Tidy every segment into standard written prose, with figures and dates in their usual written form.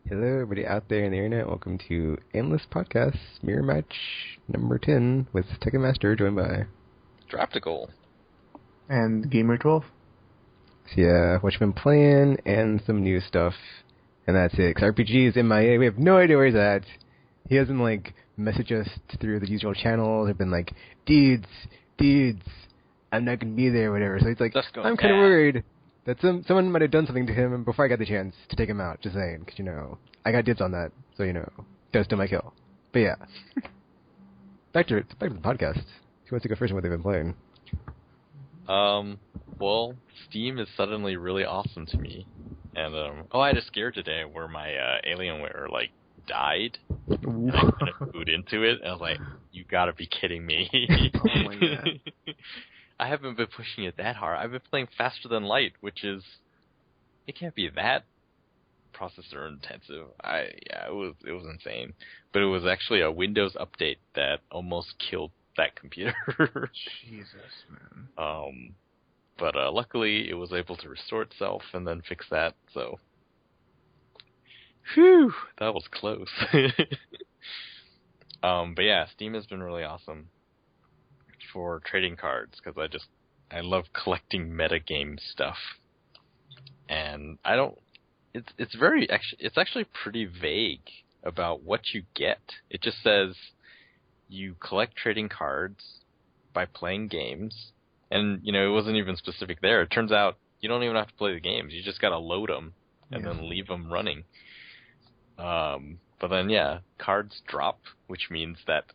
Hello, everybody out there in the internet. Welcome to Aimless Podcast, Mirror Match number 10 with Tekken Master, joined by... Draptical. And Gamer12. So yeah, what you've been playing, and some new stuff. And that's it. Because RPG is MIA. We have no idea where he's at. He hasn't, messaged us through the usual channels. They've been like, dudes, I'm not going to be there, or whatever. So he's like, I'm kind of worried that someone might have done something to him before I got the chance to take him out. Just saying, because, I got dibs on that. So, don't steal my kill. But yeah. back to the podcast. Who wants to go first on what they've been playing? Well, Steam is suddenly really awesome to me. And, I had a scare today where my, Alienware, died. And I couldn't boot into it. And I was like, you gotta be kidding me. Oh my god. I haven't been pushing it that hard. I've been playing Faster Than Light, which is... It can't be that processor intensive. It was insane. But it was actually a Windows update that almost killed that computer. Jesus, man. But luckily it was able to restore itself and then fix that, so... Whew! That was close. But yeah, Steam has been really awesome for trading cards, because I love collecting metagame stuff. And it's actually pretty vague about what you get. It just says you collect trading cards by playing games, and it wasn't even specific there. It turns out you don't even have to play the games. You just gotta load them and then leave them running. But then cards drop, which means that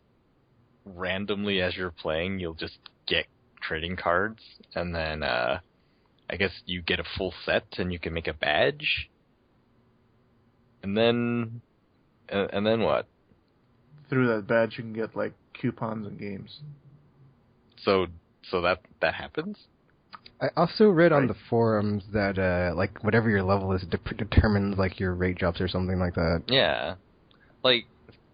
randomly as you're playing, you'll just get trading cards, and then I guess you get a full set and you can make a badge. And then what? Through that badge, you can get coupons and games. So that happens? I also read on the forums that whatever your level is determines your rate drops or something like that. Yeah.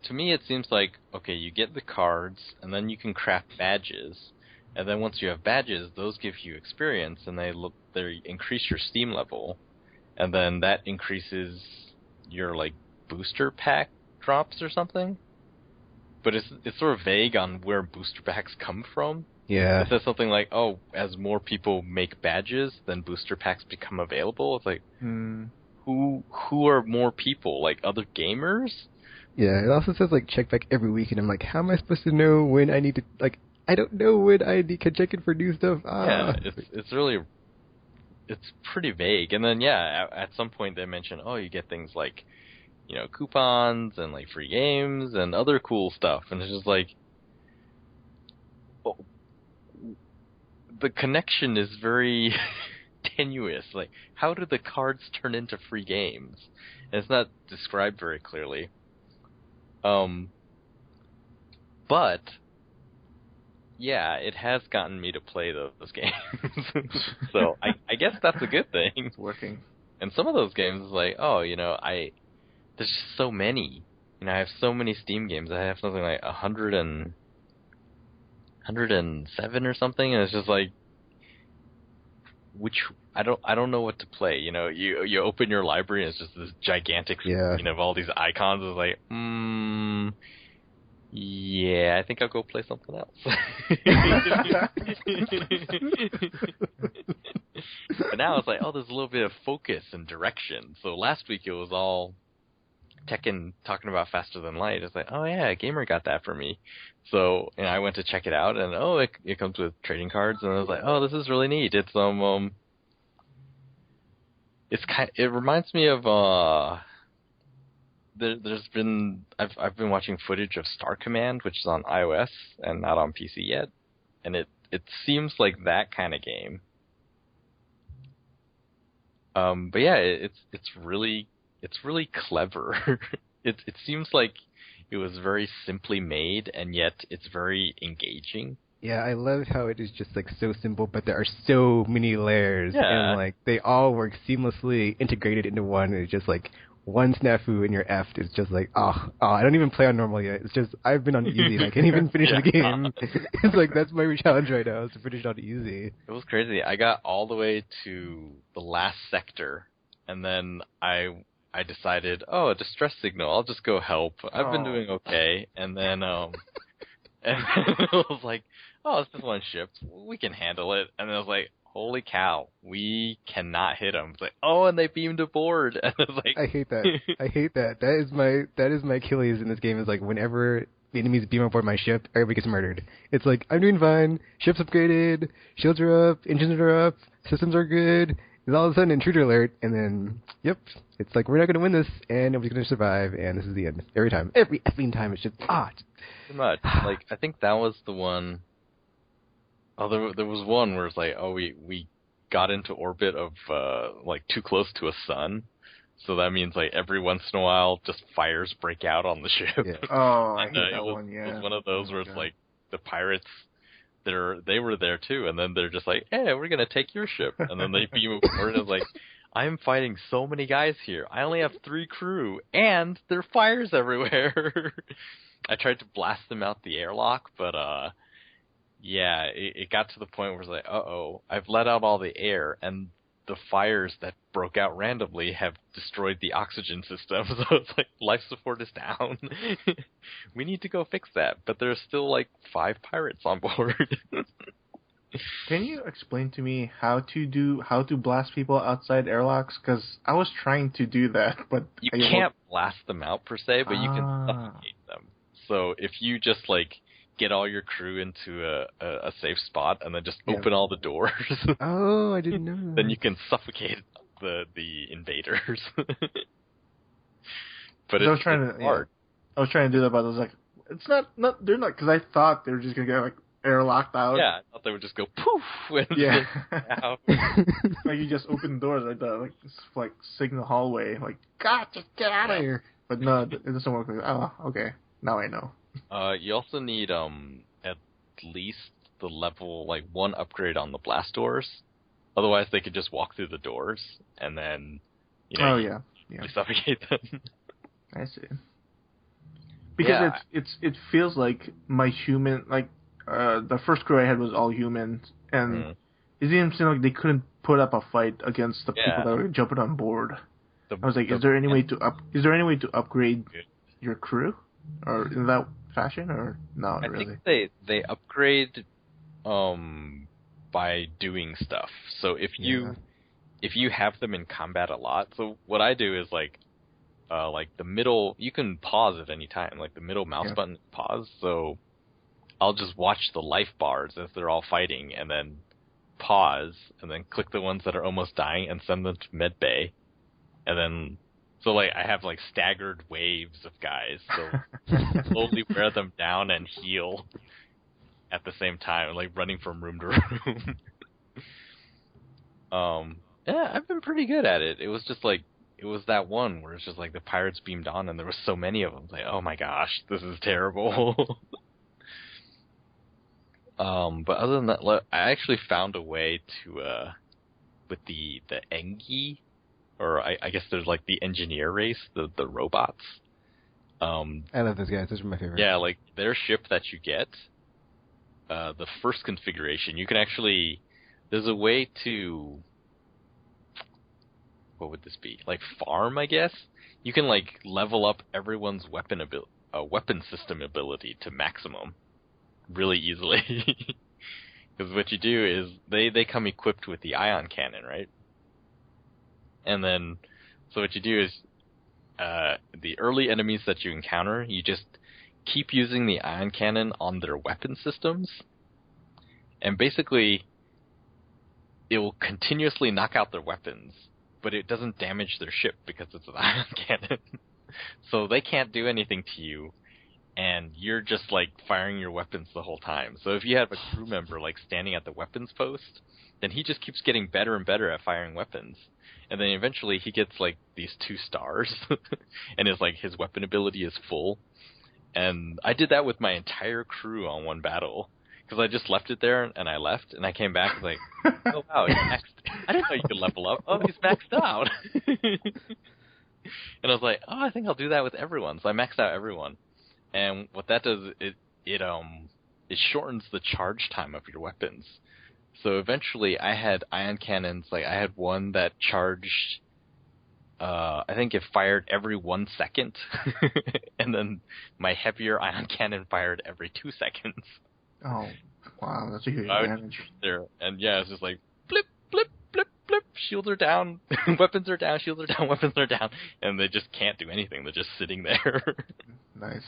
To me it seems like, okay, you get the cards and then you can craft badges, and then once you have badges, those give you experience and they increase your Steam level, and then that increases your booster pack drops or something. But it's sort of vague on where booster packs come from. Yeah. It says something like, oh, as more people make badges, then booster packs become available. It's like, who are more people? Other gamers? Yeah, it also says, check back every week, and I'm like, how am I supposed to know when I need to, I don't know when I can check in for new stuff. Yeah, it's pretty vague. And then, at some point they mention, oh, you get things like, coupons and, free games and other cool stuff. And it's just the connection is very tenuous. How do the cards turn into free games? And it's not described very clearly. But it has gotten me to play those games. So I guess that's a good thing. It's working. And some of those games is there's just so many. I have so many Steam games. I have something like 107 or something, and it's just I don't know what to play. You open your library and it's just this gigantic screen of all these icons. It's I think I'll go play something else. But now it's there's a little bit of focus and direction. So last week it was all Tekken talking about Faster Than Light. It's oh yeah, a gamer got that for me. So I went to check it out, and it comes with trading cards, and I was oh, this is really neat. It's it reminds me of I've been watching footage of Star Command, which is on iOS and not on PC yet, and it seems like that kind of game. But it's really clever. It seems like it was very simply made, and yet it's very engaging. Yeah, I love how it is just so simple, but there are so many layers, and they all work seamlessly integrated into one. It's just one snafu and you're effed. It's just I don't even play on normal yet. It's just I've been on easy and I can't even finish the game. It's that's my challenge right now, is to finish it on easy. It was crazy. I got all the way to the last sector, and then I I decided, a distress signal. I'll just go help. I've been doing okay. And then and then I was like, it's just one ship. We can handle it. And then I was like, holy cow, we cannot hit them. It's like, and they beamed aboard. And I was like, I hate that. I hate that. That is my Achilles in this game. Is like whenever the enemies beam aboard my ship, everybody gets murdered. It's like I'm doing fine. Ship's upgraded. Shields are up. Engines are up. Systems are good. And all of a sudden, intruder alert, and then, it's like, we're not going to win this, and nobody's going to survive, and this is the end. Every time. Every effing time, it's just, Pretty much. Like, I think that was the one, there was one where it's like, we got into orbit of, too close to a sun, so that means, like, every once in a while, just fires break out on the ship. Yeah. I hate that one, yeah. It was one of those where it's like, the pirates... They were there too, and then they're just like, "Hey, we're gonna take your ship," and then they beam aboard, and it's like, "I'm fighting so many guys here. I only have 3 crew, and there are fires everywhere." I tried to blast them out the airlock, but it got to the point where it's like, I've let out all the air, and the fires that broke out randomly have destroyed the oxygen system, so it's like, life support is down. We need to go fix that, but there's still like 5 pirates on board. Can you explain to me how to blast people outside airlocks? Because I was trying to do that, but... You can't blast them out per se, but you can suffocate them. So if you just like get all your crew into a safe spot and then just open all the doors. I didn't know that. Then you can suffocate the invaders. But it's hard. I was trying to do that, but I was like, it's not they're not, because I thought they were just gonna get like airlocked out. Yeah, I thought they would just go poof. And out. Like you just open doors like that, like signal hallway, like God, just get out of here. But no, it doesn't work like that. Oh, okay, now I know. You also need at least the level 1 upgrade on the blast doors. Otherwise, they could just walk through the doors and then you suffocate them. I see. Because it feels like my human the first crew I had was all humans, and it didn't seem like they couldn't put up a fight against the people that were jumping on board. I was like, is there any way to upgrade your crew, or in that fashion, or not really? I think they upgrade by doing stuff. So if you have them in combat a lot, so what I do is like the middle, you can pause at any time, like the middle mouse button pause. So I'll just watch the life bars as they're all fighting, and then pause, and then click the ones that are almost dying and send them to medbay, and then. So, I have, staggered waves of guys, so slowly wear them down and heal at the same time, running from room to room. I've been pretty good at it. It was just, it was that one where it's just, the pirates beamed on, and there was so many of them. Like, oh my gosh, this is terrible. But other than that, I actually found a way to, with the Engi, or I guess there's the engineer race, the robots. I love those guys. Those are my favorite. Yeah, their ship that you get, the first configuration, you can actually, there's a way to, what would this be? Farm, I guess? You can level up everyone's weapon system ability to maximum really easily. Because what you do is they come equipped with the ion cannon, right? And then, so what you do is, the early enemies that you encounter, you just keep using the ion cannon on their weapon systems, and basically, it will continuously knock out their weapons, but it doesn't damage their ship because it's an ion cannon. So they can't do anything to you, and you're just firing your weapons the whole time. So if you have a crew member standing at the weapons post, then he just keeps getting better and better at firing weapons. And then eventually he gets these 2 stars, and his weapon ability is full. And I did that with my entire crew on one battle, because I just left it there and I left, and I came back and oh wow, he's maxed. I didn't know you could level up. Oh, he's maxed out. And I was like, I think I'll do that with everyone. So I maxed out everyone, and what that does, it shortens the charge time of your weapons. So eventually I had ion cannons, I had one that charged I think it fired every 1 second, and then my heavier ion cannon fired every 2 seconds. Oh, wow, that's a huge advantage. There, and yeah, it's just like blip, blip, blip, blip. Shields are down, weapons are down, shields are down, weapons are down, and they just can't do anything. They're just sitting there. Nice.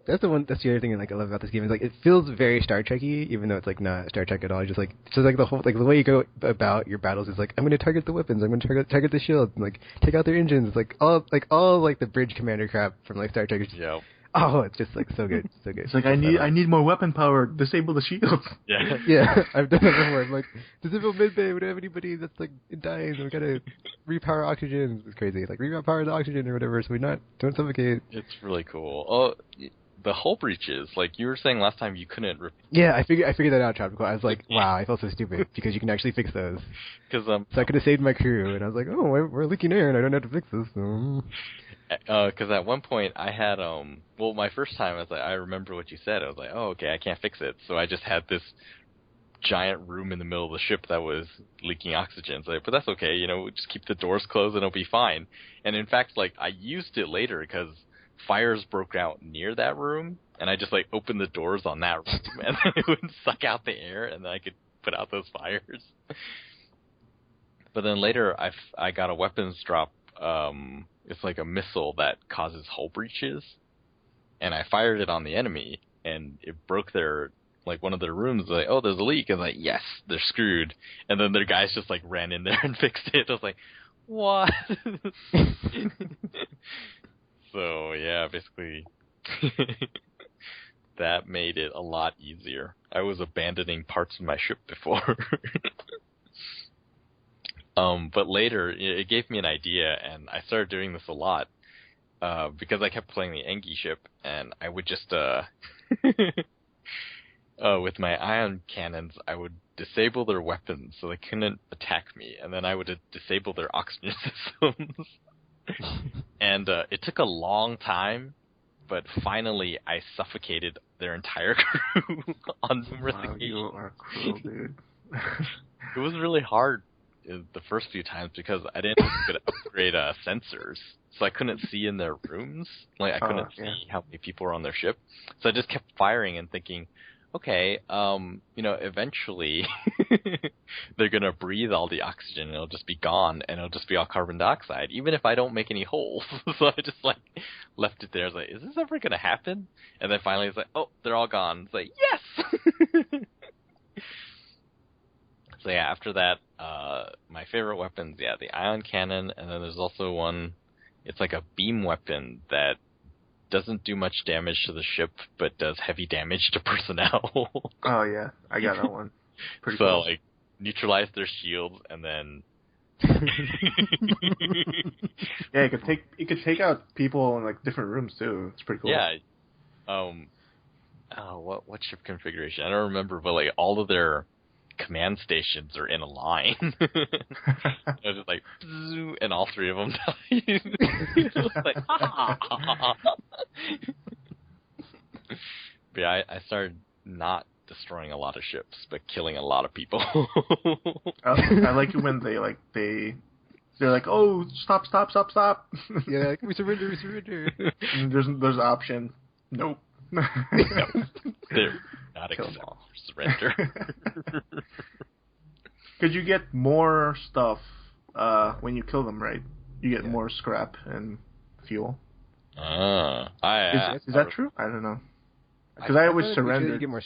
That's the other thing I love about this game is it feels very Star Trek-y, even though it's not Star Trek at all. Just the whole the way you go about your battles is I'm going to target the weapons, I'm going to target the shields, and take out their engines. All the bridge commander crap from Star Trek. Yeah. Oh, it's just so good, so good. It's I need more weapon power. Disable the shields. Yeah. Yeah, I've done that before. I'm disable midbay. We don't have anybody that's dying. We gotta repower oxygen. It's crazy. Repower the oxygen or whatever, so we don't suffocate. It's really cool. Oh. The hull breaches, you were saying last time, you couldn't. Yeah, I figured that out, Tropical. I was like, wow, I felt so stupid because you can actually fix those. So I could have saved my crew, and I was like, oh, we're leaking air, and I don't have to fix this. Because at one point I had my first time I was I remember what you said. I was like, oh, okay, I can't fix it, so I just had this giant room in the middle of the ship that was leaking oxygen. So, but that's okay, we'll just keep the doors closed and it'll be fine. And in fact, I used it later because fires broke out near that room, and I just opened the doors on that room, and then it would suck out the air, and then I could put out those fires. But then later, I got a weapons drop. It's a missile that causes hull breaches, and I fired it on the enemy, and it broke their one of their rooms. Oh, there's a leak, and yes, they're screwed. And then their guys just ran in there and fixed it. I was like, what? So, yeah, basically, that made it a lot easier. I was abandoning parts of my ship before. But later, it gave me an idea, and I started doing this a lot, because I kept playing the Engi ship, and I would just, with my ion cannons, I would disable their weapons so they couldn't attack me, and then I would disable their oxygen systems. And it took a long time, but finally I suffocated their entire crew on numerous occasions. You are cruel, dude. It was really hard the first few times because I didn't have good upgrade sensors, so I couldn't see in their rooms. I couldn't see how many people were on their ship, so I just kept firing and thinking, okay, eventually they're going to breathe all the oxygen and it'll just be gone and it'll just be all carbon dioxide, even if I don't make any holes. So I just left it there. I was like, is this ever going to happen? And then finally it's oh, they're all gone. It's yes! So yeah, after that, my favorite weapons, the ion cannon, and then there's also one, it's a beam weapon that doesn't do much damage to the ship, but does heavy damage to personnel. Oh yeah, I got that one. Pretty so cool. Neutralize their shields and then. Yeah, it could take out people in different rooms too. It's pretty cool. Yeah. What ship configuration? I don't remember, but all of their command stations are in a line. It's just and all three of them die. It's But yeah, I started not destroying a lot of ships, but killing a lot of people. I like it when they're like, oh, stop. Yeah, we surrender. And there's an option. Nope. They're not accepting surrender. Because you get more stuff when you kill them, right? You get more scrap and fuel. Is that true? I don't know. Because I always surrender. You get more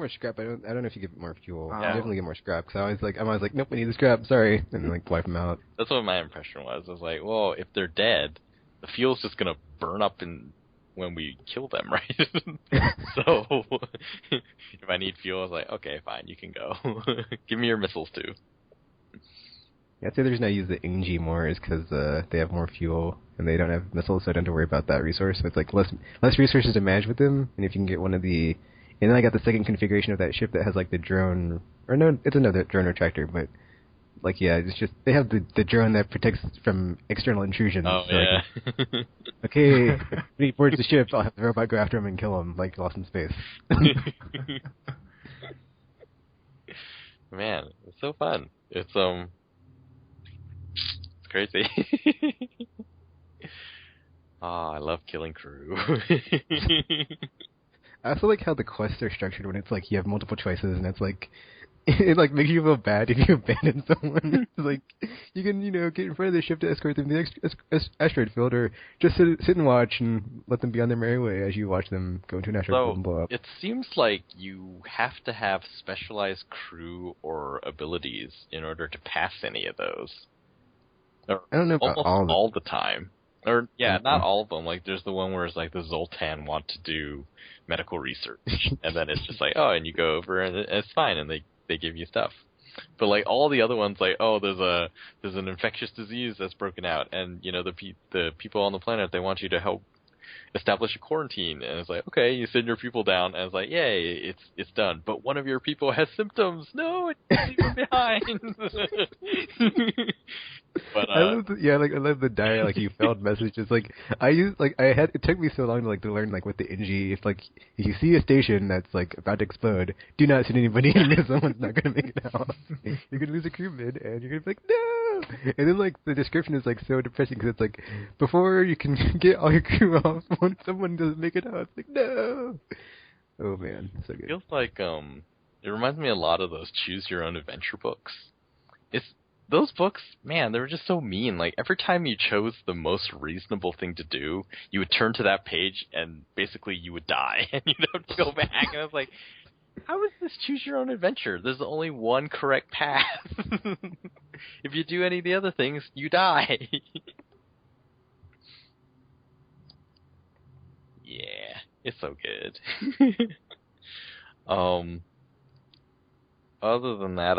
scrap. I don't know if you get more fuel. You definitely get more scrap. Because I'm always like, nope, we need the scrap. Sorry, and wipe them out. That's what my impression was. I was like, well, if they're dead, the fuel's just gonna burn up when we kill them, right? So if I need fuel, I was like, okay, fine, you can go. Give me your missiles too. Yeah, I'd say the reason I use the Ingi more is because they have more fuel and they don't have missiles, so I don't have to worry about that resource. So it's less resources to manage with them. And if you can get one of the, and then I got the second configuration of that ship that has the drone, or no, it's another drone retractor, but it's just they have the drone that protects from external intrusion. Oh so yeah. Okay, if he boards the ship, I'll have the robot go after him and kill him like Lost in Space. Man, it's so fun. It's crazy. I love killing crew. I also like how the quests are structured when it's like you have multiple choices and it's like it like makes you feel bad if you abandon someone. It's like you can get in front of the ship to escort them to the asteroid field, or just sit and watch and let them be on their merry way as you watch them go into an asteroid field and blow up. It seems like you have to have specialized crew or abilities in order to pass any of those. Or I don't know about all the time. Or not all of them. Like there's the one where it's like the Zoltan want to do medical research, and then it's just like, oh, and you go over and it's fine, and they give you stuff. But like all the other ones, like, oh, there's an infectious disease that's broken out, and the people on the planet, they want you to help establish a quarantine, and it's like, okay, you send your people down, and it's like, yay, it's done. But one of your people has symptoms. No, leave them behind. But I love the dire you failed messages. Like it took me so long to learn what the NG, if you see a station that's about to explode, do not send anybody in because someone's not gonna make it out. You're gonna lose a crewman and you're gonna be like, no. And then the description is so depressing because it's before you can get all your crew off, when someone doesn't make it out, it's like, no. Oh man, so good. It feels like it reminds me a lot of those choose your own adventure books. Those books, man, they were just so mean. Like, every time you chose the most reasonable thing to do, you would turn to that page and basically you would die. And you'd have to go back. And I was like, how is this choose your own adventure? There's only one correct path. If you do any of the other things, you die. Yeah, it's so good. Other than that,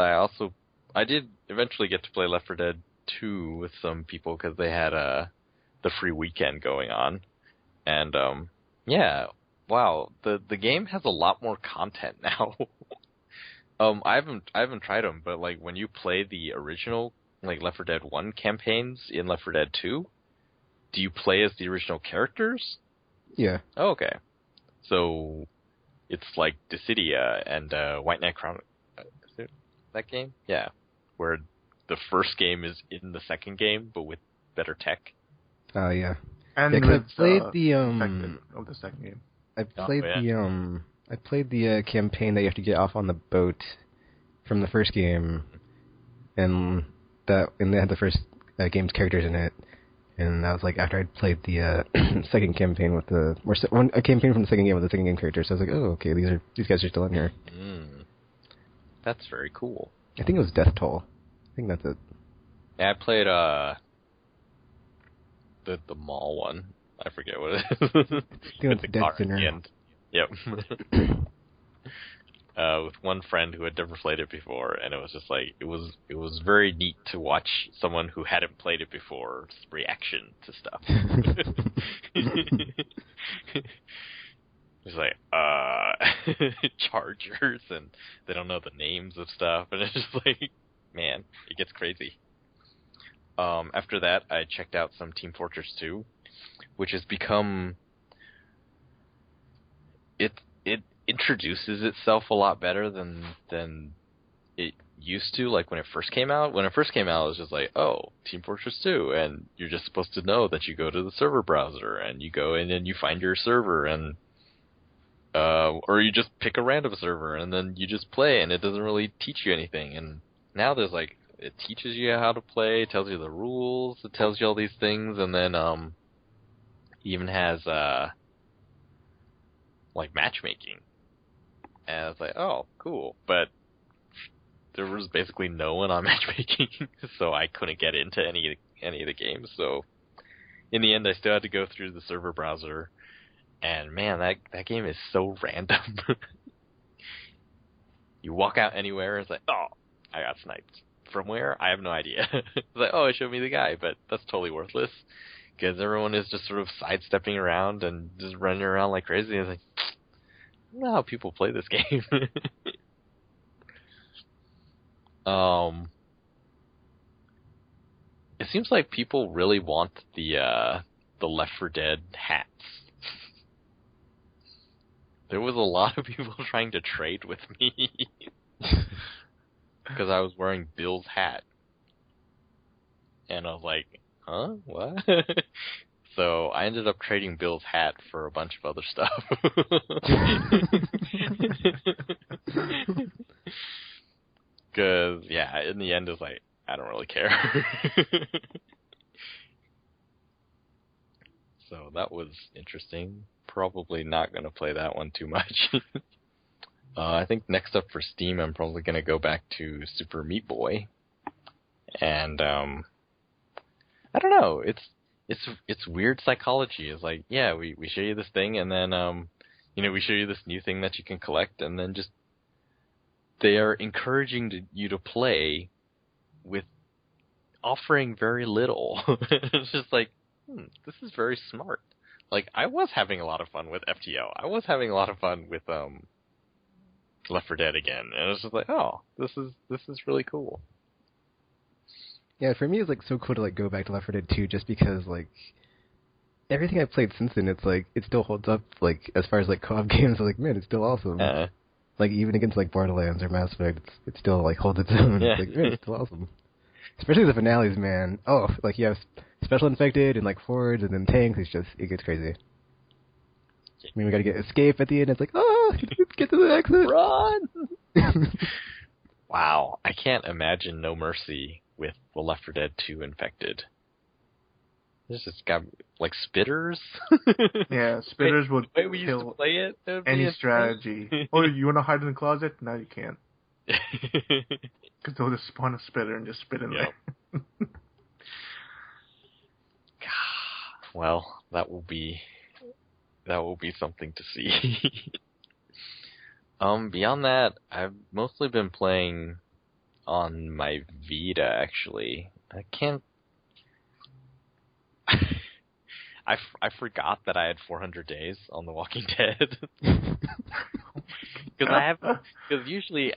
I did eventually get to play Left 4 Dead 2 with some people because they had the free weekend going on, and wow, the game has a lot more content now. I haven't tried them, but when you play the original Left 4 Dead 1 campaigns in Left 4 Dead 2, do you play as the original characters? Yeah. Oh, okay. So it's like Dissidia and White Knight Chron. Is it that game? Yeah. Where the first game is in the second game, but with better tech. Oh yeah. And I played of the second game. I played the campaign that you have to get off on the boat from the first game, and they had the first game's characters in it, and that was after I'd played the second campaign with a campaign from the second game with the second game characters. So I was like, oh, okay, these guys are still in here. That's very cool. I think it was Death Toll. I think that's it. Yeah, I played the mall one. I forget what it is. With the car at the end. Yep. With one friend who had never played it before, and it was just it was very neat to watch someone who hadn't played it before reaction to stuff. It's chargers, and they don't know the names of stuff, and it's just man, it gets crazy. After that, I checked out some Team Fortress 2, which has become... It introduces itself a lot better than it used to, when it first came out. When it first came out, it was just oh, Team Fortress 2, and you're just supposed to know that you go to the server browser, and you go in and you find your server, and or you just pick a random server, and then you just play, and it doesn't really teach you anything. And now there's it teaches you how to play, it tells you the rules, it tells you all these things, and then even has matchmaking. And I was oh, cool. But there was basically no one on matchmaking, so I couldn't get into any of the games. So in the end, I still had to go through the server browser. And man, that game is so random. You walk out anywhere, and it's oh, I got sniped. From where? I have no idea. It's oh, it showed me the guy, but that's totally worthless. Because everyone is just sort of sidestepping around and just running around like crazy. And it's I don't know how people play this game. It seems like people really want the Left 4 Dead hats. There was a lot of people trying to trade with me. Because I was wearing Bill's hat. And I was like, huh? What? So I ended up trading Bill's hat for a bunch of other stuff. Because, yeah, in the end, it's like, I don't really care. So that was interesting. Probably not going to play that one too much. I think next up for Steam, I'm probably going to go back to Super Meat Boy. And, I don't know. It's weird psychology. It's like, yeah, we show you this thing, and then, we show you this new thing that you can collect, and then just they are encouraging you to play with offering very little. It's just like, this is very smart. Like, I was having a lot of fun with FTO. I was having a lot of fun with Left 4 Dead again, and it's just like, oh, this is really cool. Yeah, for me, it's like so cool to like go back to Left 4 Dead 2 just because like everything I've played since then, it's like it still holds up. Like as far as like co-op games, I'm like, man, it's still awesome. Like even against like Borderlands or Mass Effect, it still like holds its own. Yeah. It's like, man, it's still awesome. Especially the finales, man. Oh, like you have special infected and like forwards and then tanks. It gets crazy. I mean, we gotta get escape at the end. It's like, oh, get to the exit. Run! Wow, I can't imagine No Mercy with the Left 4 Dead 2 infected. This just got like spitters. Yeah, spitters would we used kill to play it. any strategy. Oh, you want to hide in the closet? No, you can't. Because they'll just spawn a spitter and just spit in there. Well, that will be something to see. Beyond that, I've mostly been playing on my Vita, actually. I can't... I forgot that I had 400 days on The Walking Dead. Because usually,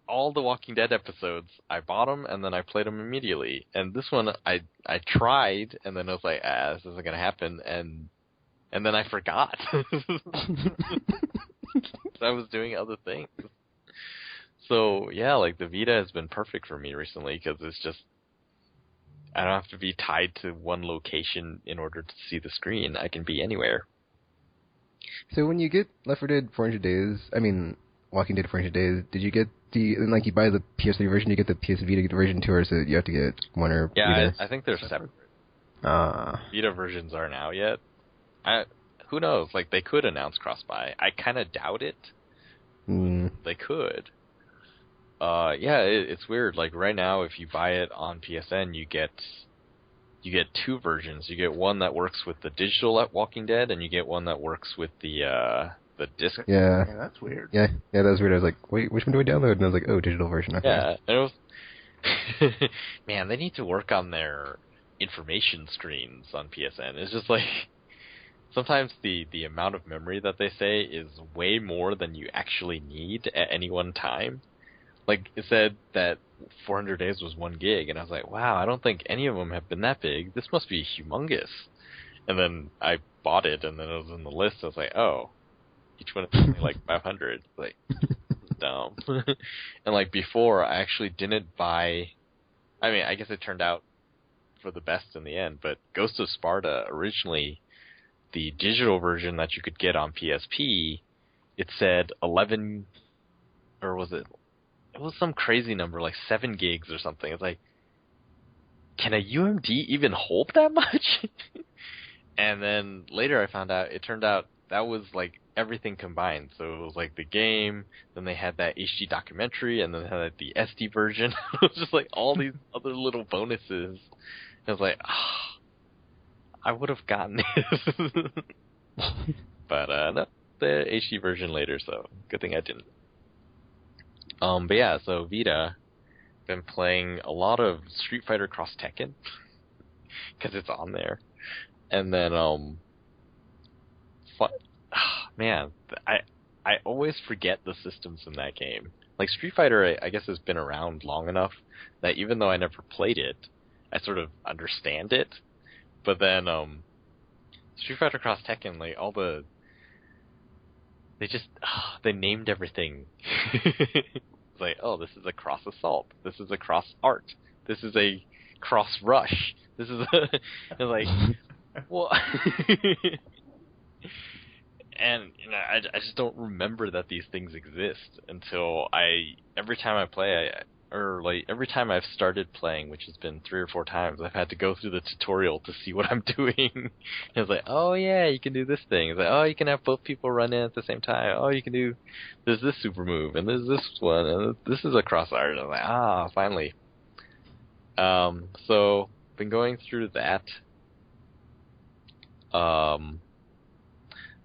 all the Walking Dead episodes, I bought them and then I played them immediately. And this one, I tried, and then I was like, this isn't going to happen, and then I forgot. So I was doing other things. So, yeah, like, the Vita has been perfect for me recently, because it's just, I don't have to be tied to one location in order to see the screen. I can be anywhere. So when you get Left 4 Dead 400 Days, I mean, Walking Dead 400 Days, did you get like you buy the PS3 version, you get the PS Vita version too, or so you have to get one or either? I think they're separate. Vita versions aren't out yet. Who knows? Like, they could announce cross-buy. I kind of doubt it. They could. It's weird. Like, right now, if you buy it on PSN, you get two versions. You get one that works with the digital Walking Dead, and you get one that works with the disc. Yeah, that's weird. Yeah, that was weird. I was like, wait, which one do we download? And I was like, oh, digital version. Okay. Yeah, and it was... Man, they need to work on their information screens on PSN. It's just like... Sometimes the amount of memory that they say is way more than you actually need at any one time. Like, it said that 400 Days was 1 gig, and I was like, wow, I don't think any of them have been that big. This must be humongous. And then I bought it, and then it was in the list. I was like, oh, each one is only like 500. Like, dumb. And like before, I actually didn't buy... I mean, I guess it turned out for the best in the end, but Ghost of Sparta, originally, the digital version that you could get on PSP, it said 11... Or was it... It was some crazy number, like 7 gigs or something. It's like, can a UMD even hold that much? And then later I found out, it turned out that was like everything combined. So it was like the game, then they had that HD documentary, and then they had the SD version. It was just like all these other little bonuses. I was like, I would have gotten it. But no, the HD version later, so good thing I didn't. But yeah, so Vita, been playing a lot of Street Fighter Cross Tekken, because it's on there. And then, man, I always forget the systems in that game. Like, Street Fighter, I guess, has been around long enough that even though I never played it, I sort of understand it. But then, Street Fighter Cross Tekken, like, all the... They named everything. It's like, oh, this is a cross assault. This is a cross art. This is a cross rush. This is like, well, and I just don't remember that these things exist until every time I play, every time I've started playing, which has been 3 or 4 times, I've had to go through the tutorial to see what I'm doing. And it's like, oh yeah, you can do this thing. It's like, oh, you can have both people run in at the same time. Oh, you can do, there's this super move, and there's this one, and this is a cross art. And I'm like, finally. So, been going through that.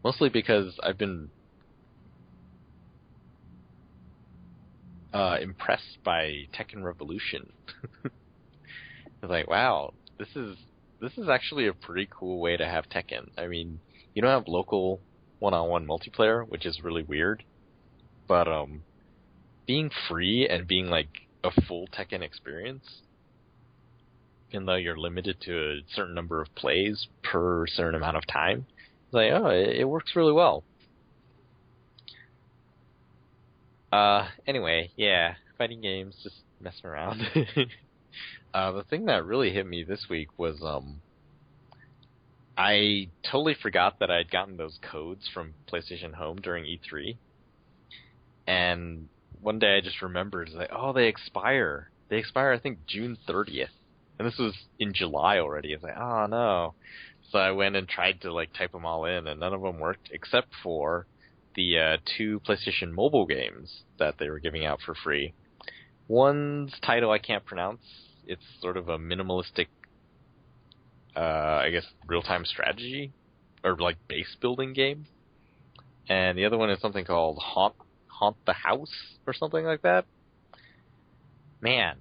Mostly because I've been impressed by Tekken Revolution. It's like, wow, this is actually a pretty cool way to have Tekken. I mean, you don't have local one-on-one multiplayer, which is really weird, but being free and being like a full Tekken experience, even though you're limited to a certain number of plays per certain amount of time, it's like, it works really well. Anyway, yeah, fighting games, just messing around. The thing that really hit me this week was, I totally forgot that I'd gotten those codes from PlayStation Home during E3. And one day I just remembered, like, they expire. They expire, I think, June 30th. And this was in July already. It's like, oh no. So I went and tried to, like, type them all in, and none of them worked except for the 2 PlayStation Mobile games that they were giving out for free. One's title I can't pronounce. It's sort of a minimalistic, I guess, real-time strategy, or like base building game. And the other one is something called Haunt the House, or something like that. Man,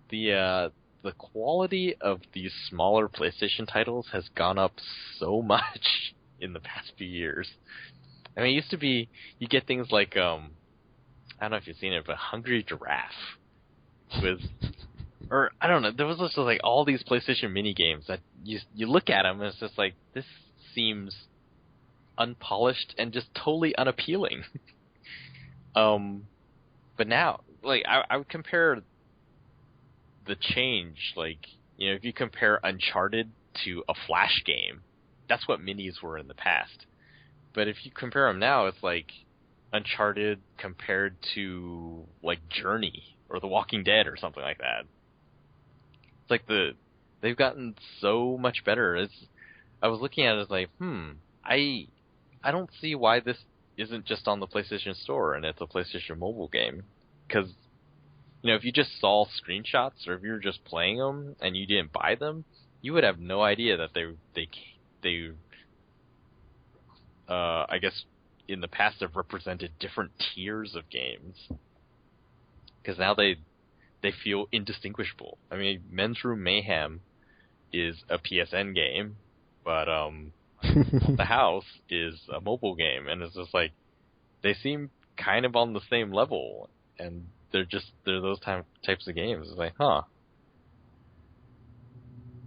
the quality of these smaller PlayStation titles has gone up so much in the past few years. I mean, it used to be, you get things like, I don't know if you've seen it, but Hungry Giraffe with, or I don't know, there was just like all these PlayStation mini games that you look at them and it's just like, this seems unpolished and just totally unappealing. But now, like, I would compare the change, like, you know, if you compare Uncharted to a Flash game, that's what minis were in the past. But if you compare them now, it's like Uncharted compared to, like, Journey or The Walking Dead or something like that. It's like they've gotten so much better. I was looking at it as like, I don't see why this isn't just on the PlayStation Store and it's a PlayStation Mobile game. Because, you know, if you just saw screenshots or if you were just playing them and you didn't buy them, you would have no idea that they I guess in the past have represented different tiers of games. Because now they feel indistinguishable. I mean, Men's Room Mayhem is a PSN game, but The House is a mobile game, and it's just like, they seem kind of on the same level, and they're those types of games. It's like,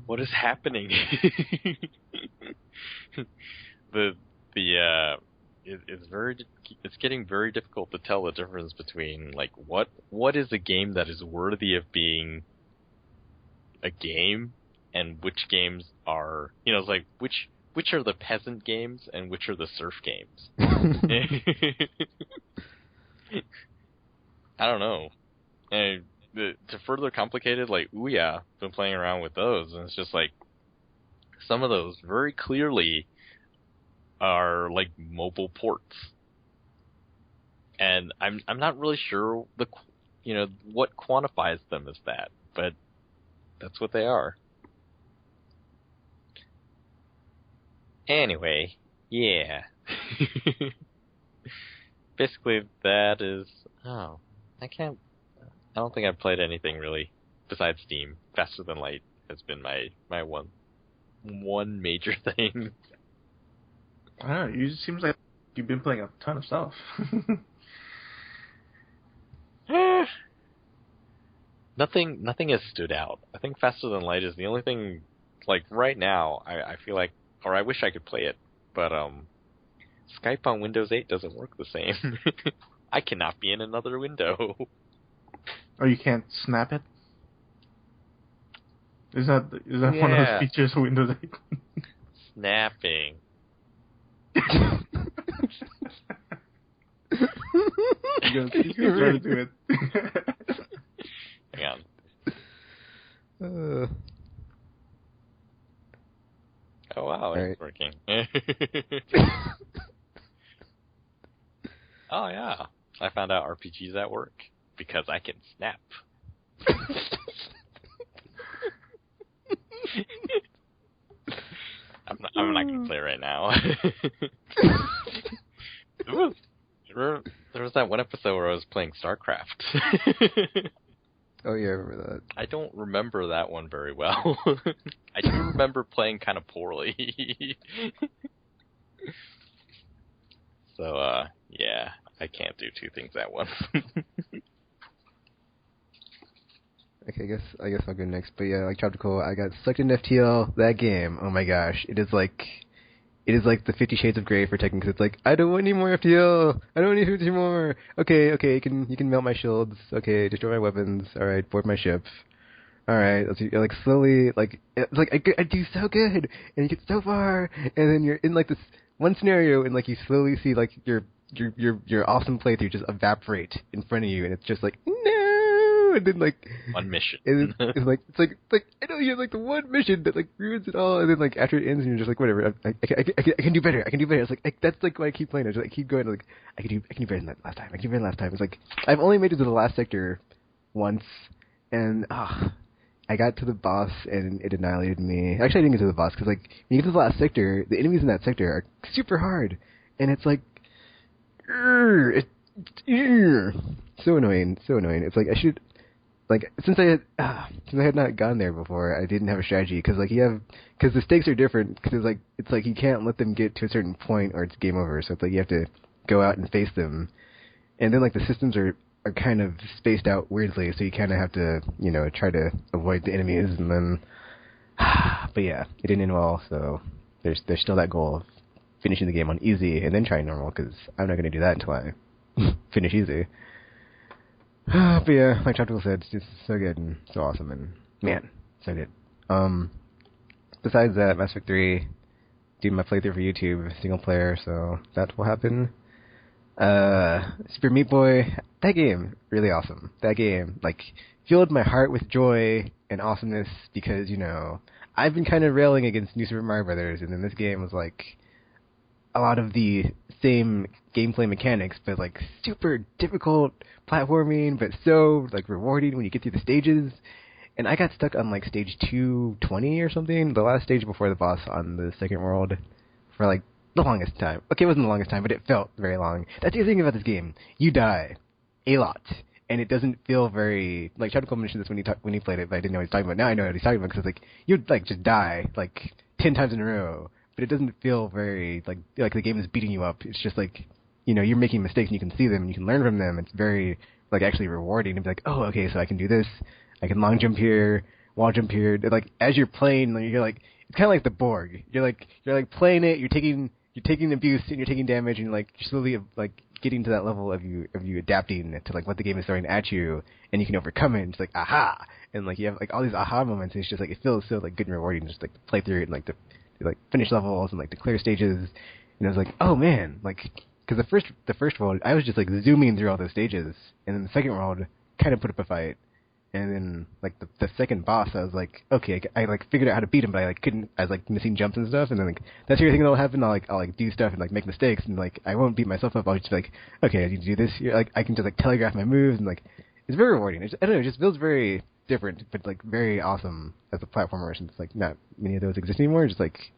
what is happening? It's getting very difficult to tell the difference between, like, what is a game that is worthy of being a game and which games are, you know, it's like which are the peasant games and which are the surf games. I don't know. And to further complicate it, like Ouya, been playing around with those, and it's just like some of those very clearly are like mobile ports, and I'm not really sure what quantifies them as that, but that's what they are. Anyway, yeah. Basically, that is. I don't think I've played anything really besides Steam. Faster Than Light has been my one major thing. I don't know, it seems like you've been playing a ton of stuff. Nothing has stood out. I think Faster Than Light is the only thing, like, right now, I feel like, or I wish I could play it, but Skype on Windows 8 doesn't work the same. I cannot be in another window. Oh, you can't snap it? Is that one of those features of Windows 8? Snapping. You try to do it. Hang on. Oh wow, it's working. Oh yeah, I found out RPGs at work because I can snap. I'm not gonna play right now. There was that one episode where I was playing StarCraft. Oh yeah, I remember that. I don't remember that one very well. I do remember playing kind of poorly. So, yeah, I can't do two things at once. Okay, I guess I'll go next. But yeah, like Tropical, I got sucked into FTL. That game, oh my gosh, it is like the 50 Shades of Grey for Tekken, because it's like, I don't want any more FTL. I don't need 50 more. Okay, you can melt my shields. Okay, destroy my weapons. All right, board my ship. All right, like slowly, like it's like I do so good, and you get so far, and then you're in like this one scenario, and like you slowly see like your awesome playthrough just evaporate in front of you, and it's just like no, and then like one mission. It's like I know you have like the one mission that like ruins it all, and then like after it ends, and you're just like whatever, I can do better. I can do better. It's like that's like why I keep playing. I just like keep going. Like I can do better than that last time. I can do better than last time. It's like I've only made it to the last sector once, and I got to the boss and it annihilated me. Actually, I didn't get to the boss because like when you get to the last sector, the enemies in that sector are super hard, and it's like, so annoying. It's like I should, like since I had not gone there before, I didn't have a strategy because the stakes are different because it's like you can't let them get to a certain point or it's game over. So it's like you have to go out and face them, and then like the systems are kind of spaced out weirdly, so you kind of have to, try to avoid the enemies, and then, but yeah, it didn't end well, so there's still that goal of finishing the game on easy and then trying normal, because I'm not going to do that until I finish easy. But yeah, like Tropical said, it's just so good and so awesome, and man, so good. Besides that, Mass Effect 3, doing my playthrough for YouTube, single player, so that will happen. Super Meat Boy, that game, really awesome. That game, like, filled my heart with joy and awesomeness because, I've been kind of railing against New Super Mario Brothers, and then this game was, like, a lot of the same gameplay mechanics, but, like, super difficult platforming, but so, like, rewarding when you get through the stages. And I got stuck on, like, stage 220 or something, the last stage before the boss on the second world, for, like, the longest time. Okay, it wasn't the longest time, but it felt very long. That's the thing about this game. You die a lot, and it doesn't feel very, like, Chad Cole mentioned this when he played it, but I didn't know what he's talking about. Now I know what he's talking about, because it's like, you'd, like, just die, like, 10 times in a row, but it doesn't feel very, like the game is beating you up. It's just like, you're making mistakes, and you can see them, and you can learn from them. It's very, like, actually rewarding to be like, oh, okay, so I can do this. I can long jump here, wall jump here. Like, as you're playing, you're like, it's kind of like the Borg. You're like playing it, you're taking abuse and you're taking damage, and you're slowly getting to that level of you adapting to like what the game is throwing at you, and you can overcome it. And it's like aha, and like you have like all these aha moments, and it's just like it feels so like good and rewarding just like to play through it and like to like finish levels and like to clear stages. And I was like, oh man, like because the first world I was just like zooming through all those stages, and then the second world kind of put up a fight. And then, like, the second boss, I was like, okay, I like, figured out how to beat him, but I, like, couldn't, I was, like, missing jumps and stuff, and then, like, that's the other thing that'll happen, I'll do stuff and, like, make mistakes, and, like, I won't beat myself up, I'll just be like, okay, I need to do this, like, I can just, like, telegraph my moves, and, like, it's very rewarding. I don't know, it just feels very different, but, like, very awesome as a platformer, since, like, not many of those exist anymore, just, like,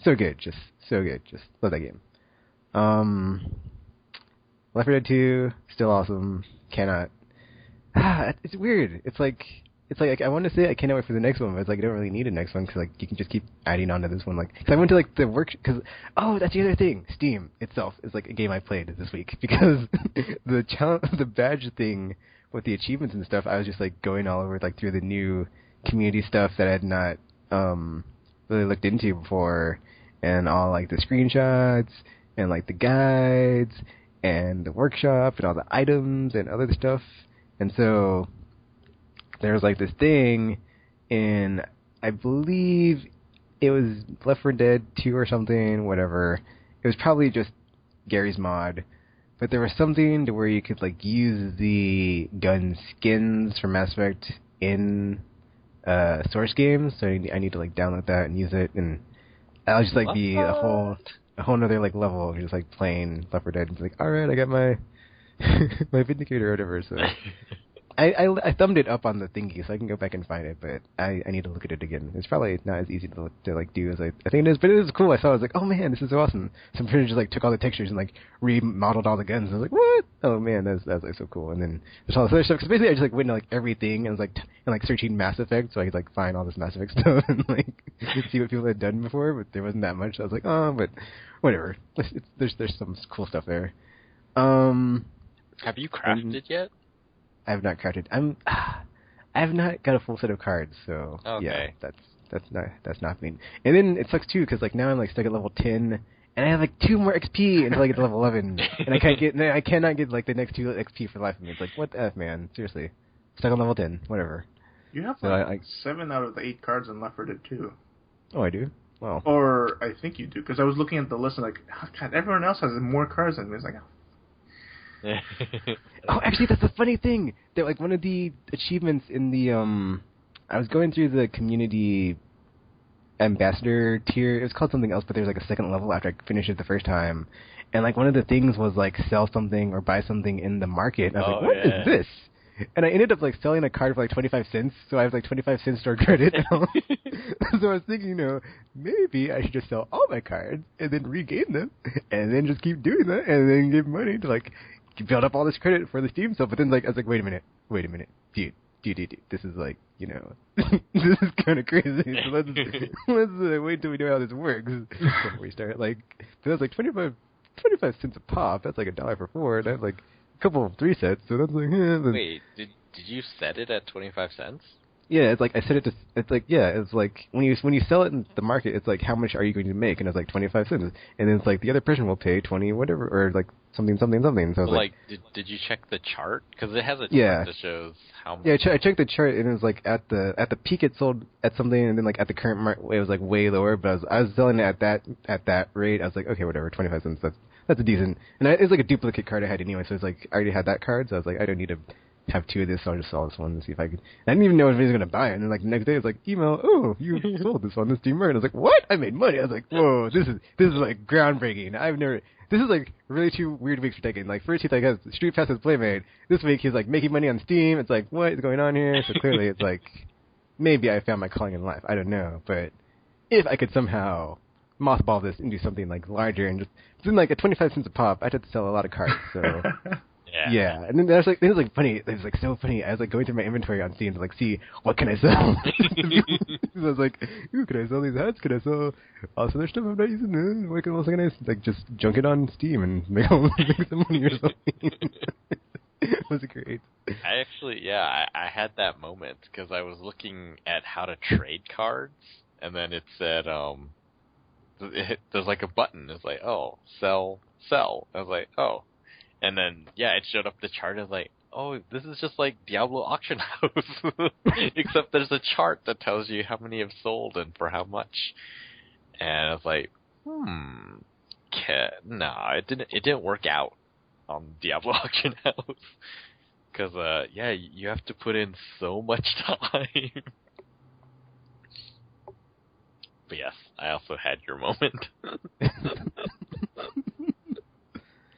so good, just love that game. Left 4 Dead 2, still awesome, cannot. It's weird. It's like I want to say I can't wait for the next one, but it's like I don't really need a next one because like you can just keep adding on to this one. Like, because I went to like the work because that's the other thing. Steam itself is like a game I played this week because the badge thing with the achievements and stuff. I was just like going all over like through the new community stuff that I had not really looked into before, and all like the screenshots and like the guides and the workshop and all the items and other stuff. And so there was like this thing in, I believe it was Left 4 Dead 2 or something, whatever. It was probably just Gary's mod. But there was something to where you could like use the gun skins from Mass Effect in Source games. So I need to like download that and use it, and that'll just like be a whole nother like level of just like playing Left 4 Dead. It's like, all right, I got my my Vindicator or whatever. So I thumbed it up on the thingy, so I can go back and find it, but I need to look at it again. It's probably not as easy to like do as I think it is, but it is cool. I saw it, I was like, oh man, this is so awesome. Some printer just like took all the textures and like remodeled all the guns. I was like, what? Oh man, that's like so cool. And then there's all this other stuff. Because basically I just like went into like everything and was like searching Mass Effect, so I could like find all this Mass Effect stuff and like see what people had done before, but there wasn't that much. So I was like, oh, but whatever. There's some cool stuff there. Have you crafted it yet? I have not crafted. I have not got a full set of cards, so okay. Yeah, that's not me. And then it sucks too, because like now I'm like stuck at level 10, and I have like 2 more XP until I get to level 11, and I cannot get like the next 2 XP for life of me. It's like, what the F, man? Seriously, stuck on level 10, whatever. You have so like 7 out of the 8 cards in Left 4 Dead 2. Oh, I do. Wow. Or I think you do, because I was looking at the list and like, oh, God, everyone else has more cards than me. It's like, oh, actually, that's the funny thing. That like one of the achievements in the I was going through the community ambassador tier. It was called something else, but there's like a second level after I finished it the first time. And like one of the things was like sell something or buy something in the market. And I was like, what is this? And I ended up like selling a card for like 25 cents, so I have like 25 cents store credit now. So I was thinking, maybe I should just sell all my cards and then regain them, and then just keep doing that, and then give money to like build up all this credit for the Steam stuff. But then like I was like, wait a minute, dude, this is like, this is kind of crazy. So let's wait till we know how this works before we start. Like, so that's like 25 cents a pop. That's like $1 for 4. That's like a couple of 3 sets. So that's like, wait, did you set it at 25 cents? Yeah, it's like I set it to. It's like it's like when you sell it in the market, it's like how much are you going to make, and it's like 25 cents, and then it's like the other person will pay 20 whatever, or like something. So it's like did you check the chart, because it has a chart that shows how much. Yeah, I checked the chart, and it was like at the peak it sold at something, and then like at the current market it was like way lower, but I was selling it at that rate. I was like, okay, whatever, 25 cents. That's a decent, and it was like a duplicate card I had anyway, so it's like I already had that card, so I was like, I don't need to have 2 of this, so I'll just sell this one and see if I could. I didn't even know if he was going to buy it, and then like the next day it's like, email, oh, you sold this on the Steam Market. I was like, what? I made money. I was like, whoa, this is like groundbreaking. This is like really 2 weird weeks for taking. Like first he's like has Street Pass as Playmate. This week he's like making money on Steam. It's like, what is going on here? So clearly it's like, maybe I found my calling in life. I don't know, but if I could somehow mothball this and do something like larger and just, then like at 25 cents a pop, I'd have to sell a lot of cards, so. Yeah, and then it was like funny. It was like so funny. I was like going through my inventory on Steam to like see what can I sell. I was like, ooh, can I sell these hats? Can I sell also their stuff I'm not using? What else can I like just junk it on Steam and make some money or something? It was great. I actually, I had that moment because I was looking at how to trade cards, and then it said, there's like a button. It's like, oh, sell. I was like, oh. And then, it showed up the chart. I was like, oh, this is just like Diablo Auction House. Except there's a chart that tells you how many have sold and for how much. And I was like, it didn't work out on Diablo Auction House. Because, you have to put in so much time. But yes, I also had your moment.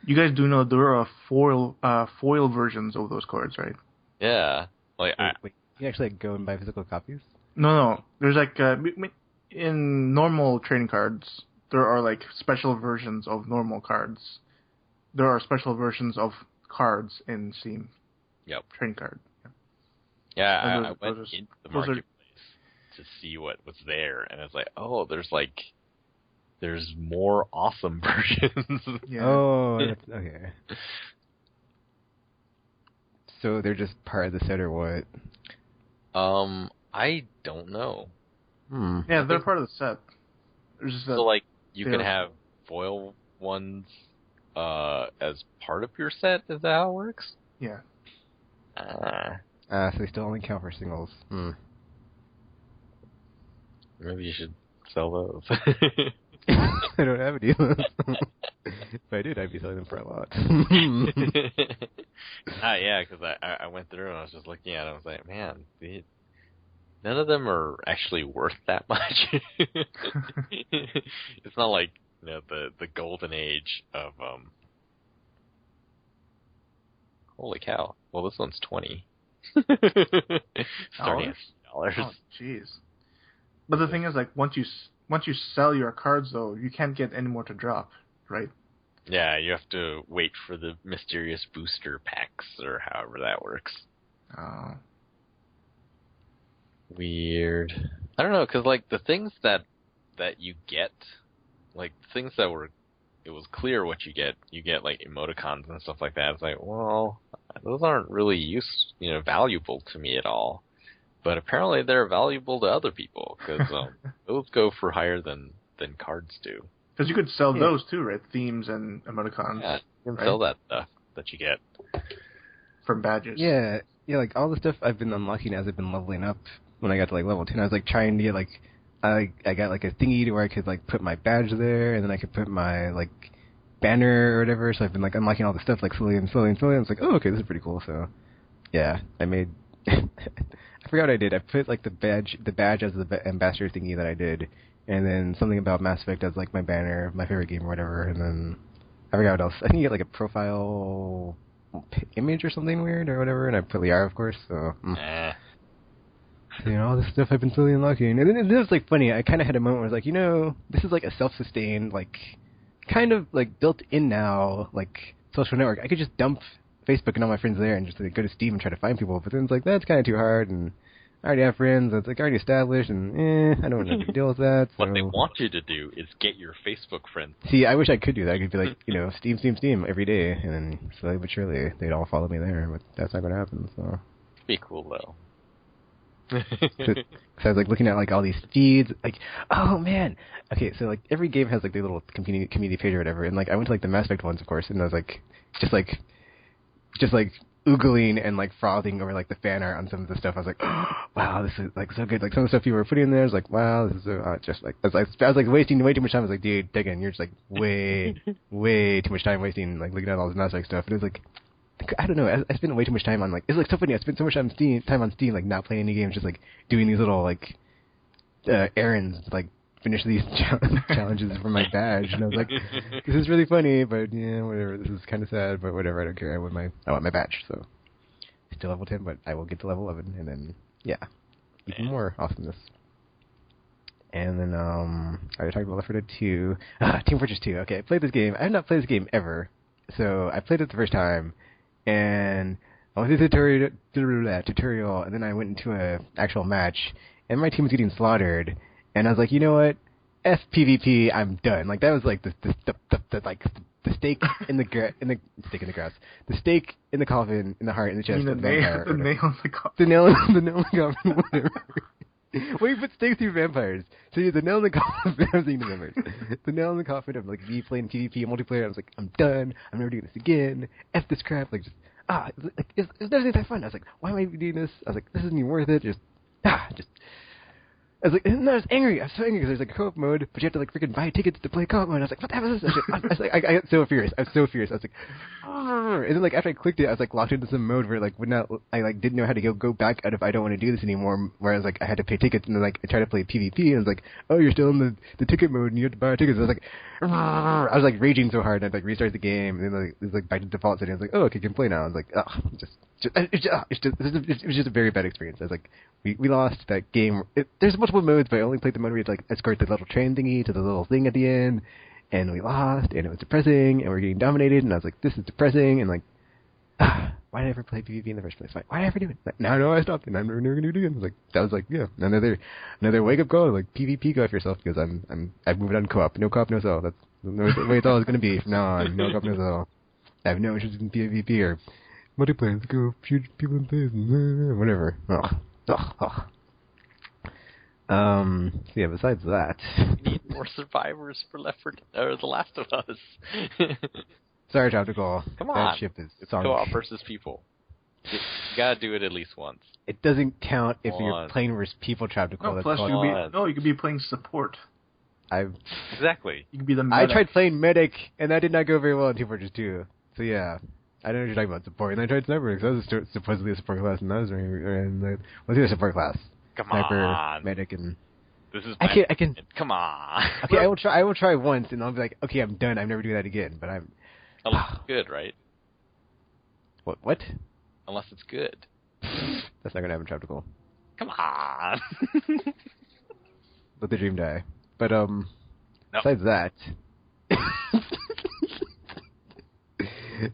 You guys do know there are foil versions of those cards, right? Yeah. Wait, you actually go and buy physical copies? No. There's like in normal trading cards, there are like special versions of normal cards. There are special versions of cards in Steam. Yep. Trading card. Yeah, I went into the marketplace to see what was there, and I was like, oh, there's more awesome versions. Yeah. Oh, okay. So they're just part of the set or what? I don't know. Yeah, they're part of the set. There's just so like you can have foil ones as part of your set. Is that how it works? Yeah. So they still only count for singles. Maybe you should sell those. I don't have any of those. If I did, I'd be selling them for a lot. Yeah, because I went through and I was just looking at it. I was like, man, none of them are actually worth that much. It's not like the golden age of Holy cow! Well, this one's $20. Starting at $6. Oh, jeez. But the thing is, like, once you sell your cards, though, you can't get any more to drop, right? Yeah, you have to wait for the mysterious booster packs, or however that works. Oh. Weird. I don't know, because, like, the things that you get, like, things that it was clear what you get, like, emoticons and stuff like that. It's like, well, those aren't really valuable to me at all. But apparently they're valuable to other people, because those go for higher than cards do. Because you could sell those too, right? Themes and emoticons. Yeah, you can sell that stuff that you get. From badges. Yeah, like all the stuff I've been unlocking as I've been leveling up. When I got to like level 10, I was like trying to get like, I got like a thingy to where I could like put my badge there, and then I could put my like banner or whatever. So I've been like unlocking all the stuff like slowly. And I was like, oh, okay, this is pretty cool. So yeah, I made. I forgot what I did. I put like the badge as the ambassador thingy that I did, and then something about Mass Effect as like my banner, my favorite game or whatever, and then I forgot what else. I think you get like a profile image or something weird or whatever, and I put Liara, of course. So all this stuff I've been slowly unlocking, and then it was like funny. I kind of had a moment where I was like, this is like a self-sustained, like kind of like built in now, like social network. I could just dump Facebook and all my friends there and just like, go to Steam and try to find people, but then it's like that's kind of too hard, and I already have friends. It's like already established, and I don't know how to deal with that. So. What they want you to do is get your Facebook friends. See, I wish I could do that. I could be like, Steam every day, and then slowly but surely they'd all follow me there. But that's not going to happen. So it'd be cool though. So I was like looking at like all these feeds, like, oh man, okay, so like every game has like their little community page or whatever, and like I went to like the Mass Effect ones, of course, and I was like, just like oogling and like frothing over like the fan art on some of the stuff. I was like, oh, wow, this is like so good. Like some of the stuff people were putting in there, I was like, wow, this is so just like I was like wasting way too much time. I was like, dude, Tegan, you're just like way too much time wasting like looking at all this Mass Effect stuff. And it was like, I don't know, I spent way too much time on like, it's like so funny. I spent so much time on Steam like not playing any games, just like doing these little like errands, like finish these challenges for my badge, and I was like, this is really funny, but yeah, whatever. This is kind of sad, but whatever. I don't care. I want my badge. So still level 10, but I will get to level 11, and then even more awesomeness. And then I already talked about Left 4 Dead 2, Team Fortress 2. Okay, I played this game. I have not played this game ever, so I played it the first time, and I went through the tutorial, and then I went into a actual match, and my team was getting slaughtered. And I was like, you know what? F PvP, I'm done. Like that was like the stake in the stake in the grass, the stake in the coffin, in the heart, in the chest. The nail in the coffin. The nail in the coffin. Whatever. Well, you put stakes through vampires. So the nail in the coffin. I was thinking vampires. The nail in the coffin of like me playing PvP multiplayer. I was like, I'm done. I'm never doing this again. F this crap. Like just it's never that fun. I was like, why am I doing this? I was like, this isn't even worth it. Just. I was like, and I was angry. I was so angry because there's like a co-op mode, but you have to like freaking buy tickets to play co-op mode. And I was like, what the hell is this? I got so furious. I was like, argh. And then like after I clicked it, I was like locked into some mode where like would not. I like didn't know how to go back out if I don't want to do this anymore. Whereas like I had to pay tickets, and then like I tried to play PvP, and I was like, oh, you're still in the ticket mode, and you have to buy tickets. I was like, argh. I was like raging so hard, and I'd like restart the game, and then like it was like back to default setting. I was like, oh, okay, can play now. I was like, it was just a very bad experience. I was like, we lost that game. There's multiple modes, but I only played the mode where you like escort the little train thingy to the little thing at the end, and we lost, and it was depressing, and we were getting dominated, and I was like, this is depressing, and like, why did I ever play PvP in the first place? Why did I ever do it? Like, now I know I stopped, and I'm never going to do it again. Like that was like, yeah, another wake up call. Like PvP, go off yourself, because I've moved on to co-op. No co-op, no sell. That's the way it's always going to be from now on. No co-op, no sell. I have no interest in PvP or multiplayer. Let's go shoot people in the face, whatever. Yeah, besides that, we need more survivors for Left 4 Dead or The Last of Us. Sorry, Tactical. Come on. That ship is sunk. Co-op versus people. You gotta do it at least once. It doesn't count if you're playing versus people trapped to call. No, plus you could be playing support. Exactly. You could be the medic. I tried playing medic, and that did not go very well in Team Fortress 2. So yeah, I don't know what you're talking about support. And I tried sniper because I was supposedly a support class, and I was a support class. Come sniper, on, medic, and this is. I can. Come on. Okay, I will try. I will try once, and I'll be like, okay, I'm done. I'm never doing that again. But I'm. Unless it's good, right? What? Unless it's good. That's not gonna happen, Tropical. Come on. Let the dream die. But no. Besides that,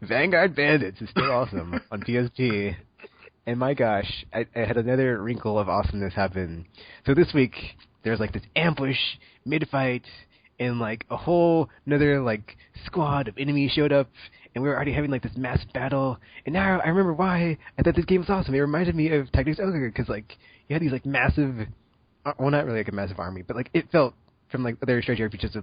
Vanguard Bandits is still awesome on PSP. And my gosh, I had another wrinkle of awesomeness happen. So this week, there's like this ambush mid-fight, and like a whole another like squad of enemies showed up, and we were already having like this massive battle. And now I remember why I thought this game was awesome. It reminded me of Tactics Ogre, because like you had these like massive, well, not really like a massive army, but like it felt from like other strategy RPGs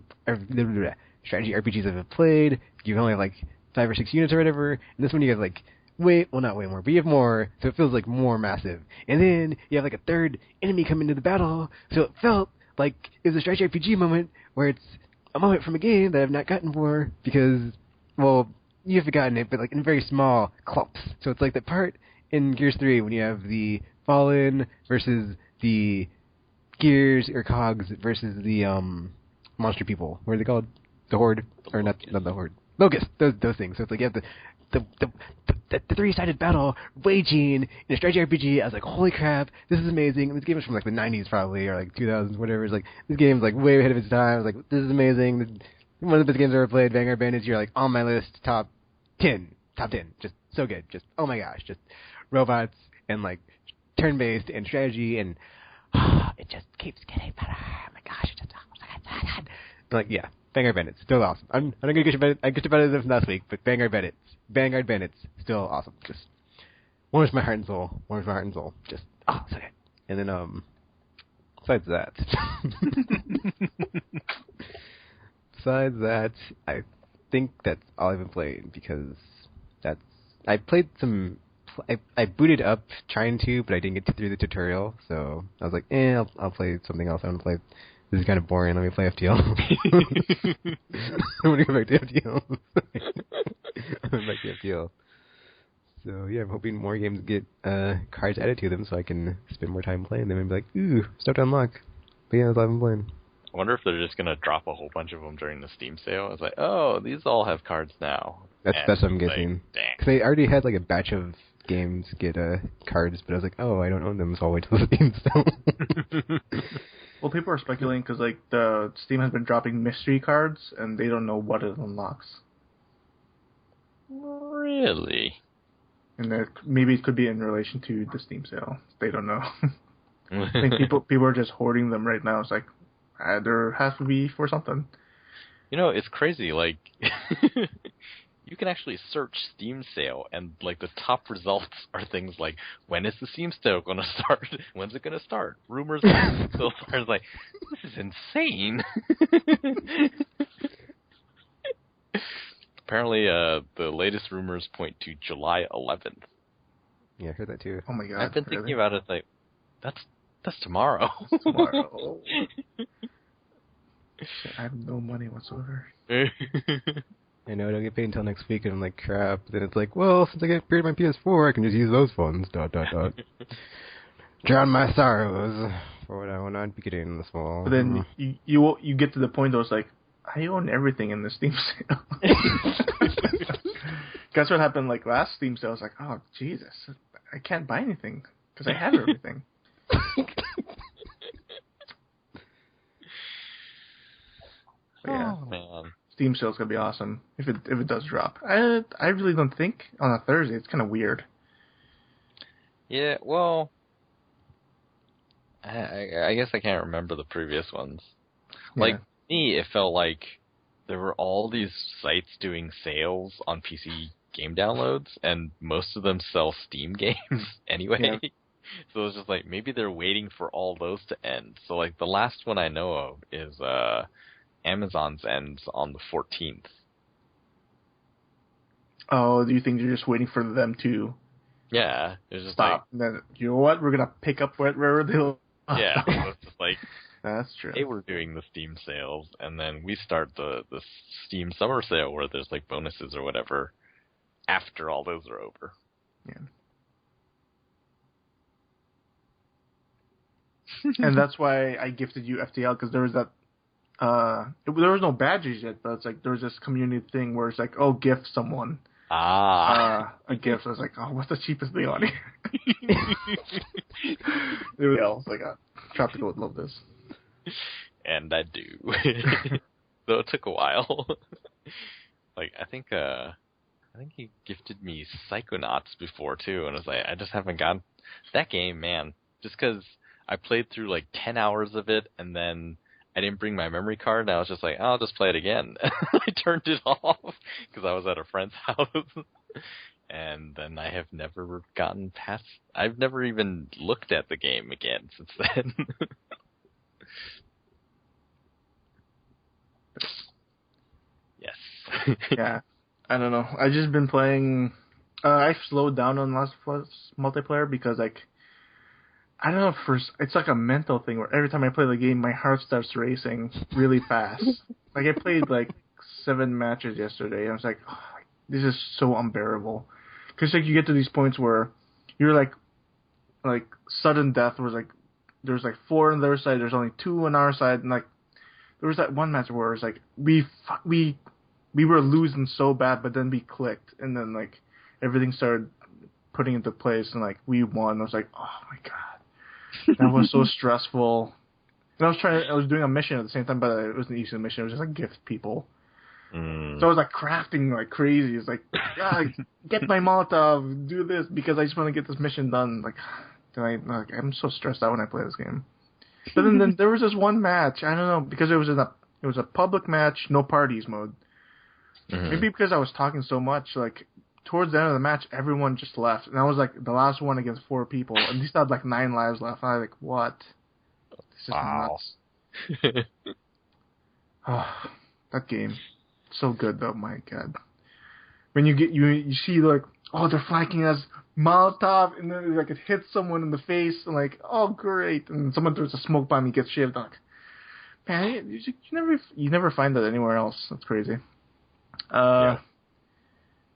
I've played. You only have like 5 or 6 units or whatever, and this one you have like not way more, but you have more, so it feels like more massive. And then you have like a third enemy come into the battle, so it felt like it was a strategy RPG moment where it's a moment from a game that I've not gotten before because, well, you have gotten it, but like in very small clumps. So it's like the part in Gears 3 when you have the Fallen versus the Gears or Cogs versus the monster people. What are they called? The Horde, or not the Horde. Locust. Those things. So it's like you have the three-sided battle waging in a strategy RPG. I was like, holy crap, this is amazing. And this game is from like the 90s probably, or like 2000s, whatever. It's like, this game is like way ahead of its time. I was like, this is amazing. One of the best games I've ever played. Vanguard Bandits, you're like on my list, top 10. Just so good. Just, oh my gosh, just robots and like turn-based and strategy, and it just keeps getting better. Oh my gosh, it just, but like, yeah, Vanguard Bandits, still awesome. I'm not gonna get about it from last week, but Vanguard Bandits, still awesome. Just warms my heart and soul. Just so good. And then besides that, I think that's all I've been playing because I played some. I booted up trying to, but I didn't get through the tutorial, so I was like, I'll play something else. I want to play. This is kind of boring. Let me play FTL. I'm gonna go back to FTL. So yeah, I'm hoping more games get cards added to them, so I can spend more time playing them and be like, ooh, stuff to unlock. But yeah, that's all I've been playing. I wonder if they're just gonna drop a whole bunch of them during the Steam sale. It's like, oh, these all have cards now. That's what I'm guessing. Because they already had like a batch of games get cards, but I was like, oh, I don't own them, so I'll wait till the Steam sale. Well, people are speculating because like the Steam has been dropping mystery cards, and they don't know what it unlocks. Really? And maybe it could be in relation to the Steam sale. They don't know. I think people are just hoarding them right now. It's like there has to be for something. You know, it's crazy. Like, you can actually search Steam sale, and like the top results are things like, when is the Steam sale going to start? When's it going to start? Rumors. So it's like, this is insane. Apparently, the latest rumors point to July 11th. Yeah, I heard that too. Oh my god! I've been thinking about it. Like, that's tomorrow. Tomorrow. I have no money whatsoever. I know I don't get paid until next week, and I'm like, crap. Then it's like, well, since I get paid my PS4, I can just use those funds. ... Drown my sorrows for what I will not be getting in the fall. But then you get to the point though, it's like, I own everything in the Steam sale. Guess what happened like last Steam sale? I was like, oh Jesus, I can't buy anything because I have everything. Yeah. Oh man. Steam sale's gonna be awesome if it does drop. I really don't think on a Thursday. It's kind of weird. Yeah, well, I guess I can't remember the previous ones. Like me, it felt like there were all these sites doing sales on PC game downloads, and most of them sell Steam games anyway. Yeah. So it was just like maybe they're waiting for all those to end. So like the last one I know of is Amazon's ends on the 14th. Oh, do you think you're just waiting for them to Yeah, it was just stop. And then, you know what? We're going to pick up wherever they'll... Yeah, it was just like... That's true. They were doing the Steam sales, and then we start the Steam summer sale where there's like bonuses or whatever after all those are over. Yeah. And that's why I gifted you FTL, because there was that... there was no badges yet, but it's like there was this community thing where it's like, oh, gift someone a gift. So I was like, oh, what's the cheapest thing on here? I was like, Tropical would love this. And I do. Though it took a while. Like, I think he gifted me Psychonauts before, too, and I was like, I just haven't gotten... That game, man, just because I played through like 10 hours of it, and then I didn't bring my memory card, and I was just like, I'll just play it again. I turned it off because I was at a friend's house. And then I have never gotten past... I've never even looked at the game again since then. Yes. Yeah. I don't know. I've just been playing... I've slowed down on Last of Us multiplayer because, like... I don't know, it's like a mental thing where every time I play the game, my heart starts racing really fast. Like, I played, like, 7 matches yesterday, and I was like, oh, this is so unbearable. Because, like, you get to these points where you're, like, sudden death was, like, there's, like, 4 on their side, there's only 2 on our side, and, like, there was that one match where it was, like, we were losing so bad, but then we clicked, and then, like, everything started putting into place, and, like, we won. I was like, oh, my God. That was so stressful. And I was doing a mission at the same time, but it wasn't an easy mission. It was just like gift people. So I was like crafting like crazy. It's like, get my Molotov, do this because I just want to get this mission done. Like, I'm so stressed out when I play this game. But then there was this one match. I don't know, because it was a public match, no parties mode. Mm-hmm. Maybe because I was talking so much, like. Towards the end of the match, everyone just left. And I was like the last one against 4 people. And they still had like 9 lives left. And I was like, what? This is nuts. Oh, that game. So good though, my God. When you get you see like, oh, they're flanking us, Molotov, and then like it hits someone in the face, and like, oh great. And someone throws a smoke bomb, he gets shaved. I'm like, man, you never find that anywhere else. That's crazy. Yeah.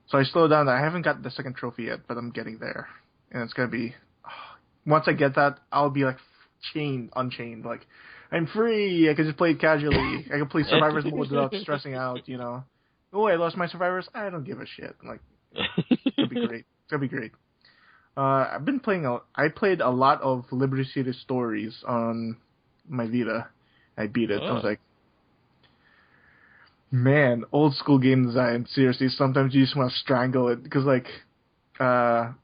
So I slowed down. I haven't got the second trophy yet, but I'm getting there. And it's going to be... once I get that, I'll be like unchained. Like, I'm free. I can just play it casually. I can play Survivors mode without stressing out, you know. Oh, I lost my Survivors. I don't give a shit. Like, it's going to be great. It's going to be great. I've been playing... I played a lot of Liberty City Stories on my Vita. I beat it. I was like, man, old school game design. Seriously, sometimes you just want to strangle it because, like, the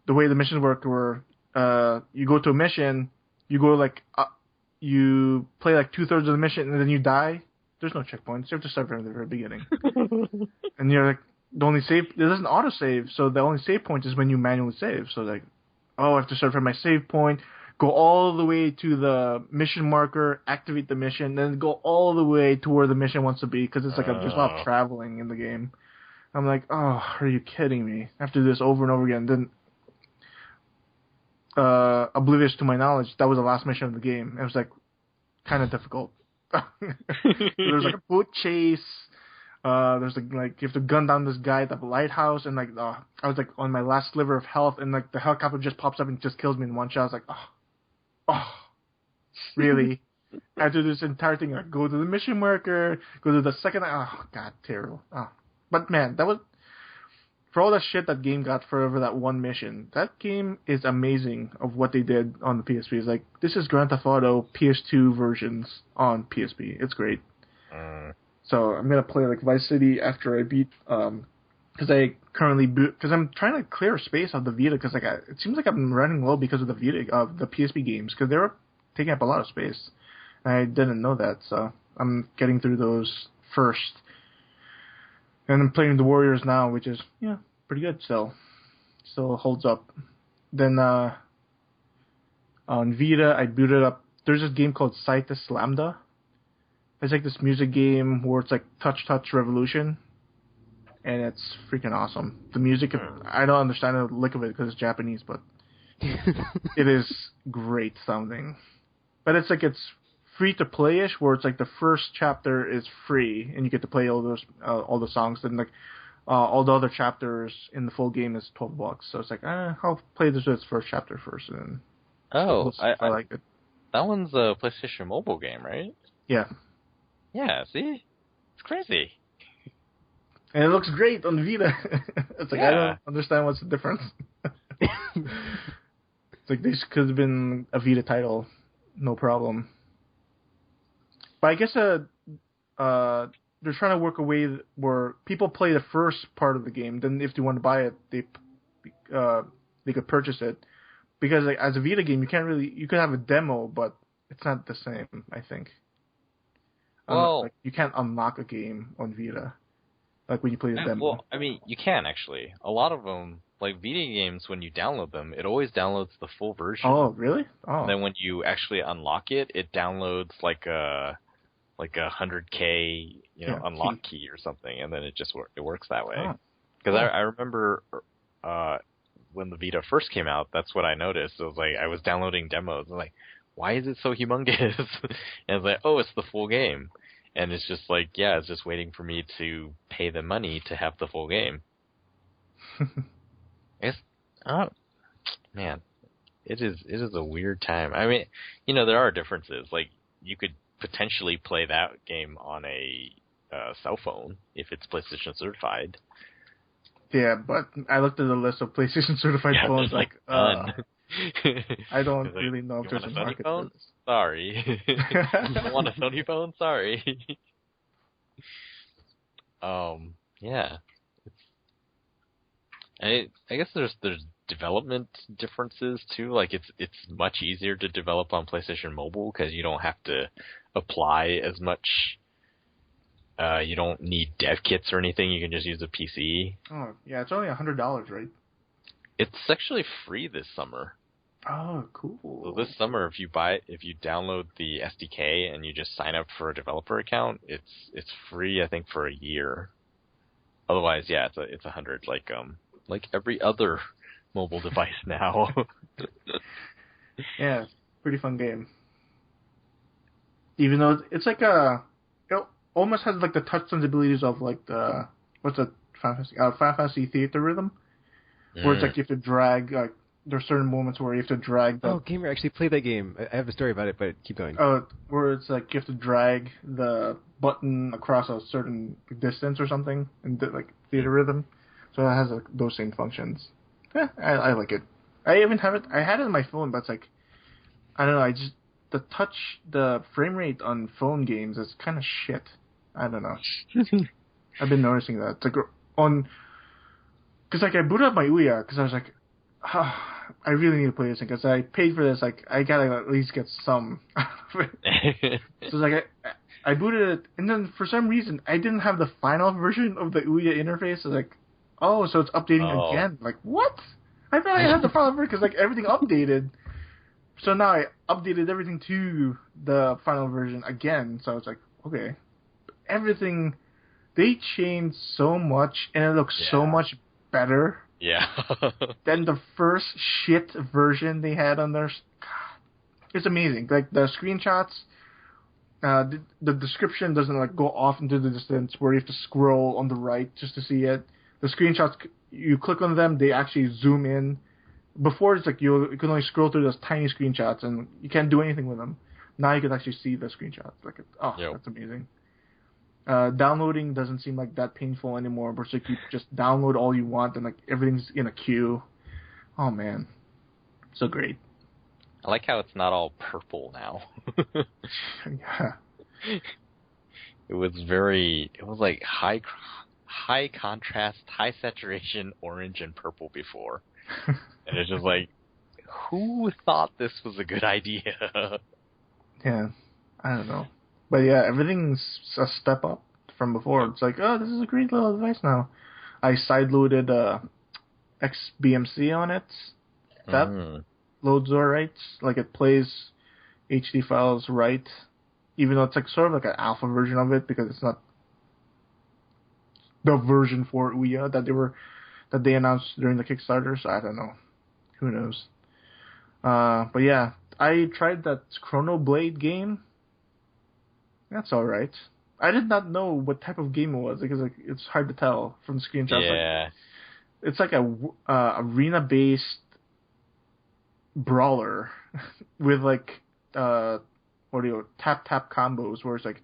way the missions worked were, you go to a mission, you go like, you play like 2/3 of the mission, and then you die. There's no checkpoints. You have to start from the very beginning. And you're like, the only save, it doesn't auto save, so the only save point is when you manually save. So like, oh, I have to start from my save point, go all the way to the mission marker, activate the mission, then go all the way to where the mission wants to be, because it's like there's a lot of traveling in the game. I'm like, oh, are you kidding me? I have to do this over and over again. Then, oblivious to my knowledge, that was the last mission of the game. It was like kind of difficult. There's like a boat chase. There's like you have to gun down this guy at the lighthouse, and like I was like on my last sliver of health, and like the helicopter just pops up and just kills me in one shot. I was like, oh, really? I had to do this entire thing. Like, go to the mission marker, go to the second. Oh, God, terrible. Oh. But man, that was for all the shit that game got for over that one mission. That game is amazing of what they did on the PSP. It's like, this is Grand Theft Auto PS2 versions on PSP. It's great. So I'm gonna play like Vice City after I beat, because I'm trying to clear space of the Vita, because like it seems like I'm running low because of the Vita the PSP games, because they were taking up a lot of space. I didn't know that, so I'm getting through those first, and I'm playing the Warriors now, which is pretty good still holds up. Then on Vita I booted up. There's this game called Citus Lambda. It's like this music game where it's like touch revolution. and it's freaking awesome. The music, I don't understand the lick of it because it's Japanese, but it is great sounding. But it's like it's free to play-ish, where it's like the first chapter is free and you get to play all the songs. Then like all the other chapters in the full game is $12. So it's like I'll play this first chapter first, and we'll see if I like it. That one's a PlayStation Mobile game, right? Yeah. Yeah. See, it's crazy. And it looks great on Vita. It's like I don't understand what's the difference. It's like this could have been a Vita title, no problem. But I guess they're trying to work a way where people play the first part of the game. Then, if they want to buy it, they could purchase it. Because like, as a Vita game, you could have a demo, but it's not the same. I think. Well, like, you can't unlock a game on Vita, like when you play the demo. Well, I mean, you can actually. A lot of them, like Vita games, when you download them, it always downloads the full version. Oh, really? Oh. And then when you actually unlock it, it downloads like a 100K, unlock key or something, and then it works that way. Because I remember when the Vita first came out, that's what I noticed. It was like I was downloading demos. I was like, why is it so humongous? And it's like, oh, it's the full game. And it's just like, yeah, it's just waiting for me to pay the money to have the full game. I guess, man, it is a weird time. I mean, there are differences. Like, you could potentially play that game on a cell phone if it's PlayStation certified. Yeah, but I looked at the list of PlayStation certified phones. Like, I don't really know if there's a market for this. Sorry. You want a Sony phone? Sorry. Yeah. I guess there's development differences too. Like it's much easier to develop on PlayStation Mobile because you don't have to apply as much. You don't need dev kits or anything. You can just use a PC. Oh yeah, it's only $100, right? It's actually free this summer. Oh, cool. So this summer, if you download the SDK and you just sign up for a developer account, it's free. I think for a year. Otherwise, yeah, it's $100. Like every other mobile device now. Yeah, pretty fun game. Even though it's like it almost has like the touch sensibilities of like the Final Fantasy Theater Rhythm, where it's like you have to drag like. There's certain moments where you have to drag the... Oh, Gamer actually played that game. I have a story about it, but keep going. Where it's like you have to drag the button across a certain distance or something in like Theater Rhythm. So it has those same functions. Yeah, I like it. I even have it... I had it on my phone, but it's like... I don't know, the frame rate on phone games is kind of shit. I don't know. I've been noticing that. It's like on... Because like I booted up my Ouya, because I was like... I really need to play this thing because I paid for this. Like, I gotta at least get some. So it's like I booted it, and then for some reason I didn't have the final version of the Ouya interface. So like, so it's updating again. Like, what? I thought I had the final version because like everything updated. So now I updated everything to the final version again. So it's like, okay, everything they changed so much, and it looks so much better. Yeah. Then the first shit version they had on their... God, it's amazing. Like, the screenshots, the description doesn't, like, go off into the distance where you have to scroll on the right just to see it. The screenshots, you click on them, they actually zoom in. Before, it's like you can only scroll through those tiny screenshots, and you can't do anything with them. Now you can actually see the screenshots. Like, that's amazing. Downloading doesn't seem like that painful anymore, but like you just download all you want and like everything's in a queue. Oh man, so great. I like how it's not all purple now. Yeah. It was like high contrast, high saturation orange and purple before. And it's just like, who thought this was a good idea? Yeah, I don't know. But yeah, everything's a step up from before. It's like, this is a great little device now. I sideloaded XBMC on it. That loads alright. Like, it plays HD files right. Even though it's like sort of like an alpha version of it because it's not the version for Ouya that they announced during the Kickstarter. So I don't know. Who knows? But yeah, I tried that Chrono Blade game. That's all right. I did not know what type of game it was because like, it's hard to tell from the screenshots. Yeah. Like, it's like a arena-based brawler with like tap combos where it's like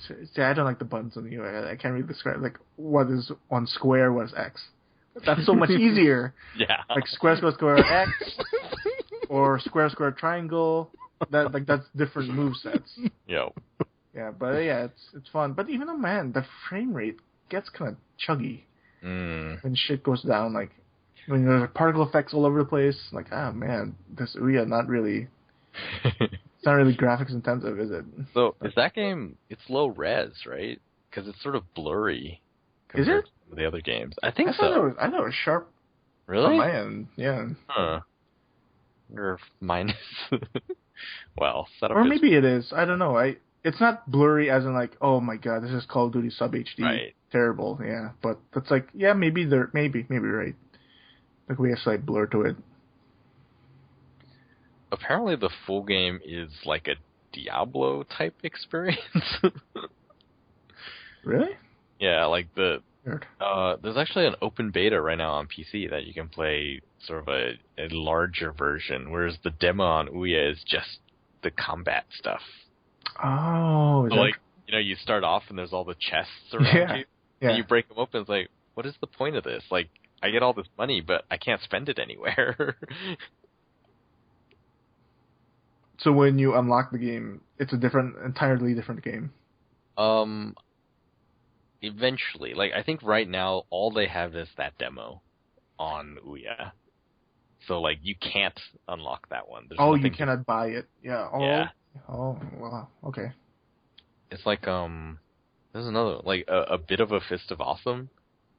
see, I don't like the buttons on the UI. I can't really describe like what is on square, what is X. That's so much easier. Yeah. Like square X or square triangle. That's different movesets. Yo. Yeah, but yeah, it's fun. But even though, man, the frame rate gets kind of chuggy when shit goes down. Like when there's particle effects all over the place. Like, man, this Ouya not really. It's not really graphics intensive, is it? So is that game? It's low res, right? Because it's sort of blurry. Is it? To the other games, I think so. I thought it was sharp. Really? On my end, yeah. Huh. Or minus. Well, setup. Or maybe it is. I don't know. It's not blurry as in like, oh my god, this is Call of Duty sub HD. Right. Terrible, yeah. But that's like, yeah, maybe maybe right. Like we have slight blur to it. Apparently, the full game is like a Diablo type experience. Really? Yeah, like Weird. there's actually an open beta right now on PC that you can play sort of a larger version, whereas the demo on Ouya is just the combat stuff. Oh, so like you start off and there's all the chests around you, and you break them open. It's like, what is the point of this? Like, I get all this money, but I can't spend it anywhere. So when you unlock the game, it's entirely different game. Eventually, like I think right now all they have is that demo on Ouya. So like you can't unlock that one. There's you cannot buy it. Yeah. Oh. Yeah. Oh, wow. Okay. It's like there's another like a bit of a Fist of Awesome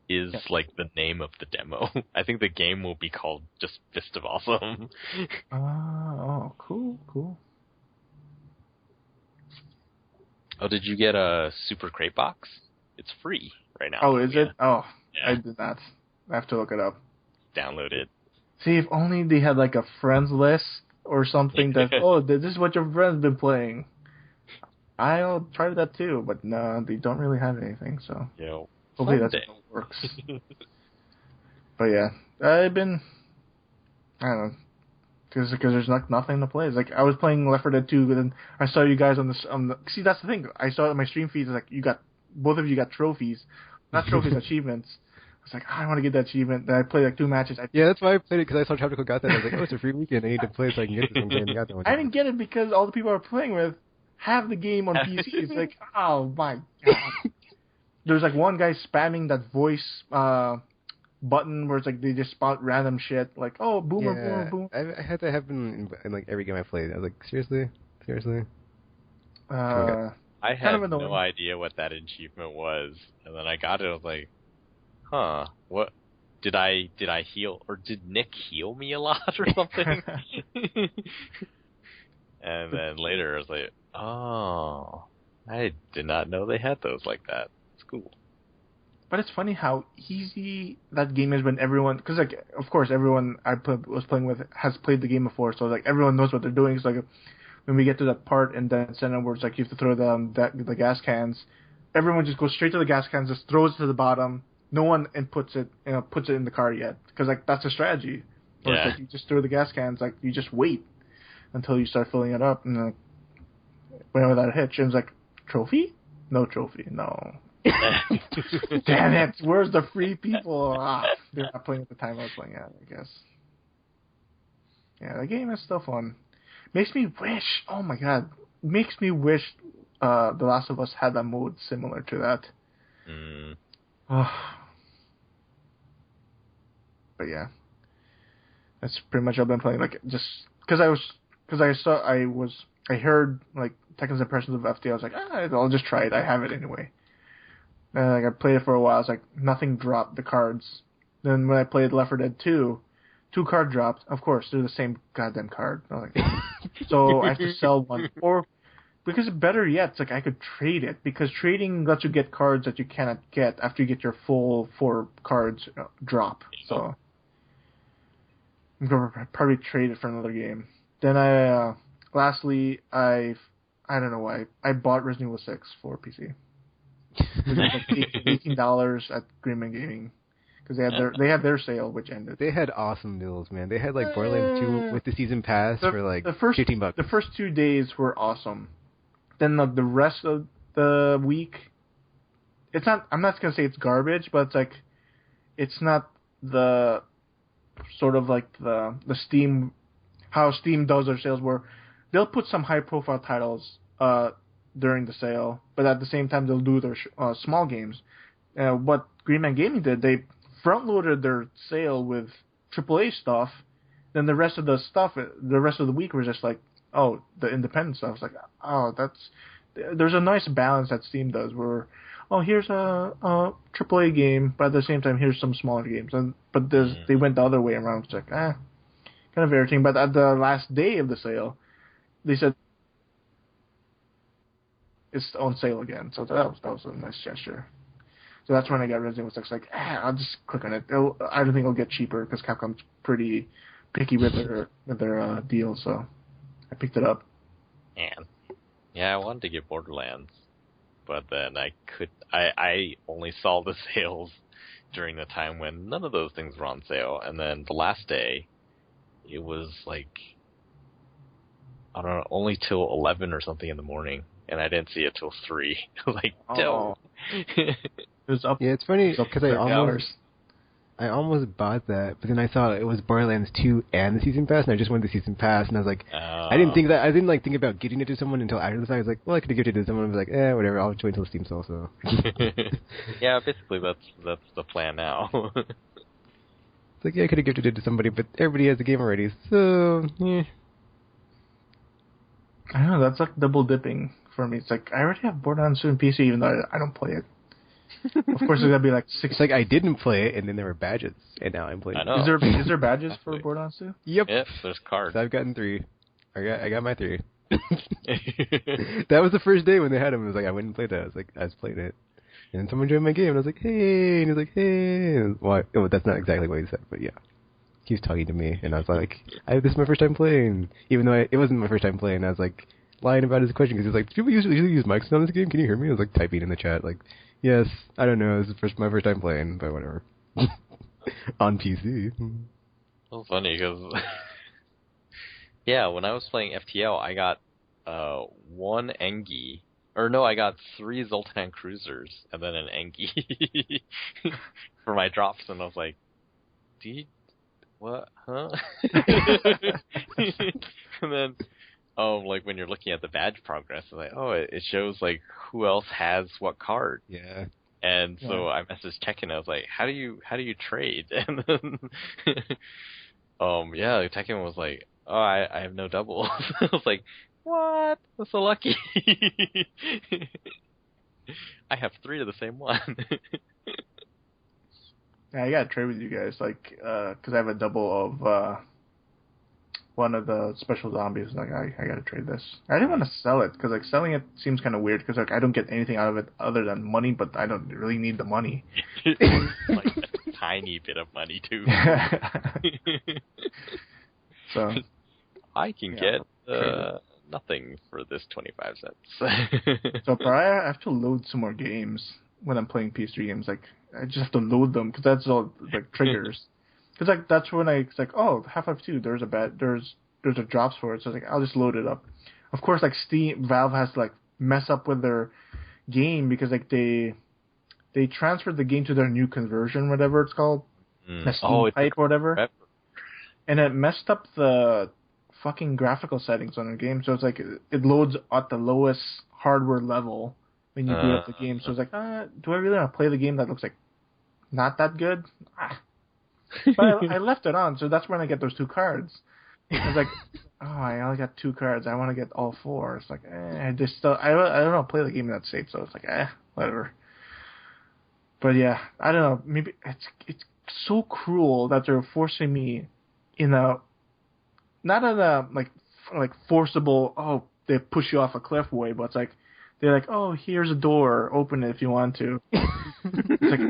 is like the name of the demo. I think the game will be called just Fist of Awesome. Oh, cool. Oh, did you get a Super Crate Box? It's free right now. Oh, is it? Oh, yeah. I did not. I have to look it up. Download it. See, if only they had like a friends list or something that, this is what your friend's been playing. I'll try that too, but no, they don't really have anything, so hopefully that's how it works. But yeah, I don't know, because there's nothing to play. It's like I was playing Left 4 Dead 2, but then I saw you guys on the see, that's the thing. I saw it on my stream feeds, like both of you got trophies, not trophies, achievements. I was like, I want to get that achievement. Then I played like 2 matches. Yeah, that's why I played it, because I saw Tropical got that. I was like, it's a free weekend. I need to play so I can get this one game. I didn't get it because all the people I was playing with have the game on PC. It's like, oh my god. There's like one guy spamming that voice button where it's like they just spot random shit like, oh, boomer, boom. I had that happen in like every game I played. I was like, seriously? I had no idea what that achievement was, and then I got it. I was like, huh, what? Did I heal, or did Nick heal me a lot or something? And then later I was like, oh, I did not know they had those like that. It's cool. But it's funny how easy that game is when everyone, because like, of course, everyone was playing with has played the game before, so like everyone knows what they're doing. It's like when we get to that part and then send where it's like you have to throw the gas cans, everyone just goes straight to the gas cans, just throws it to the bottom. No one inputs it, puts it in the car yet, because like that's a strategy. Or it's like you just throw the gas cans, like you just wait until you start filling it up, and like went without a hitch. And it's like, trophy? No trophy, no. Damn it! Where's the free people? They're not playing at the time I was playing at, I guess. Yeah, the game is still fun. Makes me wish. Oh my god! Makes me wish The Last of Us had a mode similar to that. But yeah, that's pretty much all I've been playing. Like just because I heard like Tekken's impressions of FT. I was like, I'll just try it. I have it anyway. And like I played it for a while. I was like, nothing dropped the cards. Then when I played Left 4 Dead 2, 2 card dropped. Of course, they're the same goddamn card. I was like, so I have to sell one. Or because better yet, it's like I could trade it, because trading lets you get cards that you cannot get after you get your full 4 cards drop. So I'm going to probably trade it for another game. Then lastly, I don't know why, I bought Resident Evil 6 for PC. It was like $18 at Greenman Gaming. Because they had their sale, which ended. They had awesome deals, man. They had like Borderlands 2 with the season pass for like $15. The first 2 days were awesome. Then the rest of the week, it's not. I'm not gonna say it's garbage, but it's like, it's not the sort of like the Steam, how Steam does their sales, where they'll put some high profile titles during the sale, but at the same time they'll do their small games. What Greenman Gaming did, they front-loaded their sale with AAA stuff, then the rest of the week was just like, oh, the independent stuff. It's like, oh, there's a nice balance that Steam does where, oh, here's a AAA game, but at the same time, here's some smaller games. But they went the other way around. It's like, kind of irritating. But at the last day of the sale, they said it's on sale again. So that was a nice gesture. So that's when I got Resident Evil 6. Like, I'll just click on it. I don't think it'll get cheaper because Capcom's pretty picky with their deals. So I picked it up. Man, yeah, I wanted to get Borderlands, but then I only saw the sales during the time when none of those things were on sale. And then the last day, it was like, I don't know, only till 11 or something in the morning, and I didn't see it till 3. Like, no. It was up. Yeah, it's funny because I almost bought that, but then I saw it was Borderlands 2 and the season pass, and I just wanted the season pass, and I was like, I didn't think about giving it to someone until after the fact. I was like, well, I could have given it to someone. I was like, whatever, I'll wait until Steam sale. So. Yeah, basically that's the plan now. It's like, yeah, I could have gifted it to somebody, but everybody has the game already, so yeah. I don't know, that's like double dipping for me. It's like I already have Borderlands 2 on PC, even though I don't play it. Of course, it's gonna be like 6. It's like I didn't play it, and then there were badges, and now I'm playing. I know. Is there badges for Borderlands 2? Yep. Yes, there's cards. So I've gotten 3. I got my 3. That was the first day when they had them. It was like I went and played that. I was like, I was playing it, and then someone joined my game, and I was like, hey, and he was like, hey. Well, that's not exactly what he said, but yeah, he was talking to me, and I was like, this is my first time playing, even though it wasn't my first time playing. I was like lying about his question because he was like, do people usually use mics on this game? Can you hear me? I was like typing in the chat like. Yes, I don't know. This is my first time playing, but whatever. On PC. Well, funny because, yeah, when I was playing FTL, I got 1 Engi. Or no, I got 3 Zoltan Cruisers and then an Engi for my drops, and I was like, what? Huh? And then, like when you're looking at the badge progress, it's like, it shows like who else has what card. Yeah. And so I messaged Tekken. I was like, how do you trade? And then, Tekken was like, I have no doubles. I was like, what? I'm so lucky. I have 3 of the same one. Yeah, I gotta trade with you guys, like, because I have a double of one of the special zombies. Like, I gotta trade this. I didn't want to sell it because like selling it seems kind of weird because like I don't get anything out of it other than money, but I don't really need the money. Like a tiny bit of money too. So I can get nothing for this 25 cents. So probably I have to load some more games when I'm playing PS3 games. Like I just have to load them because that's all like triggers. Because like that's when it's like, oh, Half-Life 2, there's a drops for it, so it's like I'll just load it up. Of course, like Valve has to like mess up with their game because like they transferred the game to their new conversion, whatever it's called, Steam Fight or whatever, and it messed up the fucking graphical settings on the game. So it's like it loads at the lowest hardware level when you boot up the game. So it's like, do I really want to play the game that looks like not that good? But I left it on, so that's when I get those 2 cards. I was like, I only got 2 cards. I want to get all 4. It's like, I don't know, play the game in that state, so it's like, whatever. But yeah, I don't know. Maybe it's so cruel that they're forcing me not in a like forcible. Oh, they push you off a cliff way, but it's like they're like, oh, here's a door, open it if you want to. It's like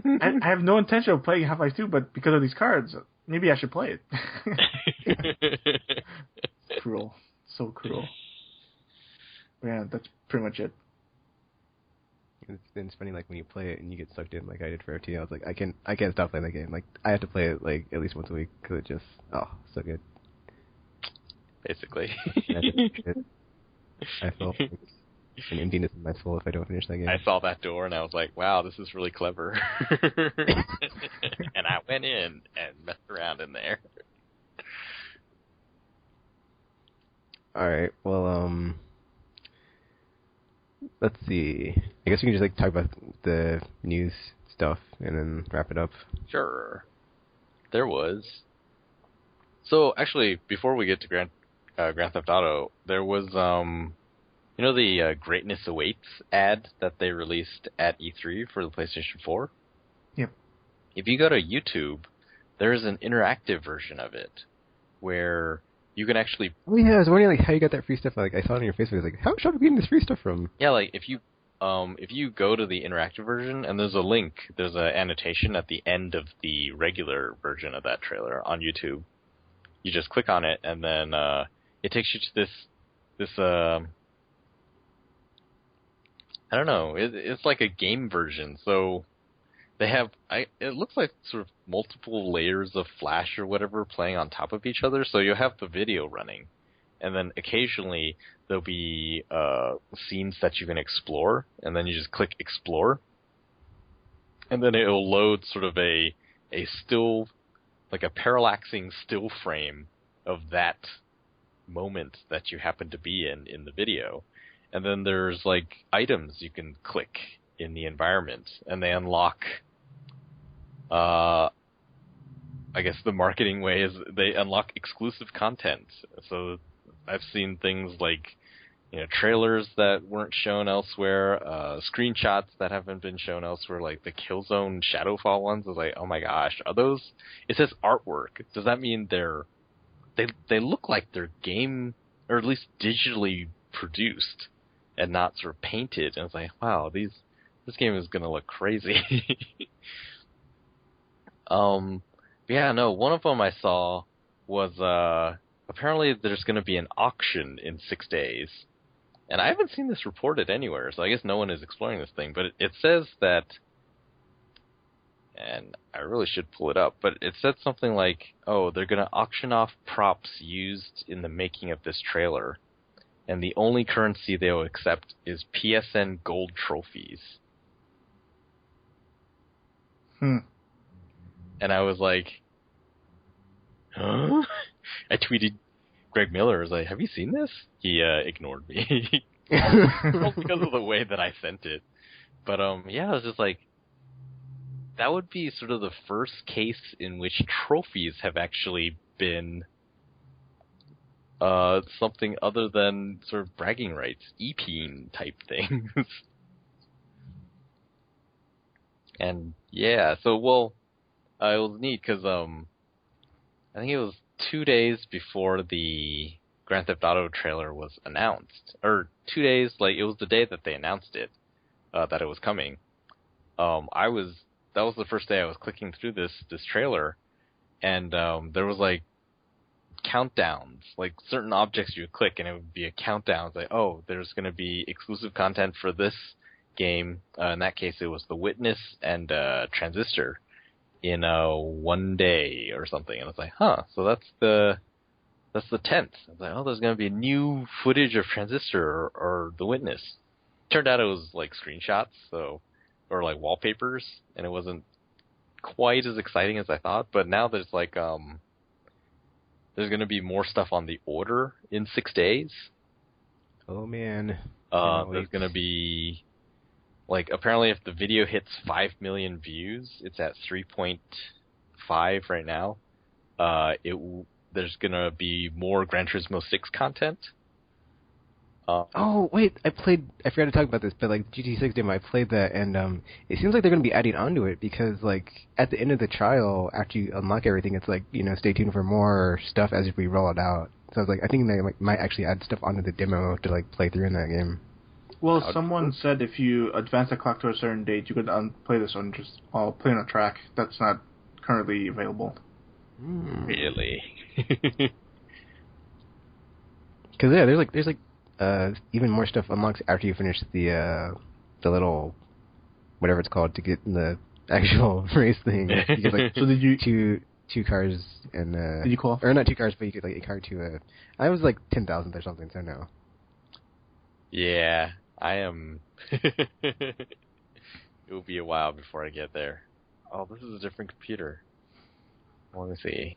I have no intention of playing Half-Life 2, but because of these cards, maybe I should play it. Cruel, so cruel. Yeah, that's pretty much it. It's funny, like when you play it and you get sucked in, like I did for OT. I was like, I can't stop playing that game. Like I have to play it like at least once a week because it just so good. Basically. I felt like an emptiness in my soul if I don't finish that game. I saw that door and I was like, wow, this is really clever. And I went in and messed around in there. All right. Well, let's see. I guess we can just like talk about the news stuff and then wrap it up. Sure. There was. So actually, before we get to Grand Theft Auto, there was you know the Greatness Awaits ad that they released at E3 for the PlayStation 4? Yep. If you go to YouTube, there's an interactive version of it where you can actually... Oh yeah, I was wondering like how you got that free stuff. Like I saw it on your Facebook. I was like, how should I be getting this free stuff from? Yeah, like if you go to the interactive version and there's a link, there's an annotation at the end of the regular version of that trailer on YouTube. You just click on it and then it takes you to this I don't know. It's like a game version. So they have it looks like sort of multiple layers of flash or whatever playing on top of each other. So you'll have the video running, and then occasionally there'll be scenes that you can explore, and then you just click explore, and then it'll load sort of a still, like a parallaxing still frame of that moment that you happen to be in the video. And then there's like items you can click in the environment, and they unlock. I guess the marketing way is they unlock exclusive content. So I've seen things like, you know, trailers that weren't shown elsewhere, screenshots that haven't been shown elsewhere, like the Killzone Shadowfall ones. I was like, oh my gosh, are those? It says artwork. Does that mean they look like they're game, or at least digitally produced and not sort of painted? And it's like, wow, this game is gonna look crazy. Yeah, no, one of them I saw was apparently there's gonna be an auction in 6 days, and I haven't seen this reported anywhere, so I guess no one is exploring this thing. But it says that, and I really should pull it up, but it said something like, oh, they're gonna auction off props used in the making of this trailer, and the only currency they will accept is PSN gold trophies. And I was like, huh? I tweeted Greg Miller. I was like, have you seen this? He ignored me. Because of the way that I sent it. But yeah, I was just like, that would be sort of the first case in which trophies have actually been something other than sort of bragging rights, EP type things. And yeah, so it was neat because I think it was 2 days before the Grand Theft Auto trailer was announced, or 2 days, like it was the day that they announced it, that it was coming. That was the first day I was clicking through this trailer, and there was like countdowns, like certain objects you would click and it would be a countdown. It's like, oh, there's going to be exclusive content for this game. In that case, it was The Witness and Transistor in 1 day or something. And I was like, huh, so that's the 10th. I was like, oh, there's going to be new footage of Transistor or The Witness. Turned out it was like screenshots, or like wallpapers, and it wasn't quite as exciting as I thought. But now there's like there's going to be more stuff on the order in 6 days. Oh man. There's going to be, like, apparently if the video hits 5 million views, it's at 3.5 right now. There's going to be more Gran Turismo 6 content. Oh wait, I forgot to talk about this, but like GT6 demo, I played that, and it seems like they're going to be adding onto it because like at the end of the trial, after you unlock everything, it's like, you know, stay tuned for more stuff as we roll it out. So I was like, I think they might actually add stuff onto the demo to like play through in that game. Well, someone said if you advance the clock to a certain date, you could play this on play on a track that's not currently available. Really? Because there's even more stuff unlocks after you finish the little whatever it's called to get in the actual race thing. You get like so did you two cars and did you qualify? Or not 2 cars, but you get like a car to I was like 10,000th or something. So no. Yeah, I am. It will be a while before I get there. Oh, this is a different computer. Let me see.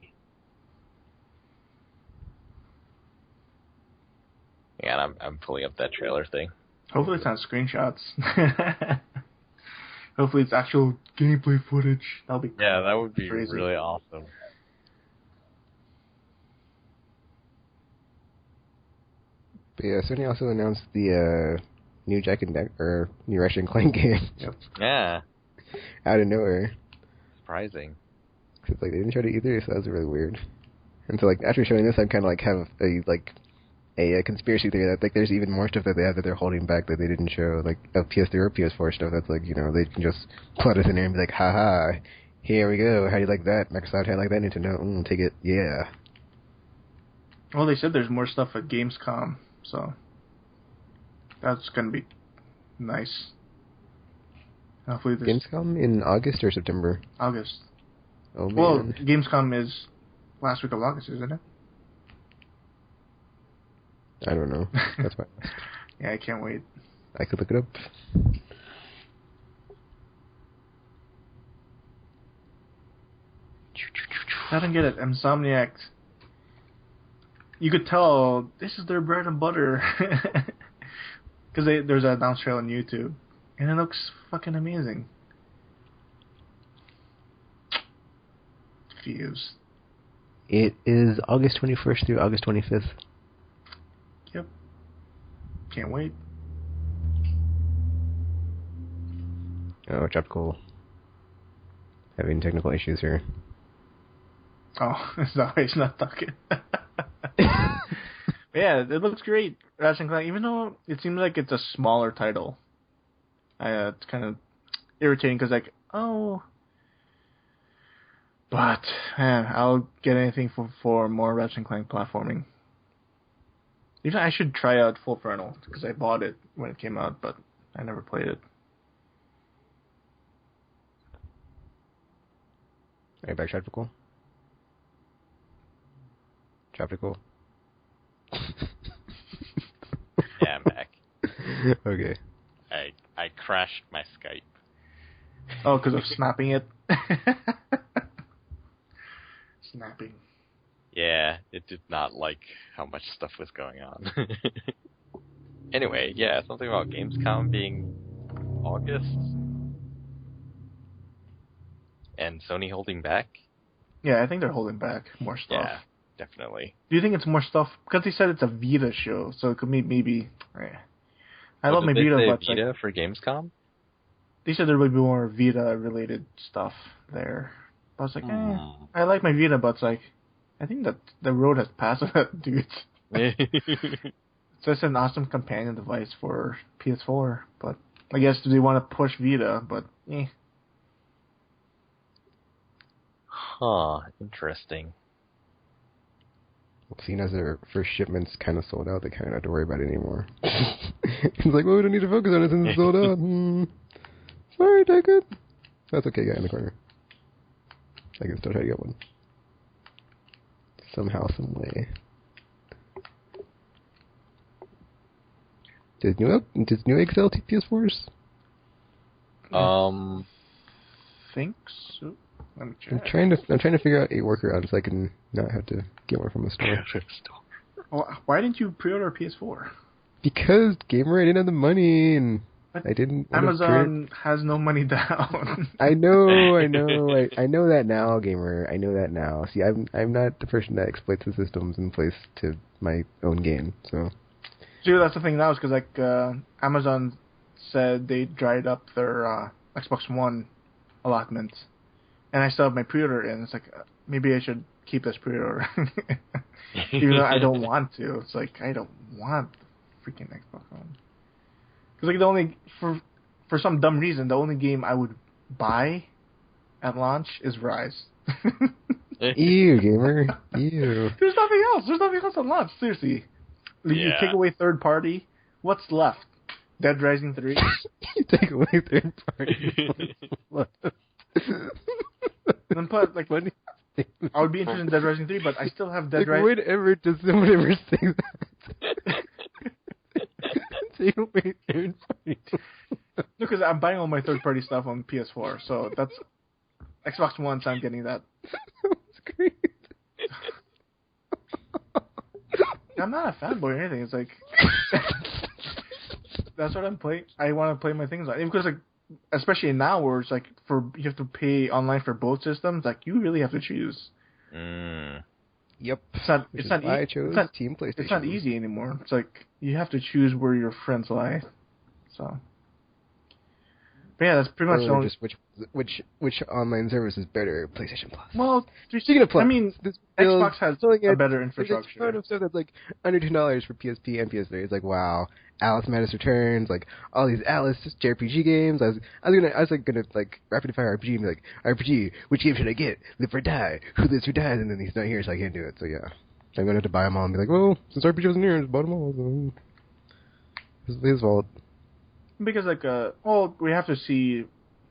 Yeah, I'm pulling up that trailer thing. Hopefully it's not screenshots. Hopefully it's actual gameplay footage. That'll be that would be crazy. Really awesome. But yeah, Sony also announced the new Jack and new Ratchet and Clank game. Yep. Yeah. Out of nowhere. Surprising. Cause like they didn't show it either, so that was really weird. And so like after showing this, I kind of like have a conspiracy theory that like there's even more stuff that they have that they're holding back that they didn't show, like of PS3 or PS4 stuff. That's like, you know, they can just plot us in there and be like, haha, here we go. How do you like that? Microsoft, how do you like that? Nintendo, take it, yeah. Well, they said there's more stuff at Gamescom, so that's gonna be nice. Hopefully this Gamescom in August or September? August. Oh man. Well, Gamescom is last week of August, isn't it? I don't know. That's fine. Yeah, I can't wait. I could look it up. I don't get it. Insomniac. You could tell this is their bread and butter. Because there's an announced trailer on YouTube. And it looks fucking amazing. Fuse. It is August 21st through August 25th. Yep. Can't wait. Oh, Tropical. Having technical issues here. Oh, it's not talking. Yeah, it looks great. Ratchet & Clank, even though it seems like it's a smaller title. It's kind of irritating because but man, I'll get anything for more Ratchet & Clank platforming. Even I should try out Full Frontal because I bought it when it came out, but I never played it. Are you back, Tropical? Tropical? Yeah, I'm back. Okay. I crashed my Skype. Oh, because of snapping it? Snapping. Yeah, it did not like how much stuff was going on. Anyway, yeah, something about Gamescom being August. And Sony holding back? Yeah, I think they're holding back more stuff. Yeah, definitely. Do you think it's more stuff? Because they said it's a Vita show, so it could maybe... I love my Vita, but... Vita for Gamescom? They said there would be more Vita-related stuff there. I was like, I like my Vita, but it's like, I think that the road has passed that, dude. It's just an awesome companion device for PS4, but I guess they want to push Vita, but Huh, interesting. Seeing as their first shipments kind of sold out, they kind of don't have to worry about it anymore. It's like, well, we don't need to focus on it since it's sold out. Sorry, take it. That's okay, guy in the corner. I can still try to get one. Somehow, some way. Does Newegg sell PS4s? Think so. Let me check. I'm trying to figure out a workaround so I can not have to get one from the store. Well, why didn't you pre-order a PS4? Because Gamer, I didn't have the money, and but I didn't. Amazon has no money down. I know. I know that now, Gamer. I know that now. See, I'm not the person that exploits the systems in place to my own gain. So. See, that's the thing now, is because Amazon said they dried up their Xbox One allotment, and I still have my pre-order in. It's like maybe I should keep this pre-order, even though I don't want to. It's like I don't want the freaking Xbox One. Because like the only for some dumb reason, the only game I would buy at launch is Rise. Ew, gamer. Ew. There's nothing else. There's nothing else at launch. Seriously. You take away third party, what's left? Dead Rising 3? You take away third party. Then put, like, I would be interested in Dead Rising 3, but I still have Dead Rising... Whenever does someone ever say that? Take away third party. No, because I'm buying all my third party stuff on PS4, so that's... Xbox One, so I'm getting that. That's great. I'm not a fanboy or anything. It's like that's what I'm playing. I want to play my things on because, like, especially now where it's like you have to pay online for both systems. Like, you really have to choose. Yep. It's not Team PlayStation. It's not easy anymore. It's like you have to choose where your friends lie. So. But yeah, that's pretty much the only... just which online service is better, PlayStation Plus. Well, speaking of Plus, I mean, Xbox has a better infrastructure. There's a ton of stuff that's like under $2 for PSP and PS3. It's like, wow, Alice Madness Returns, like all these Alice JRPG games. I was gonna rapid fire RPG and be like, RPG, which game should I get? Live or Die? Who lives, who dies? And then he's not here, so I can't do it. So yeah, I'm gonna have to buy them all and be like, well, since RPG wasn't here, I just bought them all. So it's his fault. Because, like, we have to see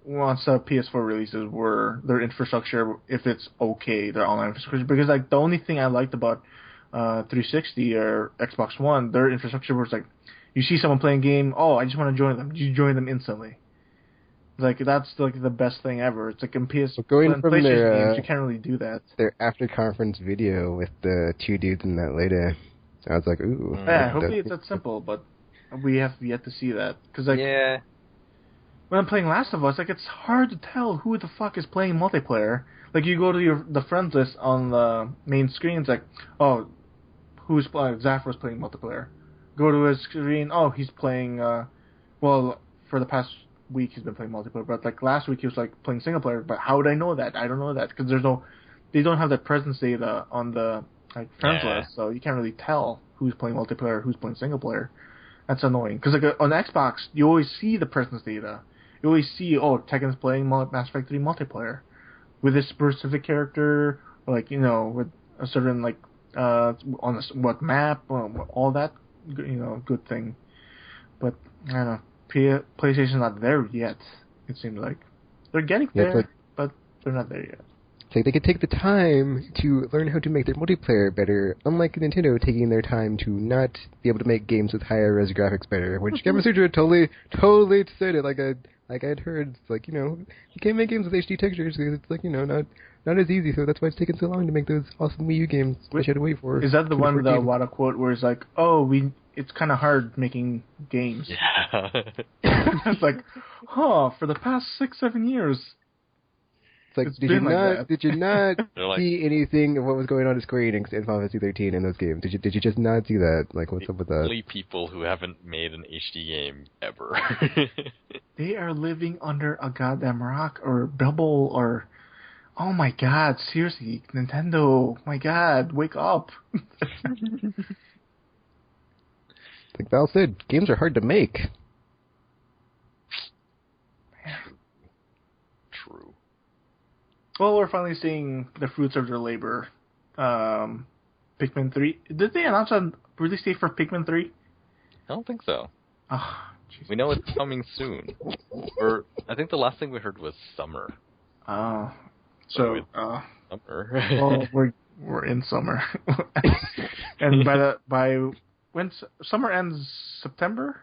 once the PS4 releases where their infrastructure, if it's okay, their online infrastructure. Because, like, the only thing I liked about 360 or Xbox One, their infrastructure was, like, you see someone playing a game, I just want to join them. You join them instantly. Like, that's, like, the best thing ever. It's like in PlayStation games, you can't really do that. Their after-conference video with the two dudes in that later, I was like, ooh. Yeah, hopefully it's that simple, but... We have yet to see that. Cause, like, when I'm playing Last of Us, like, it's hard to tell who the fuck is playing multiplayer. Like, you go to the friends list on the main screen, it's like, who's playing? Zaffro's playing multiplayer. Go to his screen, he's playing, for the past week he's been playing multiplayer, but, like, last week he was, like, playing single player, but how would I know that? I don't know that, because they don't have that presence data on the, like, friends list, so you can't really tell who's playing multiplayer, who's playing single player. That's annoying. Because like on Xbox, you always see the presence data. You always see, Tekken's playing Mass Effect 3 multiplayer with a specific character, like, with a certain, like, on what map, all that, good thing. But, I don't know, PlayStation's not there yet, it seems like. They're getting there, but they're not there yet. It's like they could take the time to learn how to make their multiplayer better, unlike Nintendo taking their time to not be able to make games with higher res graphics better, which Gamasutra totally said it. Like I'd heard, it's like, you can't make games with HD textures because it's like, not as easy, so that's why it's taken so long to make those awesome Wii U games, which you had to wait for. Is that the one with the Wada quote where it's like, it's kind of hard making games? Yeah. It's like, for the past 6-7 years... It's like, did you not see anything of what was going on the Square Enix in Final Fantasy 13 in those games? Did you just not see that? Like, what's up with that? Only people who haven't made an HD game ever. They are living under a goddamn rock or bubble or... Oh my god, seriously, Nintendo, my god, wake up. Like Val said, games are hard to make. Well, we're finally seeing the fruits of their labor. Pikmin 3. Did they announce a release date for Pikmin 3? I don't think so. Oh, we know it's coming soon. Or I think the last thing we heard was summer. Oh. Summer. Well, we're in summer. And by when summer ends, September?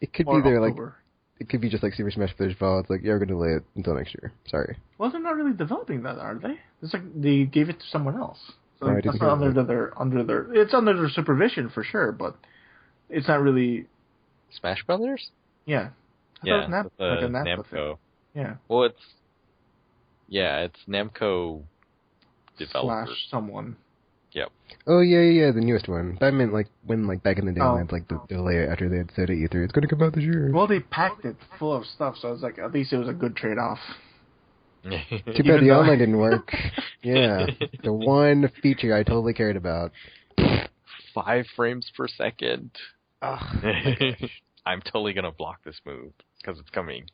It could be there October? It could be just like Super Smash Bros. Ball. It's like, we're going to delay it until next year. Sorry. Well, they're not really developing that, are they? It's like they gave it to someone else. So no, that's not it's under their supervision for sure, but it's not really... Smash Brothers? Yeah. Yeah, like a Namco. Thing. Yeah. Well, it's Namco developers. / someone. Yep. Oh, yeah, the newest one. That meant, like, when, like, back in the day, when like, the delay after they had said at E3, it's going to come out this year. Well, they packed it full of stuff, so I was like, at least it was a good trade-off. Too bad the online didn't work. Yeah, the one feature I totally cared about. 5 frames per second. Oh, my gosh. I'm totally gonna block this move because it's coming.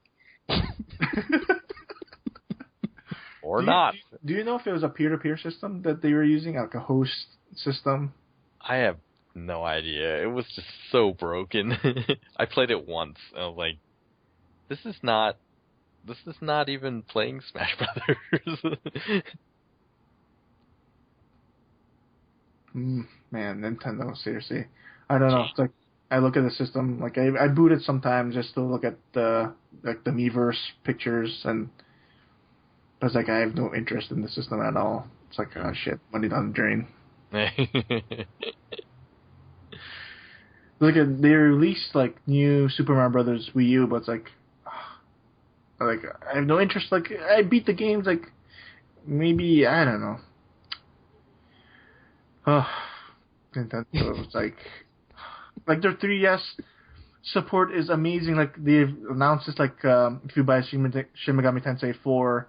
Or not. Do you know if it was a peer-to-peer system that they were using, like a host system? I have no idea. It was just so broken. I played it once, and I was like, this is not even playing Smash Brothers. Man, Nintendo, seriously. I don't know. It's like, I look at the system, like I boot it sometimes just to look at the Miiverse pictures, and it's like I have no interest in the system at all. It's like, oh shit, money down the drain. Look at, they released like new Super Mario Brothers Wii U, but it's like I have no interest. Like, I beat the games, like maybe, I don't know. Nintendo was like their 3DS support is amazing. Like, they've announced this, like if you buy Shin Megami Tensei 4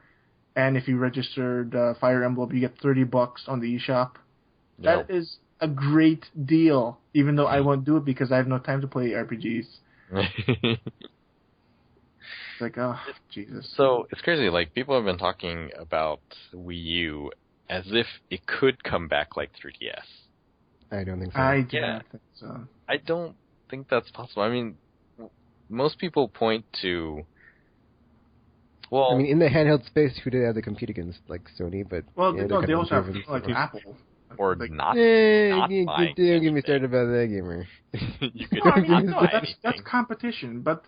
and if you registered Fire Emblem, you get $30 on the eShop. That is a great deal, even though I won't do it because I have no time to play RPGs. It's like, oh, Jesus. So, it's crazy. Like, people have been talking about Wii U as if it could come back like 3DS. I don't think so. I do not think so. I don't think that's possible. I mean, most people point to... Well, I mean, in the handheld space, who did have to compete against, like, Sony, but... Well, yeah, they also have, like, Apple. Or like, not don't buying get me started about that, gamer. You could no, I mean, not buy that's competition, but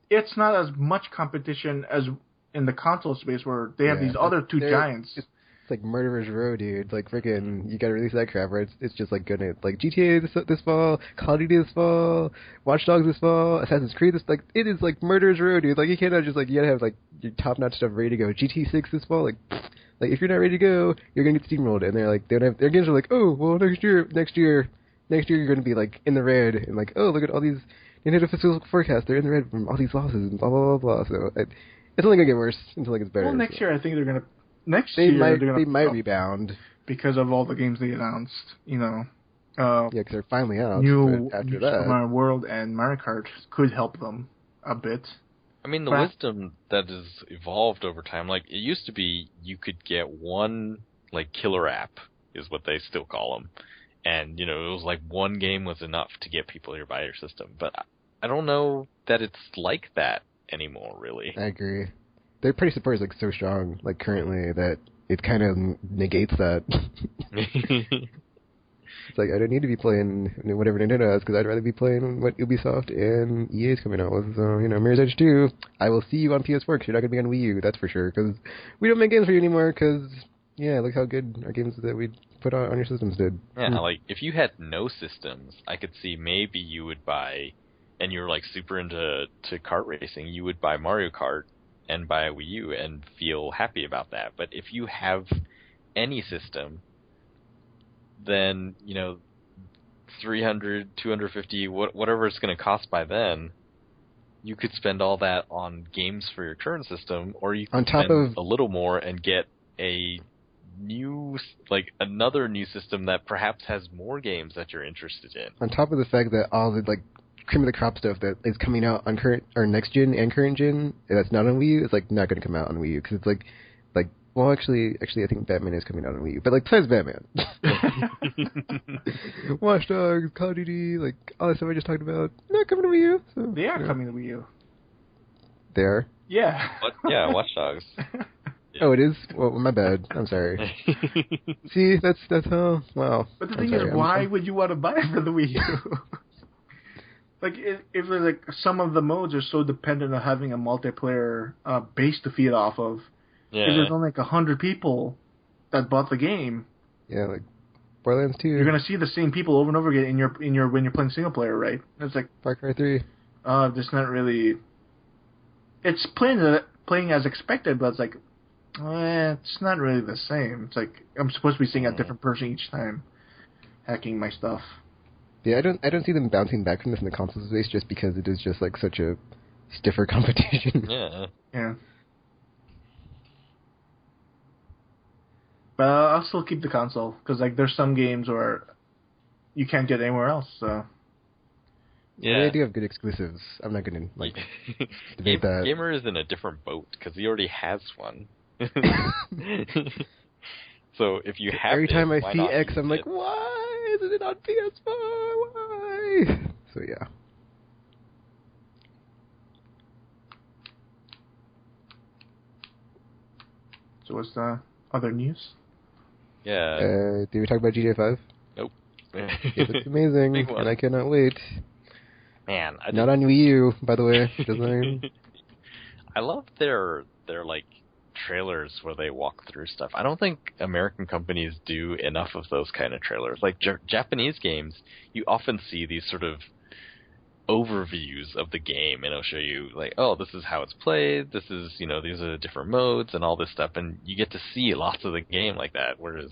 it's not as much competition as in the console space where they have these other two giants. It's like Murderer's Row, dude. Like, freaking, you gotta release that crap, right? It's just like gonna, like, GTA this fall, Call of Duty this fall, Watch Dogs this fall, Assassin's Creed this, like, it is like Murderer's Row, dude. Like, you cannot just, like, you gotta have, like, your top-notch stuff ready to go. GT 6 this fall, like, if you're not ready to go, you're gonna get steamrolled. And they're like, they don't have, their games are like, oh, well, next year, you're gonna be, like, in the red, and like, oh, look at all these Nintendo physical forecasts, they're in the red from all these losses, and blah, blah, blah, blah. So, it's only gonna get worse until it gets better. Well, next year, I think they're gonna... They might rebound because of all the games they announced. You know, yeah, because they're finally out. New after Super that, Mario World and Mario Kart could help them a bit. I mean, the wisdom that has evolved over time, like, it used to be you could get one, like, killer app, is what they still call them. And, you know, it was like one game was enough to get people to buy your system. But I don't know that it's like that anymore, really. I agree. Their party support is, like, so strong, like, currently, that it kind of negates that. It's like, I don't need to be playing whatever Nintendo has, because I'd rather be playing what Ubisoft and EA is coming out with. So, you know, Mirror's Edge 2, I will see you on PS4, because you're not going to be on Wii U, that's for sure, because we don't make games for you anymore, because, yeah, look how good our games that we put on your systems did. Yeah, like, if you had no systems, I could see maybe you would buy, and you're, like, super into kart racing, you would buy Mario Kart and buy a Wii U and feel happy about that. But if you have any system, then, you know, $300, $250, whatever it's going to cost by then, you could spend all that on games for your current system, or you could spend a little more and get a new, like, another new system that perhaps has more games that you're interested in. On top of the fact that all the, like, cream of the crop stuff that is coming out on current or next gen and current gen that's not on Wii U is, like, not going to come out on Wii U, because it's like, well, actually, I think Batman is coming out on Wii U, but, like, besides Batman, Watch Dogs, Call of Duty, like, all that stuff I just talked about, not coming to Wii U. So, they are coming to Wii U. They are? Yeah. Yeah, Watch Dogs. Yeah. Oh, it is? Well, my bad. I'm sorry. See, that's how. Wow. But the thing is, why would you want to buy it for the Wii U? Like, if like some of the modes are so dependent on having a multiplayer base to feed off of. Yeah. If there's only like 100 people that bought the game. Yeah, like Borderlands 2. You're gonna see the same people over and over again in your when you're playing single player, right? It's like Far Cry 3. Just not really. It's playing as expected, but it's like, it's not really the same. It's like I'm supposed to be seeing a different person each time, hacking my stuff. Yeah, I don't see them bouncing back from this in the console space just because it is just like such a stiffer competition. Yeah. Yeah. But I'll still keep the console because like there's some games where you can't get anywhere else. So yeah, they do have good exclusives. I'm not gonna like debate that. Gamer is in a different boat because he already has one. So if you have every time I see X, I'm like, it? why isn't it on PS4? Why? So yeah. So what's the other news? Yeah. Did we talk about GTA 5? Nope. It looks amazing, and I cannot wait. Man, not on Wii U, by the way. I love their like trailers where they walk through stuff. I don't think American companies do enough of those kind of trailers. Like Japanese games, you often see these sort of overviews of the game, and it'll show you like, oh, this is how it's played, this is, these are the different modes and all this stuff, and you get to see lots of the game like that, whereas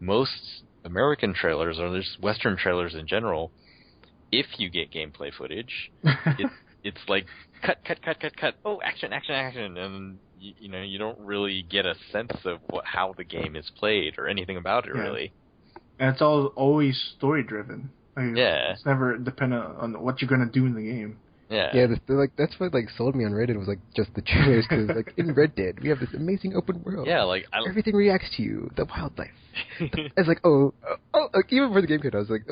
most American trailers, or there's Western trailers in general, if you get gameplay footage, it's like cut, oh, action, and you don't really get a sense of how the game is played or anything about it, really. And it's always story driven. Like, yeah, it's never dependent on what you're gonna do in the game. Yeah, that's what like sold me on Reddit was like just the trailers, because like in Red Dead we have this amazing open world. Yeah, like everything reacts to you, the wildlife. It's like like, even before the game came out, I was like,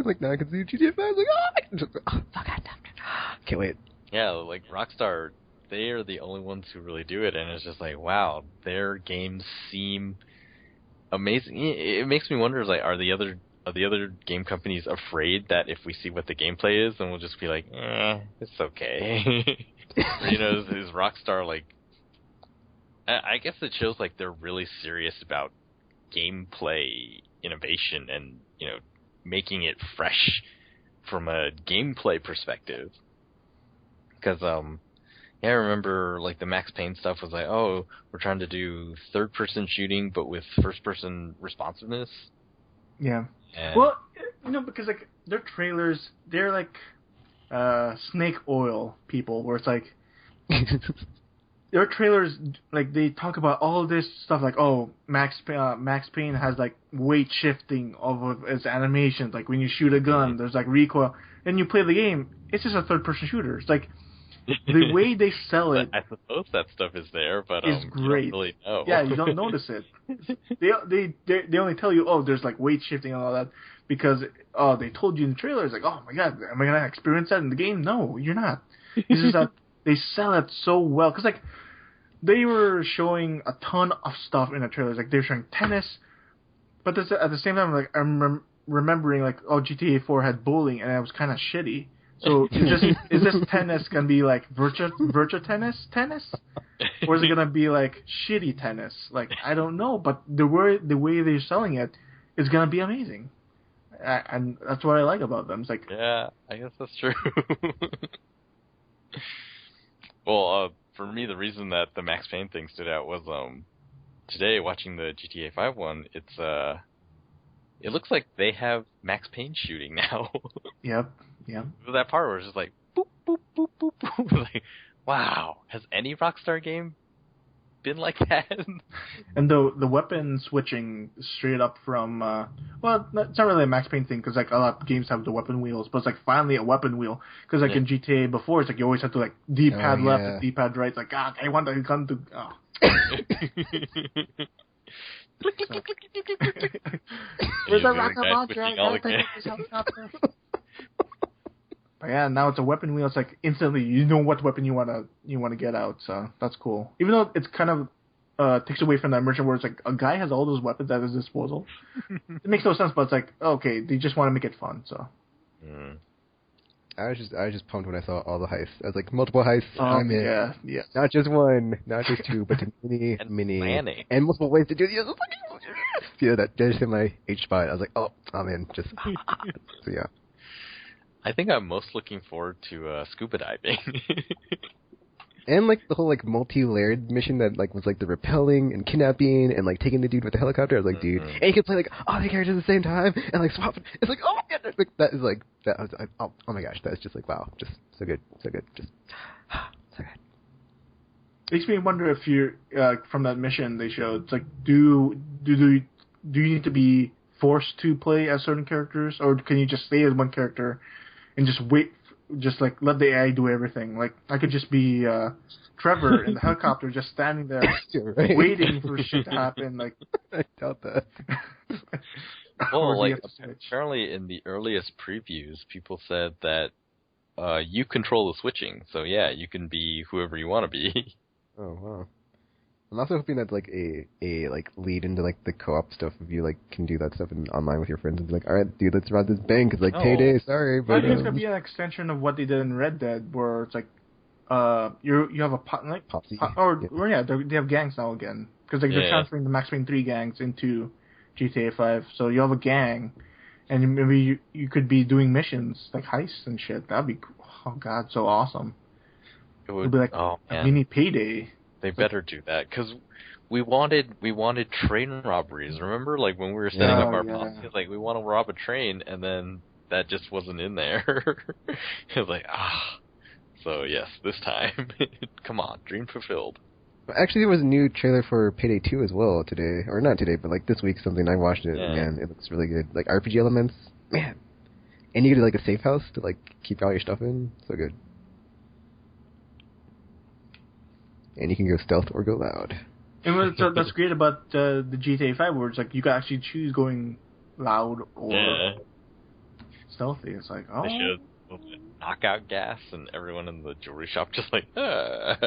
like now I can see GTA 5. I was like, can't wait. Yeah, like Rockstar, they are the only ones who really do it, and it's just like, wow, their games seem amazing. It makes me wonder, like, are the other game companies afraid that if we see what the gameplay is, then we'll just be like, it's okay? Or, is Rockstar like... I guess it shows like they're really serious about gameplay innovation and, making it fresh from a gameplay perspective. Because, I remember like the Max Payne stuff was like, oh, we're trying to do third-person shooting but with first-person responsiveness. Yeah. And well, because like their trailers, they're like snake oil people, where it's like their trailers, like they talk about all this stuff, like, oh, Max Payne has like weight shifting of its animations, like when you shoot a gun, there's like recoil, and you play the game, it's just a third-person shooter. It's like the way they sell it. I suppose that stuff is there, but is great. You don't really know. Yeah, you don't notice it. They only tell you, oh, there's like weight shifting and all that, because they told you in the trailer. It's like, oh my god, am I gonna experience that in the game? No, you're not. It's just that they sell it so well, because like they were showing a ton of stuff in the trailers. Like they were showing tennis, but at the same time, like I'm remembering like, oh, GTA 4 had bowling and it was kind of shitty. So is this tennis gonna be like virtua tennis, or is it gonna be like shitty tennis? Like, I don't know, but the way they're selling it is gonna be amazing, and that's what I like about them. It's like, yeah, I guess that's true. Well, for me, the reason that the Max Payne thing stood out was today watching the GTA 5 one. It looks like they have Max Payne shooting now. Yep. That part where it's just like, boop, boop, boop, boop, boop. Like, wow, has any Rockstar game been like that? And the weapon switching straight up from, well, it's not really a Max Payne thing, because like a lot of games have the weapon wheels, but it's like finally a weapon wheel. Because like in GTA before, it's like you always have to like D-pad left and D-pad right. It's like, I want the gun to... Oh. Where's the rocket launcher? But yeah, now it's a weapon wheel. It's like instantly you know what weapon you wanna get out. So that's cool. Even though it's kind of takes away from that immersion where it's like a guy has all those weapons at his disposal. It makes no sense, but it's like, okay, they just want to make it fun. So. I was just pumped when I saw all the heists. I was like, multiple heists. I'm in. Yeah. Not just one, not just two, but many, and multiple ways to do the other. Yeah, that just hit my H spot. I was like, oh, I'm in. Just so yeah. I think I'm most looking forward to scuba diving. And like the whole like multi-layered mission that like was like the rappelling and kidnapping and like taking the dude with the helicopter. I was like, dude, and you can play like all the characters at the same time and like swap. It's like, oh my god, like, that is like that. I was like, oh my gosh, that's just like, wow, just so good, just so good. Makes me wonder if you're from that mission they showed. It's like, do do you need to be forced to play as certain characters, or can you just stay as one character and just wait, just like let the AI do everything? Like I could just be Trevor in the helicopter, just standing there right. waiting for shit to happen. Like I doubt that. Well, like apparently in the earliest previews, people said that you control the switching, so yeah, you can be whoever you want to be. Oh wow. I'm also hoping that's like a like lead into like the co-op stuff. If you like can do that stuff online with your friends and be like, all right, dude, let's rob this bank. It's like payday. Sorry, but I think it's gonna be an extension of what they did in Red Dead, where it's like, you have a like Popsy. they have gangs now again because like they're transferring the Max Payne 3 gangs into GTA 5. So you have a gang, and maybe you could be doing missions like heists and shit. That'd be so awesome. It'd be like a mini payday. They better do that, because we wanted train robberies. Remember, like when we were setting up our posse, like we want to rob a train, and then that just wasn't in there. It was like So yes, this time, come on, dream fulfilled. Actually, there was a new trailer for Payday 2 as well today, or not today, but like this week. Something I watched it, and it looks really good. Like RPG elements, man. And you get like a safe house to like keep all your stuff in. So good. And you can go stealth or go loud. And that's great about the GTA 5, where it's like you can actually choose going loud or stealthy. It's like, they should knockout gas, and everyone in the jewelry shop just like, or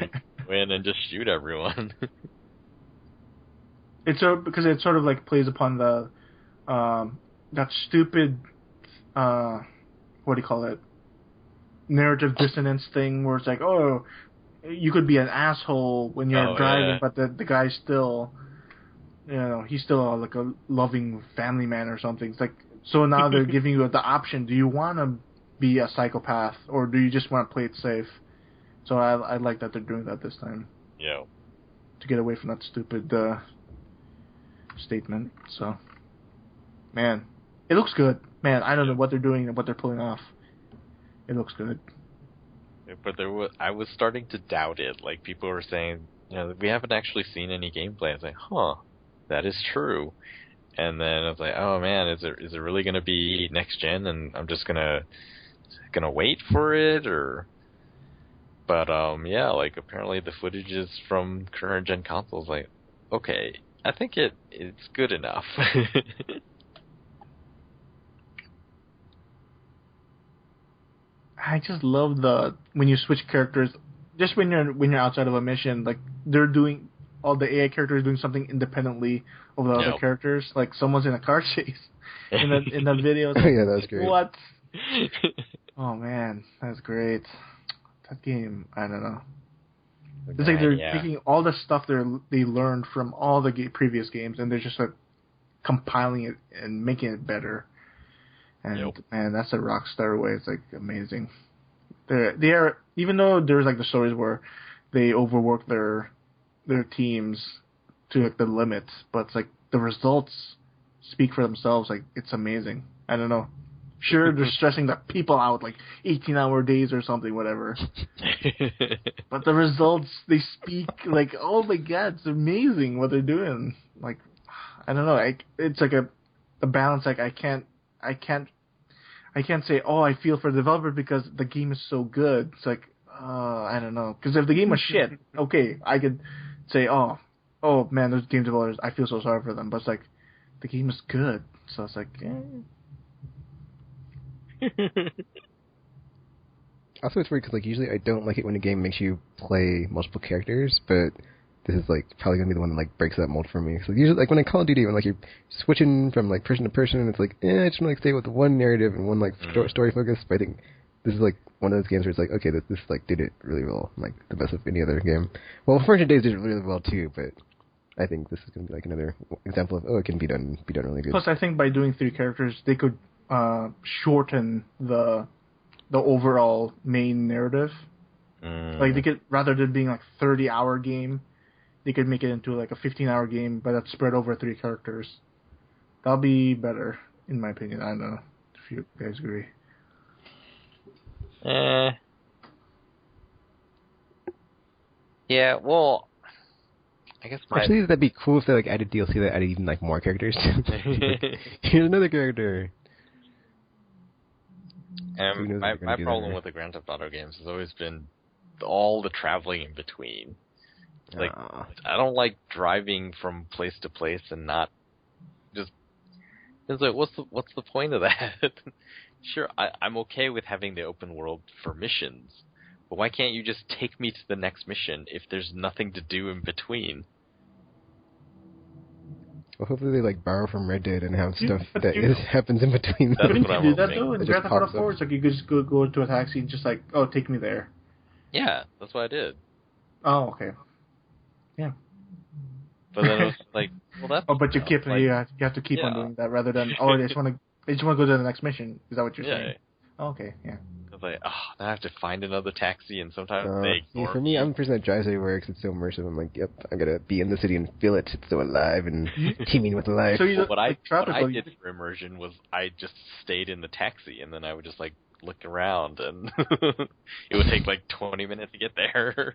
you can go in and just shoot everyone. It's because it sort of like plays upon the that stupid what do you call it, narrative dissonance thing, where it's like, oh, you could be an asshole when you're driving, but the guy's still, he's still like a loving family man or something. It's like, so now they're giving you the option: do you want to be a psychopath, or do you just want to play it safe? So I like that they're doing that this time. Yeah. To get away from that stupid statement. So, man, it looks good. Man, I don't know what they're doing and what they're pulling off. It looks good. But I was starting to doubt it. Like, people were saying, we haven't actually seen any gameplay. I was like, that is true. And then I was like, oh man, is it really gonna be next gen? And I'm just gonna wait for it, or? But like apparently the footage is from current gen consoles. Like, okay, I think it's good enough. I just love when you switch characters, just when you're outside of a mission, like they're doing, all the AI characters doing something independently of the other characters. Like someone's in a car chase in the video. Like, yeah, that's great. What? Oh man, that's great. That game, I don't know. It's like they're taking all the stuff they learned from all the previous games, and they're just like compiling it and making it better. And man, that's a Rockstar way. It's like amazing. They are, even though there's like the stories where they overwork their teams to like the limits, but it's like the results speak for themselves. Like, it's amazing. I don't know. Sure, they're stressing the people out like 18-hour days or something, whatever. But the results, they speak like, oh my god, it's amazing what they're doing. Like, I don't know. It's like a balance. Like, I can't say, oh, I feel for the developer because the game is so good. It's like, I don't know. Because if the game was shit, okay, I could say, oh man, those game developers, I feel so sorry for them. But it's like, the game is good. So it's like, Also, it's weird because like usually I don't like it when a game makes you play multiple characters, but this is like probably gonna be the one that like breaks that mold for me. So usually, like when in Call of Duty, when like you're switching from like person to person, it's like, I just want to like stay with one narrative and one like story focus. But I think this is like one of those games where it's like, okay, this like did it really well, like the best of any other game. Well, Fortune Days did it really well too, but I think this is gonna be like another example of it can be done really good. Plus, I think by doing 3 characters, they could shorten the overall main narrative. Like they could, rather than being like 30-hour game, they could make it into like a 15-hour game, but that's spread over 3 characters. That'll be better, in my opinion. I don't know if you guys agree. Yeah, well, I guess Actually, that'd be cool if they like added DLC that added even like more characters. Here's another character. And my problem with the Grand Theft Auto games has always been all the traveling in between. Like, I don't like driving from place to place and not just. It's like, what's the point of that? Sure, I'm okay with having the open world for missions, but why can't you just take me to the next mission if there's nothing to do in between? Well, hopefully they like borrow from Red Dead and have stuff that happens in between. Couldn't you do that though? In Grand Theft Auto 4, it's like you could just go to a taxi and just like, oh, take me there. Yeah, that's what I did. Oh, okay. Yeah. But then it was like, well, that's... Oh, but you have to keep on doing that rather than, I just want to go to the next mission. Is that what you're saying? Oh, okay, yeah. I was like, now I have to find another taxi, and sometimes they ignore for me, I'm the person that drives everywhere because it's so immersive. I'm like, yep, I gotta be in the city and feel it. It's so alive and teeming with life. So what I did for immersion was I just stayed in the taxi, and then I would just like look around, and it would take like 20 minutes to get there.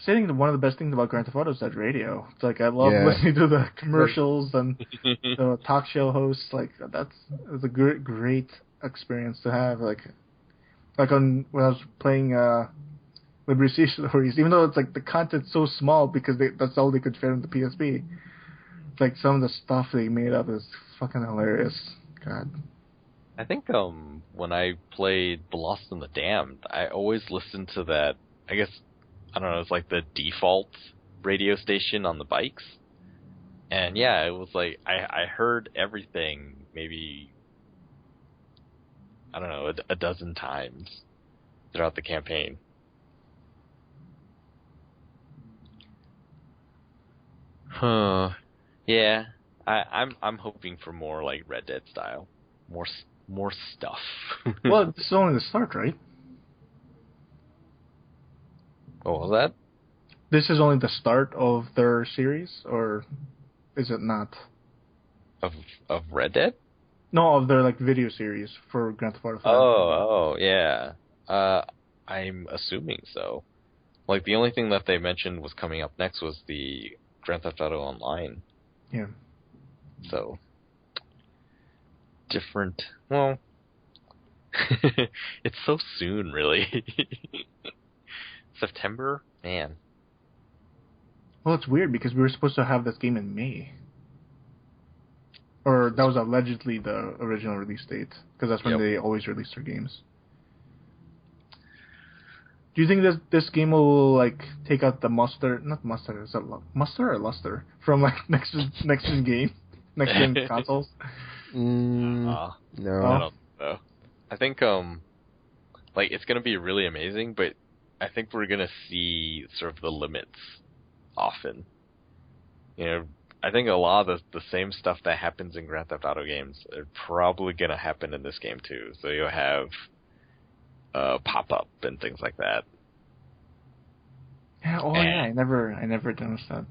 Saying one of the best things about Grand Theft Auto is that radio. It's like I love listening to the commercials and the talk show hosts. Like it's a great experience to have. Like when I was playing Liberty Sea Stories, even though it's like the content's so small because that's all they could fit on the PSP. It's like some of the stuff they made up is fucking hilarious. God. I think when I played The Lost and the Damned, I always listened to that. I guess. I don't know, it's like the default radio station on the bikes. And yeah, it was like, I heard everything maybe, I don't know, a dozen times throughout the campaign. Huh. Yeah, I'm hoping for more like Red Dead style. More stuff. Well, this is only the start, right? What was that? This is only the start of their series, or is it not? Of Red Dead? No, of their like video series for Grand Theft Auto 5. Oh, yeah. I'm assuming so. Like the only thing that they mentioned was coming up next was the Grand Theft Auto Online. Yeah. So different. Well, it's so soon, really. September? Man. Well, it's weird because we were supposed to have this game in May. Or that was allegedly the original release date, because that's when they always release their games. Do you think this game will like take out the mustard? Not mustard. Is that mustard or luster from like next gen consoles? No. I don't know. I think like it's gonna be really amazing, but I think we're going to see sort of the limits often. You know, I think a lot of the same stuff that happens in Grand Theft Auto games are probably going to happen in this game too. So you'll have pop-up and things like that. Yeah, I never noticed that.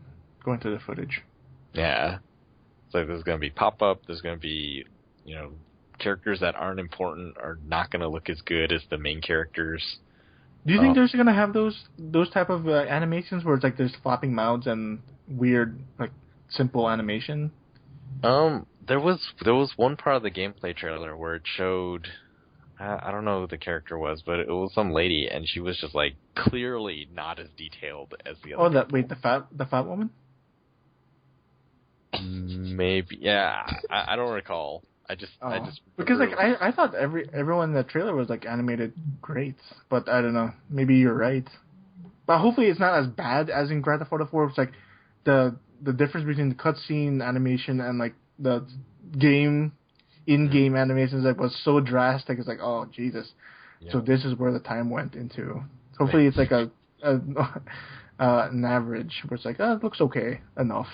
Going through the footage. Yeah. So there's going to be pop-up, there's going to be, you know, characters that aren't important are not going to look as good as the main characters. Do you think there's gonna have those type of animations where it's like there's flopping mouths and weird like simple animation? There was one part of the gameplay trailer where it showed, I don't know who the character was, but it was some lady and she was just like clearly not as detailed as the other. The fat woman? Maybe, yeah. I don't recall. I just because like I thought everyone in the trailer was like animated great, but I don't know. Maybe you're right. But hopefully it's not as bad as in Grand Theft Auto 4. It's like the difference between the cutscene animation and like the in-game animations like was so drastic. It's like, oh Jesus. Yeah. So this is where the time went into. Hopefully it's like an average where it's like, it looks okay enough.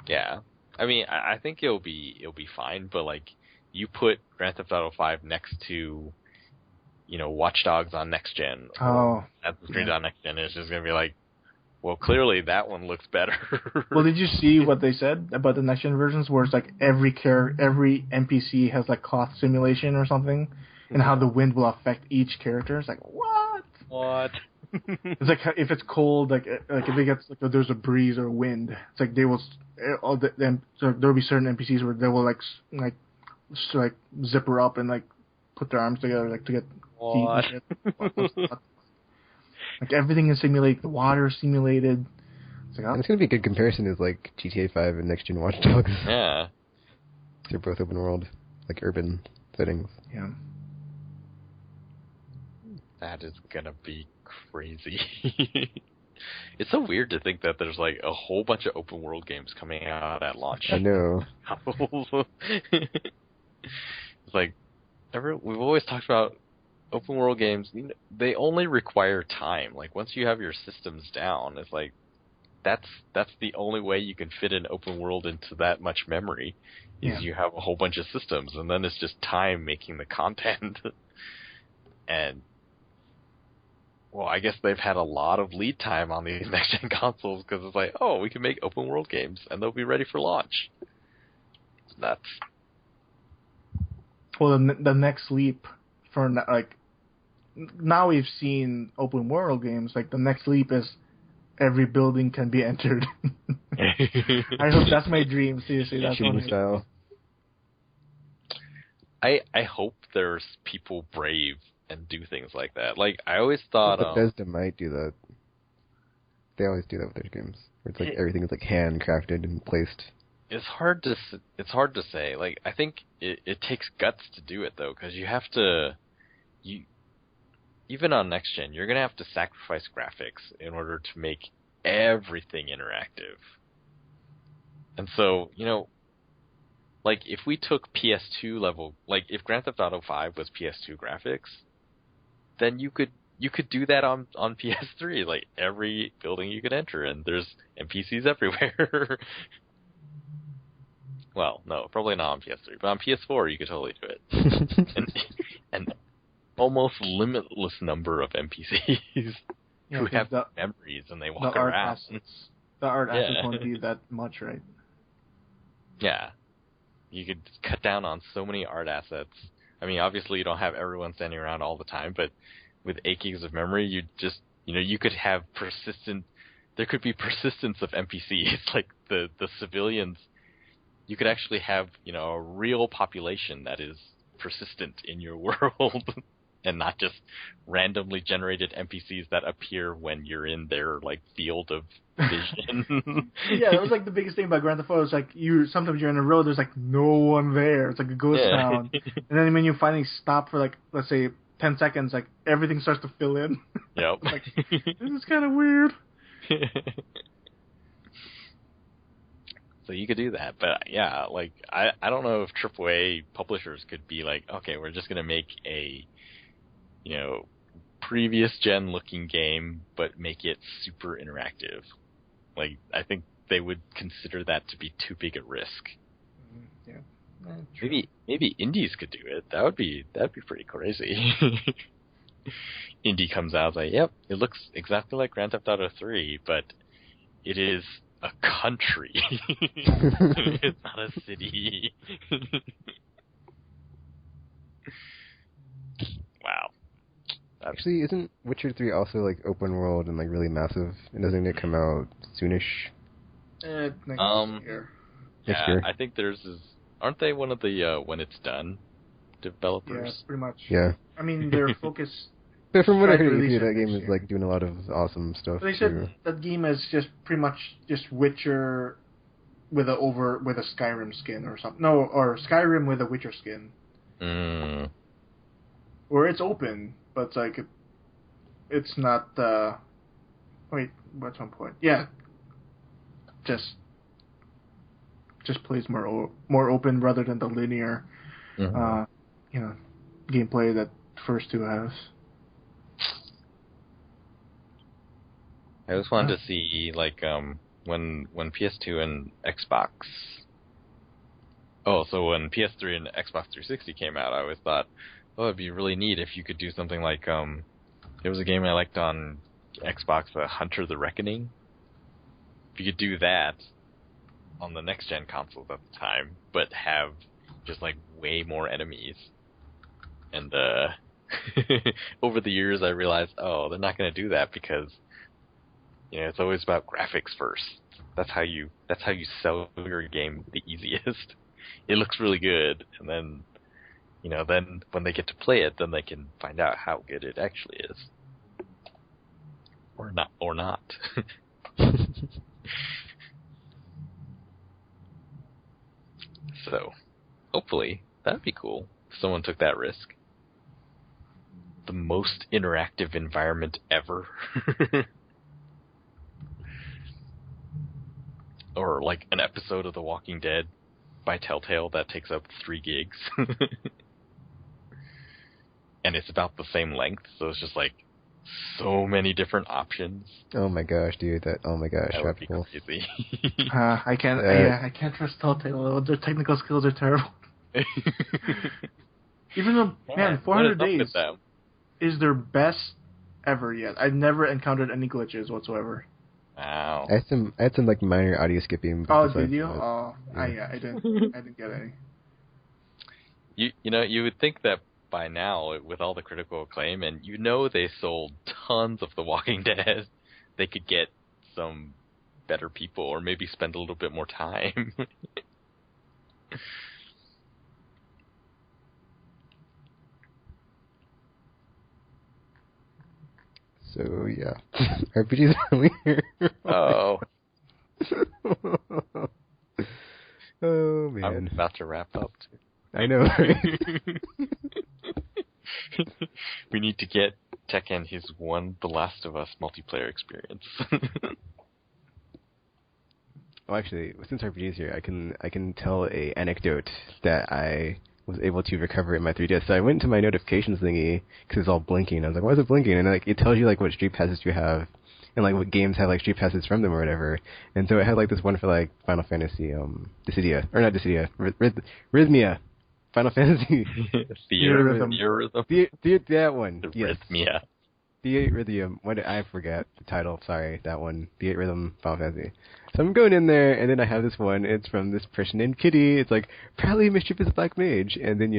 Yeah. I mean, I think it'll be fine, but like you put Grand Theft Auto 5 next to, you know, Watch Dogs on next gen, or Assassin's Creed on next gen, it's just gonna be like, well, clearly that one looks better. Well, did you see what they said about the next gen versions, where it's like every NPC has like cloth simulation or something, and how the wind will affect each character? It's like what? What? It's like if it's cold, like if it gets like if there's a breeze or wind, it's like they will so there'll be certain NPCs where they will like zipper up and like put their arms together like to get heat and shit. Like everything is simulated, the water is simulated. It's like, and it's gonna be a good comparison is like GTA 5 and Next Gen Watch Dogs. Yeah. They're both open world, like urban settings. Yeah. That is gonna be crazy. It's so weird to think that there's like a whole bunch of open world games coming out at launch. I know. It's like we've always talked about open world games. You know, they only require time. Like once you have your systems down, it's like that's the only way you can fit an open world into that much memory. Is you have a whole bunch of systems, and then it's just time making the content. And well, I guess they've had a lot of lead time on these next-gen consoles because it's like, oh, we can make open-world games, and they'll be ready for launch. It's nuts. Well, the next leap for, like, now we've seen open-world games. Like, the next leap is every building can be entered. I hope that's my dream, seriously. That's Shooting style. I hope there's people brave and do things like that. Like, I always thought... Bethesda might do that. They always do that with their games. Where it's like everything is like handcrafted and placed. It's hard to say. Like, I think it takes guts to do it, though, because you have to... Even on Next Gen, you're going to have to sacrifice graphics in order to make everything interactive. And so, you know, like, if we took PS2 level... Like, if Grand Theft Auto 5 was PS2 graphics... then you could do that on PS3. Like every building you could enter, and there's NPCs everywhere. Well, no, probably not on PS3, but on PS4 you could totally do it. and almost limitless number of NPCs who have memories and they walk around. The art assets won't be that much, right? Yeah, you could cut down on so many art assets. I mean, obviously you don't have everyone standing around all the time, but with 8 gigs of memory, you could have there could be persistence of NPCs, like the civilians. You could actually have, a real population that is persistent in your world and not just randomly generated NPCs that appear when you're in their, like, field of vision. Yeah, that was, like, the biggest thing about Grand Theft Auto. It's like, sometimes you're in a road, there's, like, no one there. It's like a ghost town. And then when you finally stop for, like, let's say, 10 seconds, like, everything starts to fill in. Yep. Like, this is kind of weird. So you could do that, but yeah, like, I don't know if AAA publishers could be like, okay, we're just going to make a, previous gen looking game, but make it super interactive. Like, I think they would consider that to be too big a risk. Yeah. Maybe indies could do it. That'd be pretty crazy. Indie comes out like, yep, it looks exactly like Grand Theft Auto 3, but it is a country. It's not a city. Wow. Actually, isn't Witcher 3 also like open world and like really massive? And doesn't it come out soonish? Next year. Yeah, I think theirs is. Aren't they one of the when it's done developers? Yeah, pretty much. Yeah. I mean, their focus. But from what I heard, that game is like doing a lot of awesome stuff. But they said that game is just pretty much just Witcher with a Skyrim skin or something. No, or Skyrim with a Witcher skin. Or it's open, but it's like it's not. Wait, what's one point? Yeah, just plays more open rather than the linear, gameplay that first two has. I just wanted to see, like, when PS2 and Xbox... Oh, so when PS3 and Xbox 360 came out, I always thought, oh, it'd be really neat if you could do something like, there was a game I liked on Xbox, Hunter the Reckoning. If you could do that on the next-gen consoles at the time, but have just, like, way more enemies. And, over the years I realized, oh, they're not going to do that because it's always about graphics first. That's how you sell your game the easiest. It looks really good, and then then when they get to play it, then they can find out how good it actually is, or not. So, hopefully, that'd be cool if someone took that risk. The most interactive environment ever. Or like an episode of The Walking Dead by Telltale that takes up 3 gigs. And it's about the same length, so it's just like so many different options. Oh my gosh, dude! That would be crazy. I can't trust Telltale. Their technical skills are terrible. Even though, man, 400 Days is their best ever yet. I've never encountered any glitches whatsoever. Wow. I had some like minor audio skipping. Oh, did you? Oh, yeah. I didn't get any. You would think that by now, with all the critical acclaim, and they sold tons of The Walking Dead, they could get some better people, or maybe spend a little bit more time. So yeah, RPGs are weird. Oh. Oh man. I'm about to wrap up too. I know, right? We need to get Tekken his The Last of Us multiplayer experience. Well, actually, since RPG's here, I can tell a anecdote that I was able to recover in my 3DS. So I went to my notifications thingy because it's all blinking. I was like, why is it blinking? And like it tells you like what street passes you have and like what games have like street passes from them or whatever. And so it had like this one for like Final Fantasy, Dissidia, or not Dissidia, Rhythmia. Final Fantasy. Theorhythm. That one. The yes. Rhythmia. Theorhythm. What did I forget the title? Sorry, that one. Theorhythm Final Fantasy. So I'm going in there, and then I have this one. It's from this person named Kitty. It's like, proudly mischievous black mage. And then,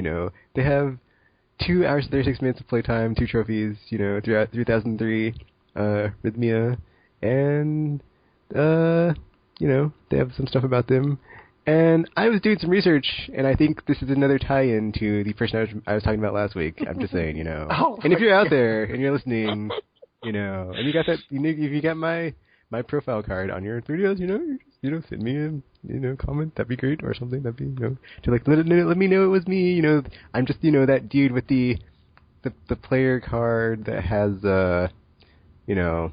they have 2 hours and 36 minutes of playtime, 2 trophies, throughout 3003, Rhythmia. And, they have some stuff about them. And I was doing some research, and I think this is another tie-in to the person I was talking about last week. I'm just saying, Oh, and if you're out there and you're listening, and you got that, if you got my profile card on your 3DS, send me a comment. That'd be great, or something. That'd be, to like let me know it was me. I'm just that dude with the player card that has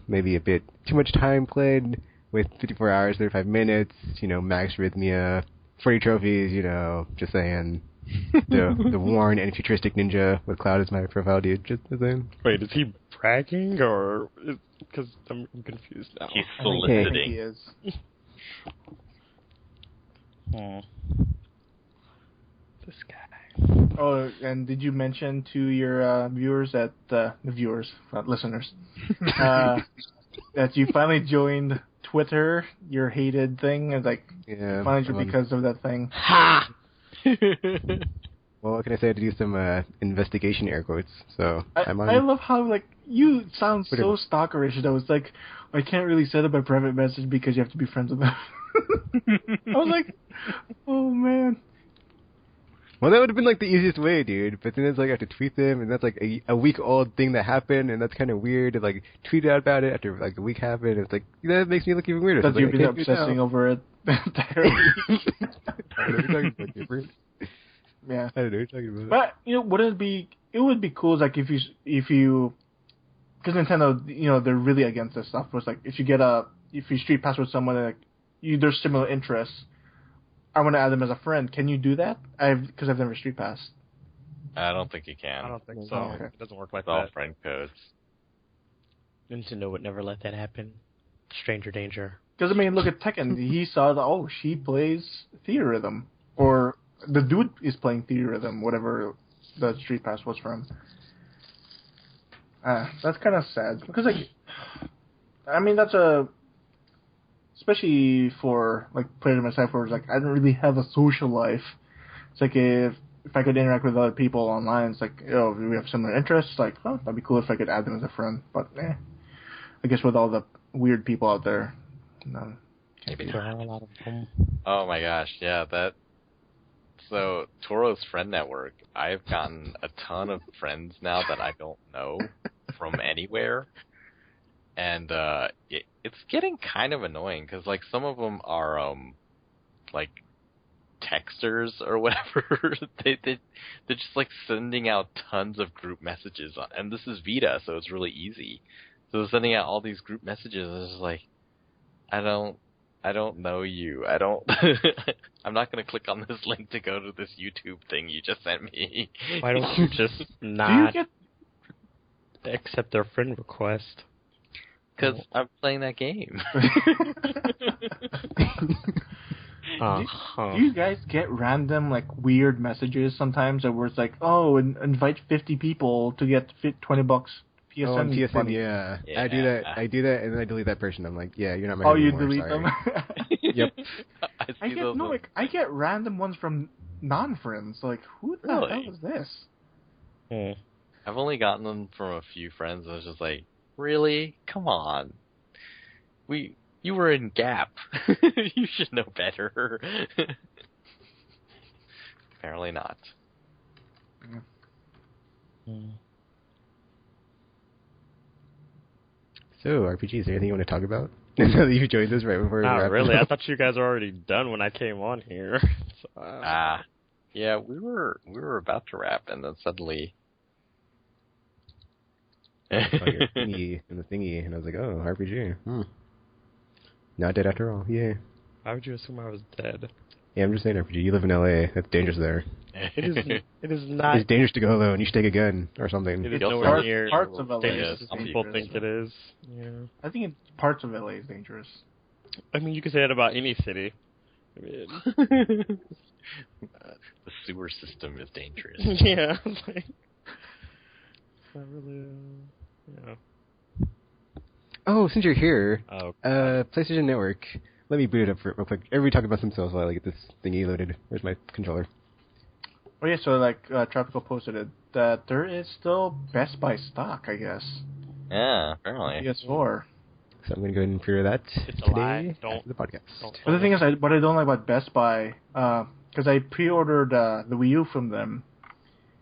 maybe a bit too much time played. With 54 hours, 35 minutes, max Rhythmia, 40 trophies, just saying. The worn and futuristic ninja with Cloud as my profile, dude. Just saying. Wait, is he bragging or? Because I'm confused now. He's soliciting. I think he is. This guy. Oh, and did you mention to your viewers that listeners, that you finally joined Twitter, your hated thing, is like finally because of that thing. Ha! Well, what can I say? I had to do some investigation air quotes. So I'm on. I love how like you sound so stalkerish though. It's like I can't really set up a private message because you have to be friends with them. I was like, oh man. Well, that would have been like the easiest way, dude. But then it's like I have to tweet them, and that's like a week-old thing that happened, and that's kind of weird to like tweet out about it after like a week happened. It's like that makes me look even weirder. Because you've been obsessing over it entirely. Yeah. I don't know what you're talking about. But wouldn't it be? It would be cool, like if you, because Nintendo, they're really against this stuff. It's like if you street pass with someone like there's similar interests. I want to add them as a friend. Can you do that? Because I've never street passed. I don't think you can. I don't think so. Okay. It doesn't work like It's all that. friend codes. Nintendo would never let that happen. Stranger danger. Because look at Tekken. He saw that she plays Theorhythm, or the dude is playing Theorhythm, whatever the street pass was from. That's kind of sad because that's especially for like player myself, where it's like I don't really have a social life. It's like if if I could interact with other people online, it's like, we have similar interests. Like, oh, that'd be cool if I could add them as a friend. But I guess with all the weird people out there, no. Maybe There not. are a lot of them. Oh my gosh, yeah, So, Toro's friend network, I've gotten a ton of friends now that I don't know from anywhere. And it's getting kind of annoying, because, like, some of them are, like, texters or whatever. They're just, like, sending out tons of group messages. And this is Vita, so it's really easy. So they're sending out all these group messages, and it's just like, I don't know you. I'm not going to click on this link to go to this YouTube thing you just sent me. Why don't you just not Do you accept their friend request? Because I'm playing that game. Do you guys get random, like, weird messages sometimes where it's like, oh, invite 50 people to get $20 PSN on PSN, money? yeah. Yeah. I do that, and then I delete that person. I'm like, yeah, you're not my Oh, friend you anymore, delete sorry. them? Yep. I get random ones from non-friends. Like, who the Really? hell is this? I've only gotten them from a few friends, and I was just like, really? Come on. You were in Gap. You should know better. Apparently not. So, RPGs, is there anything you want to talk about? Now that you joined us right before we Not wrapped really. up. I thought you guys were already done when I came on here. So, Yeah, we were about to wrap, and then suddenly... I saw your thingy and the thingy, and I was like, oh, RPG. Not dead after all. Yay. why would you assume I was dead? Yeah, I'm just saying RPG. You live in LA. That's dangerous there. It is not. It's dangerous to go alone. You should take a gun or something. It is It's nowhere near parts of LA dangerous is as people dangerous. think it is. Yeah. I think parts of LA is dangerous. I mean, you can say that about any city. I mean, The sewer system is dangerous. yeah. Like, it's not really. Yeah. Oh, since you're here, Oh. PlayStation Network. Let me boot it up real quick. Everybody talk about themselves while I get this thingy loaded. Where's my controller? Oh yeah, so like Tropical posted it that there is still Best Buy stock, I guess. Yeah, apparently. PS4. So I'm going to go ahead and pre-order that It's a today lie. Don't- after the podcast. don't- But the thing is, what I don't like about Best Buy, because I pre-ordered the Wii U from them,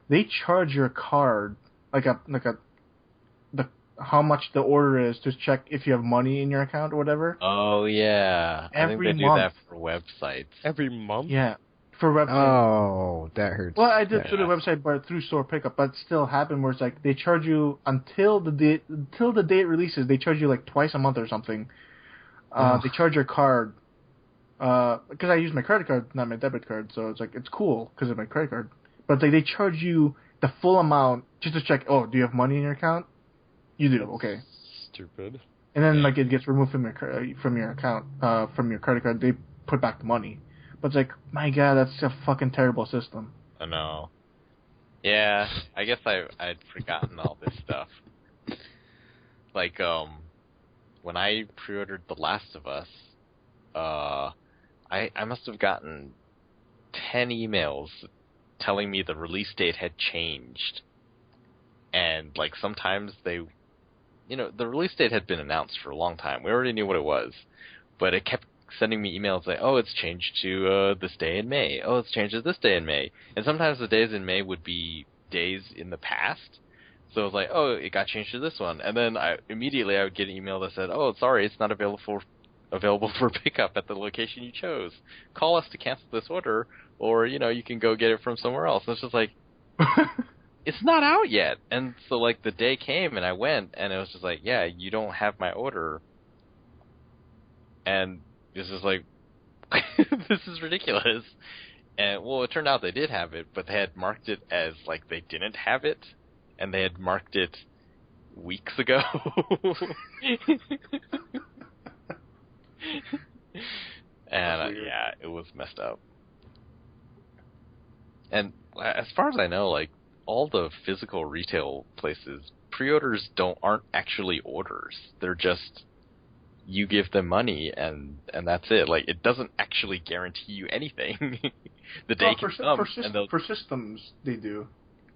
they charge your card how much the order is to check if you have money in your account or whatever. Oh, yeah. I think Every they do month. that for websites. Every month? Yeah, for website. Oh, that hurts. Well, I did Yeah. through the website, but through store pickup. But it still happened where it's like they charge you until the date it releases. They charge you like twice a month or something. They charge your card because I use my credit card, not my debit card. So it's like it's cool because of my credit card. But like they charge you the full amount just to check. Oh, do you have money in your account? You do. Okay. Stupid. And then like it gets removed from your account, from your credit card. They put back the money. But it's like, my God, that's a fucking terrible system. I know. Yeah, I guess I'd forgotten all this stuff. Like, when I pre-ordered The Last of Us, I must have gotten 10 emails telling me the release date had changed. And, like, sometimes the release date had been announced for a long time. We already knew what it was. But it kept sending me emails like, oh, it's changed to this day in May. Oh, it's changed to this day in May. And sometimes the days in May would be days in the past. So it was like, oh, it got changed to this one. And then I would get an email that said, oh, sorry, it's not available for pickup at the location you chose. Call us to cancel this order, or, you can go get it from somewhere else. And it's just like, it's not out yet. And so, like, the day came, and I went, and it was just like, yeah, you don't have my order. And this is like, this is ridiculous. And, well, it turned out they did have it, but they had marked it as, like, they didn't have it, and they had marked it weeks ago. And, yeah, it was messed up. And as far as I know, like, all the physical retail places, pre-orders aren't actually orders. They're just you give them money, and that's it. Like, it doesn't actually guarantee you anything. The day can come, for systems, they do.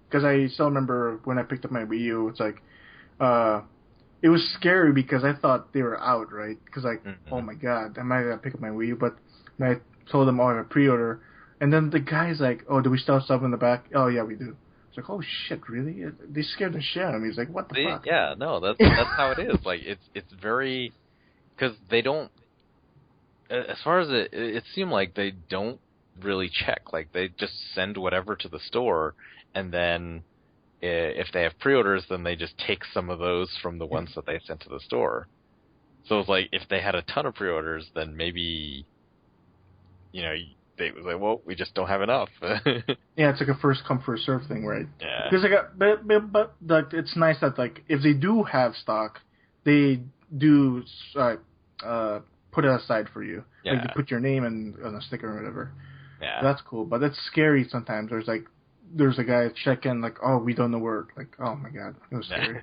Because I still remember when I picked up my Wii U, it's like, it was scary because I thought they were out, right? Because oh my god, am I gonna pick up my Wii U? But when I told them, oh, I have a pre-order, and then the guy's like, oh, do we still have stuff in the back? Oh yeah, we do. It's like, oh shit, really? They scared the shit out of me. He's like, what the fuck? Yeah, no, that's how it is. Like, it's very, because they don't. As far as it seemed like they don't really check. Like, they just send whatever to the store, and then if they have pre-orders, then they just take some of those from the ones that they sent to the store. So it's like, if they had a ton of pre-orders, then maybe, they was like, well, we just don't have enough. Yeah, it's like a first come first serve thing, right? Yeah. Because but it's nice that like if they do have stock, they do put it aside for you. Yeah. Like you put your name on a sticker or whatever. Yeah. That's cool, but it's scary sometimes. There's a guy checking like, oh, we don't know where. Like, oh my god, it was scary.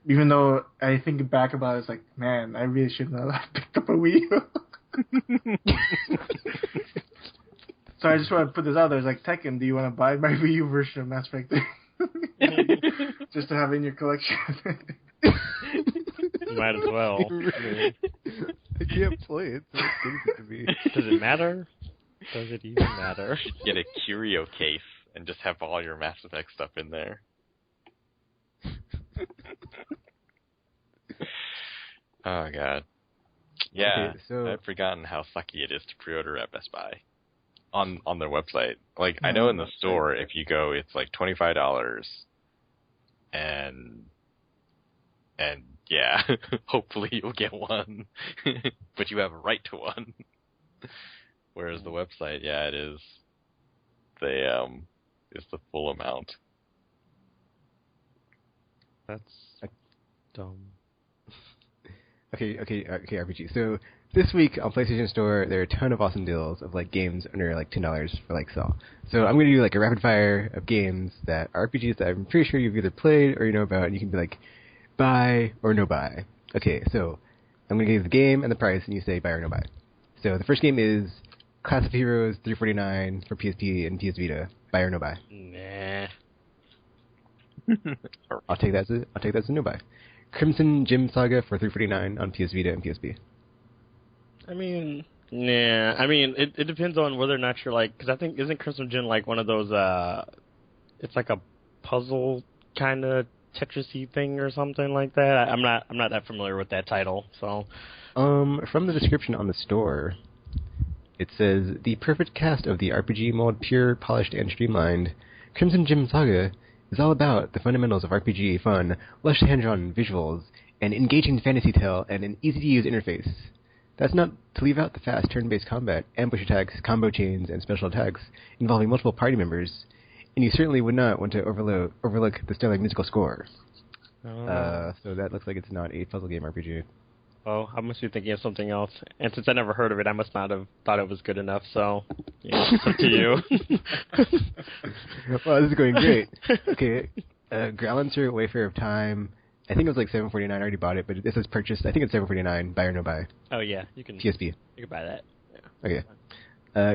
Even though I think back about it, it's like, man, I really shouldn't have picked up a Wii U. So I just want to put this out there. It's like, Tekken, do you want to buy my Wii U version of Mass Effect 3? Just to have in your collection. Might as well. I can't play it, so it gives it to me. Does it matter? Does it even matter? Get a curio case and just have all your Mass Effect stuff in there. Oh god. Yeah, okay, so I've forgotten how sucky it is to pre-order at Best Buy on their website. Like, I know in the store, if you go, it's like $25, and yeah, hopefully you'll get one, but you have a right to one. Whereas the website, yeah, it is. Is the full amount. That's dumb. Okay, RPG. So this week on PlayStation Store, there are a ton of awesome deals of like games under like $10 for like sale. So I'm gonna do like a rapid fire of games that are RPGs that I'm pretty sure you've either played or you know about, and you can be like, buy or no buy. Okay, so I'm gonna give you the game and the price, and you say buy or no buy. So the first game is Class of Heroes $349 for PSP and PS Vita. Buy or no buy? Nah. I'll take that as a no buy. Crimson Gym Saga for $349 on PS Vita and PSP. I mean, nah. I mean, it depends on whether or not you're like, because I think isn't Crimson Gym like one of those? It's like a puzzle kind of Tetris-y thing or something like that. I'm not that familiar with that title. So, from the description on the store, it says the perfect cast of the RPG mold, pure, polished, and streamlined. Crimson Gym Saga is all about the fundamentals of RPG fun, lush hand-drawn visuals, an engaging fantasy tale, and an easy-to-use interface. That's not to leave out the fast turn-based combat, ambush attacks, combo chains, and special attacks involving multiple party members, and you certainly would not want to overlook the sterling musical score. So that looks like it's not a puzzle game RPG. Oh, I must be thinking of something else. And since I never heard of it, I must not have thought it was good enough, so yeah, it's up to you. Well, this is going great. Okay, Growlancer, Wayfarer of Time. I think it was like $7.49. I already bought it, but this is purchased. I think it's $7.49. Buy or no buy. Oh yeah, you can. PSP. You can buy that. Yeah. Okay.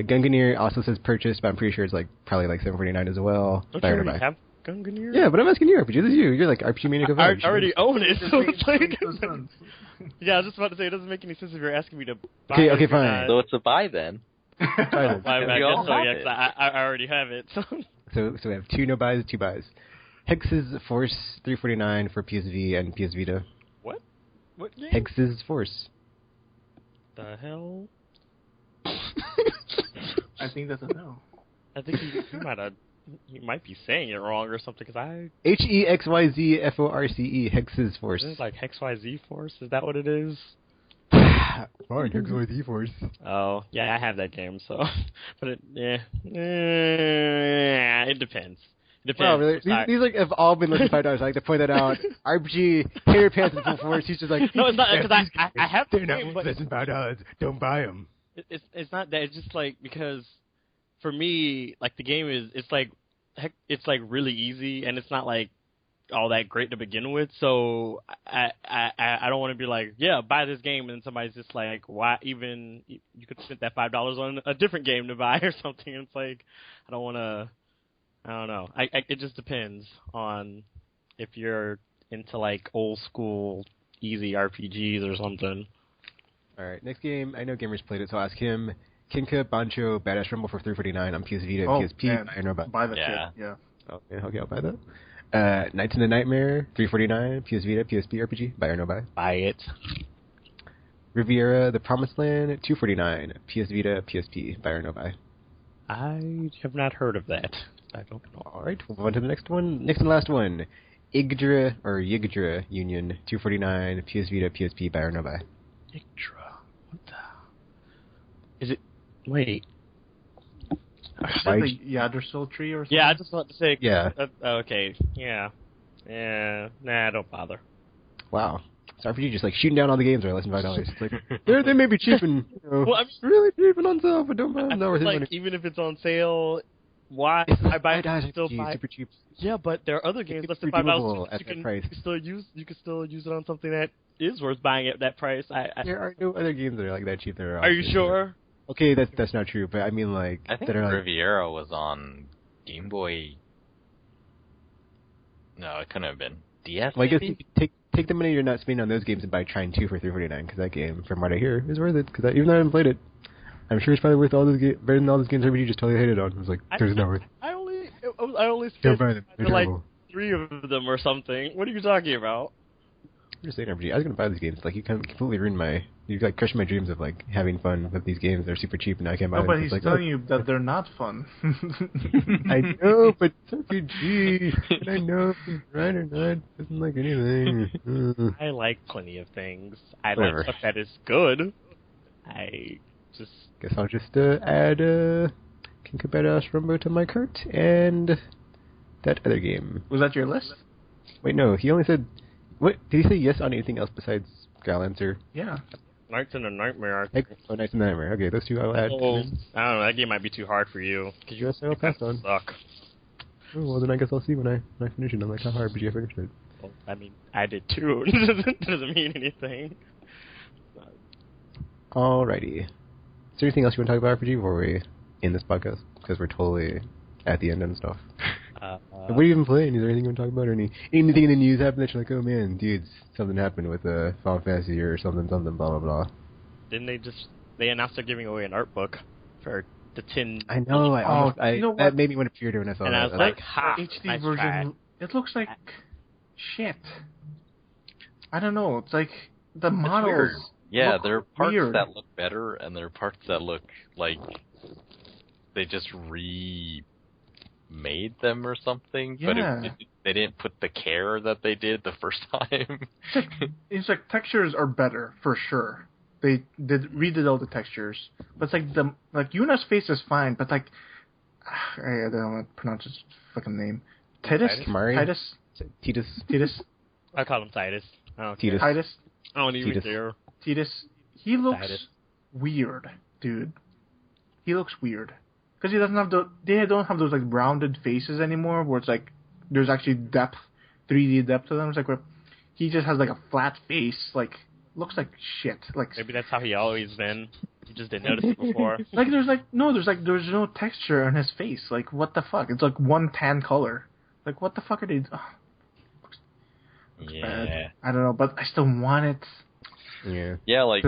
Gunganir also says purchased, but I'm pretty sure it's like probably like $7.49 as well. Don't buy you or no already buy. have Gunganir? Yeah, but I'm asking you, RPG. This is you. You're like RPG Maniac of I already own it, so it's like... sense. Yeah, I was just about to say, it doesn't make any sense if you're asking me to buy Okay, it. okay, fine. So it's a buy then. Fine. I We all guess so, have yeah, it. 'cause I already have it. So So we have two no buys, two buys. Hex's Force $3.49 for PSV and PS Vita. What? What game? Hex's Force. The hell? I think that's a no. I think he might be saying it wrong or something, because HEXYZFORCE, Hex's Force. Isn't it like XYZ Force? Is that what it is? Fine, XYZ Force. Oh, yeah, I have that game, so... But it depends. It depends. Wow, really? These like have all been less than $5. I like to point that out. RPG, Hair Pants, and Full Force. He's just like, No, it's not, because I have the they're not game, but less than $5. Don't buy them. it's not that. It's just like, because for me, like, the game is, it's like really easy, and it's not like all that great to begin with. So I don't want to be like, yeah, buy this game, and then somebody's just like, why even? You could spend that $5 on a different game to buy or something. And it's like, I don't want to. I don't know. It just depends on if you're into like old school easy RPGs or something. All right, next game. I know gamers played it, so I'll ask him. Kinka Bancho Badass Rumble for $3.49 on PS Vita and PSP. Man. I know about. Buy the kit. Yeah. Okay, I'll buy that. Nights in the Nightmare, $3.49, PS Vita, PSP RPG. Buy or no buy? Buy it. Riviera, The Promised Land, $2.49, PS Vita, PSP. Buy or no buy? I have not heard of that. I don't know. All right, we'll move on to the next one. Next and last one. Yggdra Union, $2.49, PS Vita, PSP. Buy or no buy? Yggdra. What the? Is it? Wait. Is it the Yggdrasil tree or something? Yeah, I just wanted to say. Yeah. Okay. Yeah. Yeah. Nah, don't bother. Wow. It's RPG just like shooting down all the games are less than $5. It's like they may be cheap and Well, I mean, really cheap and on sale, but don't buy them. I feel like even if it's on sale, why I buy it? Still buy super cheap. Yeah, but there are other games less than $5 you can still use it on something that is worth buying at that price. There are no other games that are like that cheap. Are you sure? Okay, that's not true, but I mean like I think that are Riviera was on Game Boy. No, it couldn't have been DS. Well, I guess you could take the money you're not spending on those games and buy Trine 2 for $3.49 because that game, from what I hear, is worth it. Because even though I haven't played it, I'm sure it's probably worth all those better than all those games everybody just totally hated on. It was like there's no worth. I only spent like 3 of them or something. What are you talking about? I'm just saying RPG. I was gonna buy these games. Like you completely ruined you like crushed my dreams of like having fun with these games. They're super cheap and now I can't buy them. No, but he's like, telling you that they're not fun. I know, but it's RPG. And I know if it's right or not. It doesn't like anything. I like plenty of things. I Whatever. like stuff that is good. I just guess I'll just add Kinka Badass Rumbo to my cart and that other game. Was that your list? Wait, no. He only said. What did he say? Yes on anything else besides Growlancer? Yeah. Nights in a Nightmare. Oh, Nights in the Nightmare. Okay, those two I'll add. Oh, I don't know. That game might be too hard for you. Because you also passed on. Suck. Oh, well, then I guess I'll see when I finish it. I'm like, how hard did you finish it? Well, I mean, I did too. It doesn't mean anything. Alrighty. Is there anything else you want to talk about RPG before we end this podcast? Because we're totally at the end and stuff. What are you even playing? Is there anything you want to talk about? Or anything in the news happened that you're like, oh man, dudes, something happened with Final Fantasy or something, blah, blah, blah. Didn't they announced they're giving away an art book for the 10... I know, that made me want to peer to when I saw that. And I was like, ha, HD nice version, try. it looks like shit. I don't know, it's like the models. Yeah, look there are parts weird. that look better, and there are parts that look like they just remade them or something. Yeah. But they didn't put the care that they did the first time. It's like textures are better for sure. They redid all the textures, but it's like Yuna's face is fine, but like I don't know how to pronounce his fucking name. Titus. I call him Titus. I don't Titus. care. Titus. I don't even Titus. care. Titus. He looks Titus. weird, dude. He looks weird because he doesn't have they don't have those like rounded faces anymore, where it's like there's actually depth, 3D depth to them. It's like where he just has like a flat face, like looks like shit. Like Maybe that's how he always been. You just didn't notice it before. there's no texture on his face. Like what the fuck? It's like one tan color. Like what the fuck are they? Looks bad. I don't know, but I still want it. Yeah. Yeah, like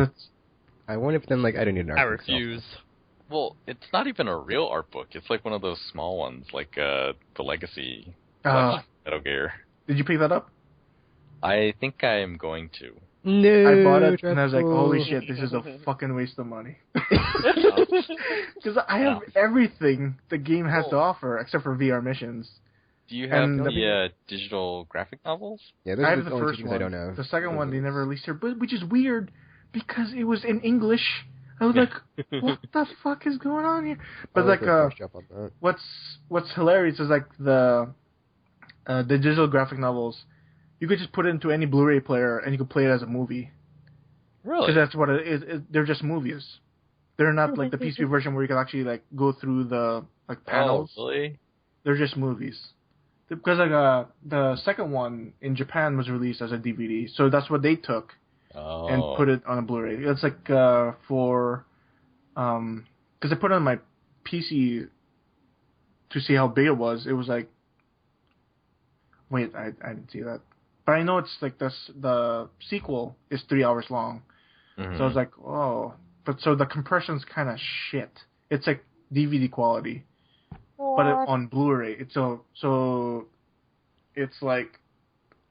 I want it, but then like I don't need an art I book, refuse. well, it's not even a real art book. It's like one of those small ones, like the Legacy Metal Gear. Did you pick that up? I think I am going to. No, I bought it and I was like, holy shit, this is a fucking waste of money. Because I have everything the game has to offer except for VR missions. Do you have And the digital graphic novels? Yeah, those I are have the the only first things one. I don't know. The second one they never released here, but which is weird because it was in English. I was like, what the fuck is going on here? But like, what's hilarious is like the digital graphic novels. You could just put it into any Blu-ray player and you could play it as a movie. Really? Because that's what it is. They're just movies. They're not like the PSP version where you can actually like go through the like panels. Oh, really? They're just movies. because the second one in Japan was released as a DVD, so that's what they took and put it on a Blu-ray. It's like for because I put it on my PC to see how big it was. It was like, wait, I didn't see that, but I know it's like the sequel is 3 hours long, so I was like, oh, but so the compression's kind of shit. It's like DVD quality. But on Blu-ray, it's so it's like,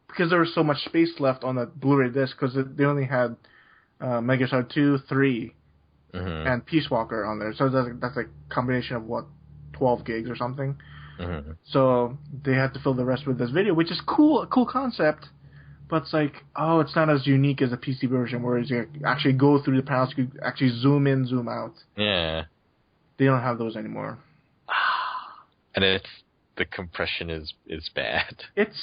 because there was so much space left on the Blu-ray disc, because they only had Megas Out 2, 3, and Peace Walker on there. So that's like a combination of 12 gigs or something. So they had to fill the rest with this video, which is cool, a cool concept. But it's like, oh, it's not as unique as the PC version, whereas you actually go through the panels, you could actually zoom in, zoom out. Yeah. They don't have those anymore. And the compression is bad. It's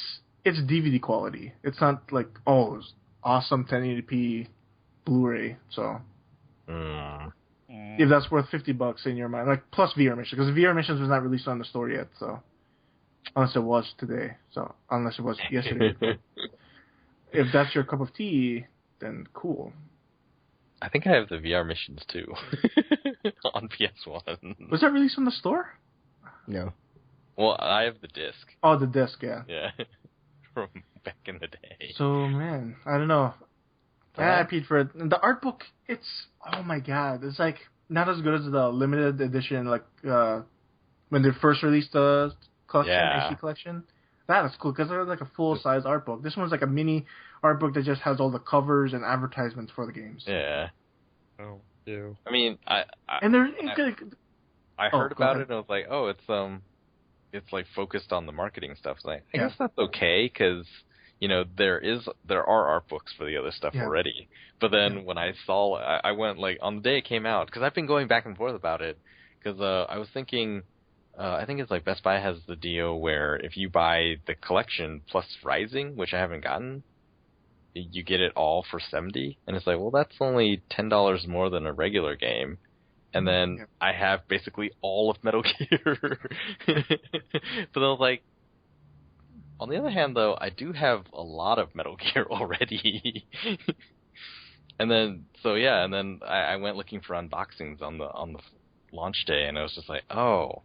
DVD quality. It's not like, oh, it's awesome 1080p Blu-ray. So if that's worth $50 in your mind, like plus VR Missions, because VR Missions was not released on the store yet. So unless it was today, unless it was yesterday. If that's your cup of tea, then cool. I think I have the VR Missions too on PS1. Was that released on the store? No. Well, I have the disc. Oh, the disc, yeah. Yeah, from back in the day. So, man, I don't know. I paid for it. The art book, it's, oh my god, it's like not as good as the limited edition, like when they first released the collection, HD collection. That is cool, because they're like a full-size art book. This one's like a mini art book that just has all the covers and advertisements for the games. Yeah. Oh, ew. I mean, I heard about it and I was like, oh, it's like focused on the marketing stuff. Like, I guess that's okay, because there are art books for the other stuff already. But then when I saw, I went like on the day it came out, because I've been going back and forth about it, because I was thinking, I think it's like Best Buy has the deal where if you buy the collection plus Rising, which I haven't gotten, you get it all for $70, and it's like, well, that's only $10 more than a regular game. And then I have basically all of Metal Gear. But I was like, on the other hand, though, I do have a lot of Metal Gear already. And then, I went looking for unboxings on the launch day, and I was just like, oh,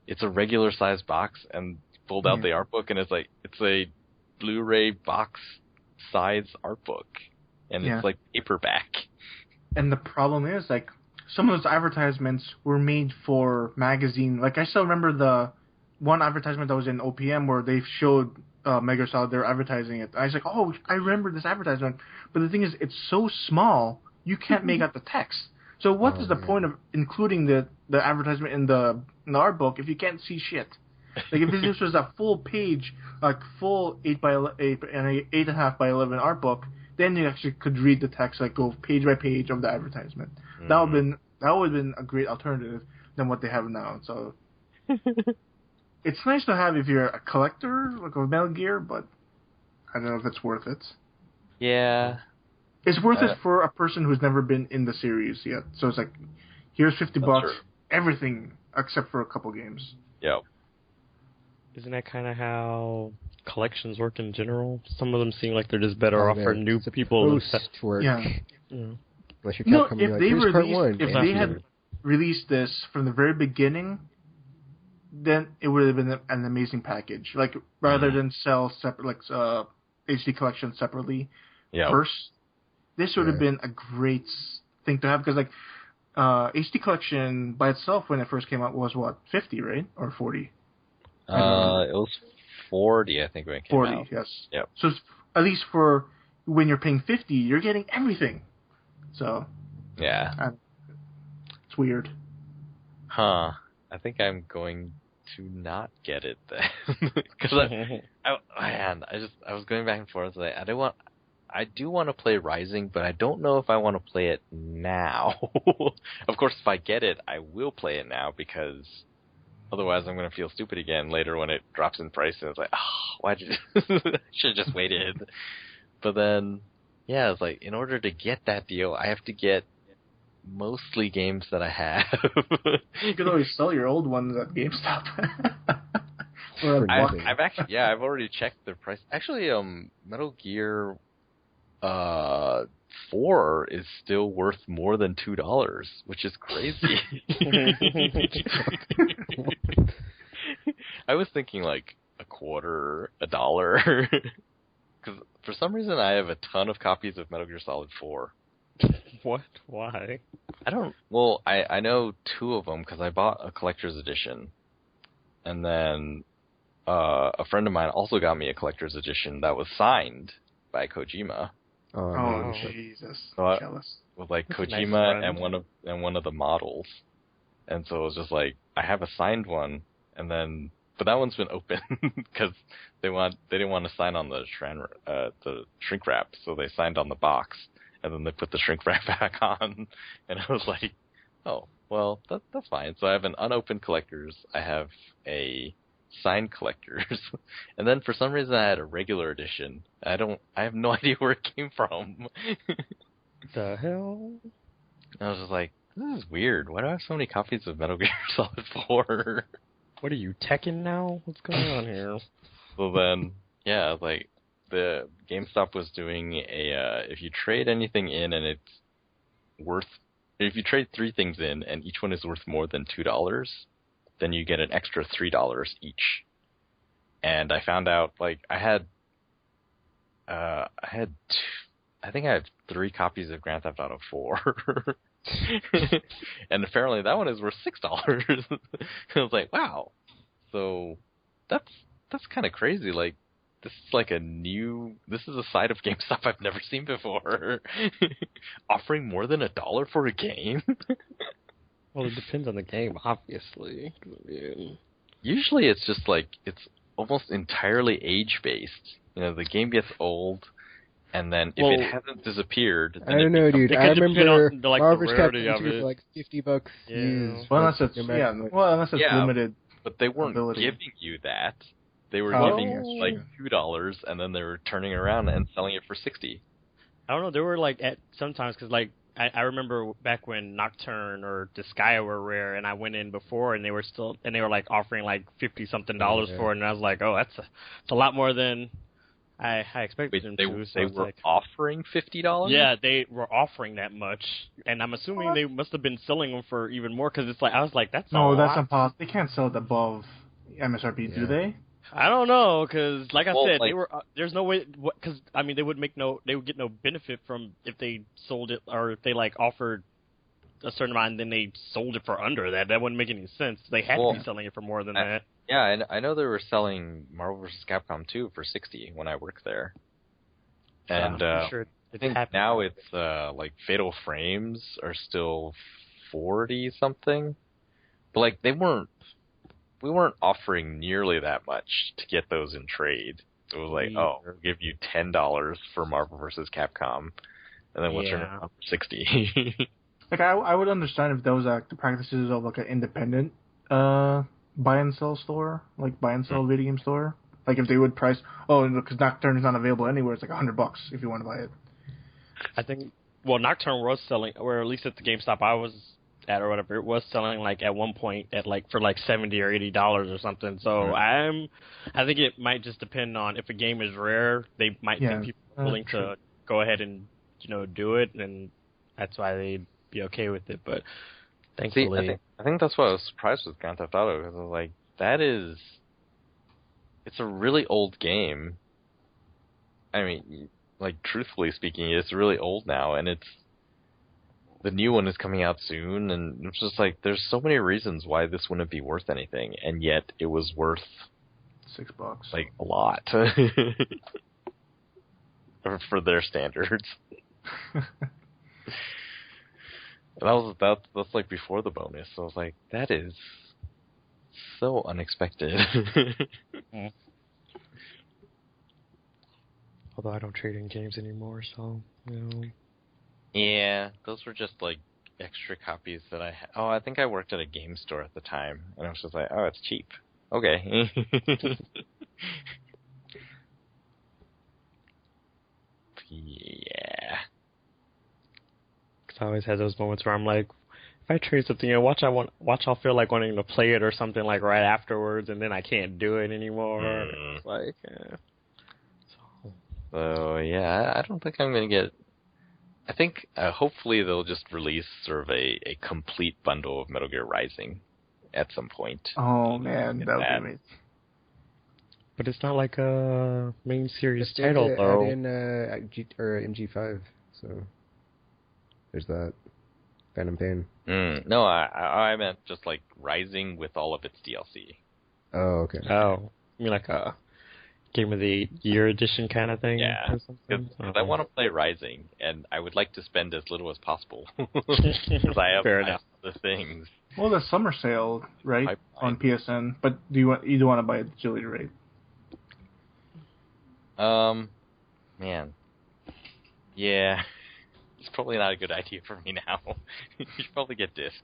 it's a regular size box, and pulled out the art book, and it's a Blu-ray box size art book, and it's like paperback. And the problem is, like, some of those advertisements were made for magazine. Like, I still remember the one advertisement that was in OPM where they showed Mega Solid, they're advertising it. I was like, oh, I remember this advertisement. But the thing is, it's so small, you can't make out the text. So what is the point of including the advertisement in the art book if you can't see shit? Like, if this was a full page, like full 8 by 8 and 8.5 by 11 art book, then you actually could read the text, like go page by page of the advertisement. That would have been a great alternative than what they have now. So it's nice to have if you're a collector, like of Metal Gear, but I don't know if it's worth it. Yeah. It's worth it for a person who's never been in the series yet. So it's like, here's $50, everything except for a couple games. Yep. Isn't that kind of how collections work in general? Some of them seem like they're just better off for new people. To work. Yeah. Unless you're Capcom, if they had released this from the very beginning, then it would have been an amazing package. Like, rather than sell separate, like HD collection separately first, this would have been a great thing to have, because like HD collection by itself when it first came out was what, 50, right, or 40? It was 40, I think, when it came out. 40, yes. Yep. So at least for when you're paying 50, you're getting everything. So yeah, it's weird. Huh? I think I'm going to not get it then, because I was going back and forth. Like, I do want to play Rising, but I don't know if I want to play it now. Of course, if I get it, I will play it now, because otherwise I'm going to feel stupid again later when it drops in price, and it's like, oh, why'd you? I should have just waited. But then, yeah, it's like, in order to get that deal, I have to get mostly games that I have. You could always sell your old ones at GameStop. For a buck. I've already checked the price. Actually, Metal Gear 4 is still worth more than $2, which is crazy. I was thinking like a quarter, $1, because for some reason I have a ton of copies of Metal Gear Solid 4. What? Why? I don't. Well, I know 2 of them because I bought a collector's edition, and then a friend of mine also got me a collector's edition that was signed by Kojima. Oh, Jesus! So Jealous. With like That's a Kojima nice and one of the models, and so it was just like I have a signed one, and then but that one's been open because they didn't want to sign on the shrink wrap, so they signed on the box, and then they put the shrink wrap back on, and I was like, oh well, that's fine. So I have an unopened collector's, I have a signed collector's, and then for some reason I had a regular edition. I have no idea where it came from. The hell? I was just like, this is weird. Why do I have so many copies of Metal Gear Solid 4? What are you, Tekken now? What's going on here? So then, yeah, like the GameStop was doing a if you trade anything in and if you trade 3 things in and each one is worth more than $2, then you get an extra $3 each. And I found out, like, I think I have 3 copies of Grand Theft Auto 4. And apparently that one is worth $6. I was like, wow. So that's kind of crazy. Like, this is a side of GameStop I've never seen before. Offering more than $1 for a game? Well, it depends on the game, obviously. Usually it's just like, it's almost entirely age-based. You know, the game gets old, and then if it hasn't disappeared... I don't know, dude. I remember Marvel's rarity Captain 2 for like $50 used. Well, unless it's limited. But they weren't giving you that. They were giving you like $2, and then they were turning around and selling it for $60. I don't know. They were like at sometimes because like I remember back when Nocturne or Disgaea were rare, and I went in before, and they were like offering like $50-something for it, and I was like, oh, it's a lot more than I expected them to. So they were offering $50. Yeah, they were offering that much, and I'm assuming they must have been selling them for even more because it's like I was like, that's impossible. They can't sell it above MSRP, do they? I don't know, because like I said, they were. There's no way, because I mean, they would get no benefit from if they sold it, or if they like offered a certain amount and then they sold it for under that. That wouldn't make any sense. They had to be selling it for more than that. Yeah, and I know they were selling Marvel vs. Capcom 2 for $60 when I worked there, and sure I think now it's like Fatal Frames are still $40 something, but like we weren't offering nearly that much to get those in trade. It was like, we'll give you $10 for Marvel vs. Capcom, and then we'll turn it around for $60. Like, I would understand if those are the practices of like an independent buy and sell store, like buy and sell video game store. Like if they would price, because Nocturne is not available anywhere, it's like $100 if you want to buy it. I think, Nocturne was selling, or at least at the GameStop I was at or whatever, it was selling like at one point at like for like $70 or $80 or something. So I think it might just depend on if a game is rare, they might think people are willing to go ahead and do it, and that's why they'd be okay with it. But thankfully, I think that's why I was surprised with Grand Theft Auto, because I was like, it's a really old game. I mean, like truthfully speaking, it's really old now, and the new one is coming out soon, and it's just like, there's so many reasons why this wouldn't be worth anything, and yet it was worth $6. Like, a lot. For their standards. That's like before the bonus, so I was like, that is so unexpected. Although I don't trade in games anymore, so, Yeah, those were just like extra copies that I had. Oh, I think I worked at a game store at the time, and I was just like, oh, it's cheap. Okay. Yeah. Because I always had those moments where I'm like, If I trade something in, I'll feel like wanting to play it or something like right afterwards, and then I can't do it anymore. It's like, So yeah, I don't think I'm gonna get. I think hopefully they'll just release sort of a complete bundle of Metal Gear Rising at some point. Oh man, that would be amazing. But it's not like a main series They had title, to though. add in MG5, so there's that. Phantom Pain. No, I meant just like Rising with all of its DLC. Oh, okay. Oh, you mean like a Game of the Year edition kind of thing? Yeah, because I want to play Rising, and I would like to spend as little as possible because I have other things. Well, the summer sale, right, on PSN. But you do want to buy a agility rate? Man, yeah, it's probably not a good idea for me now. You should probably get discs,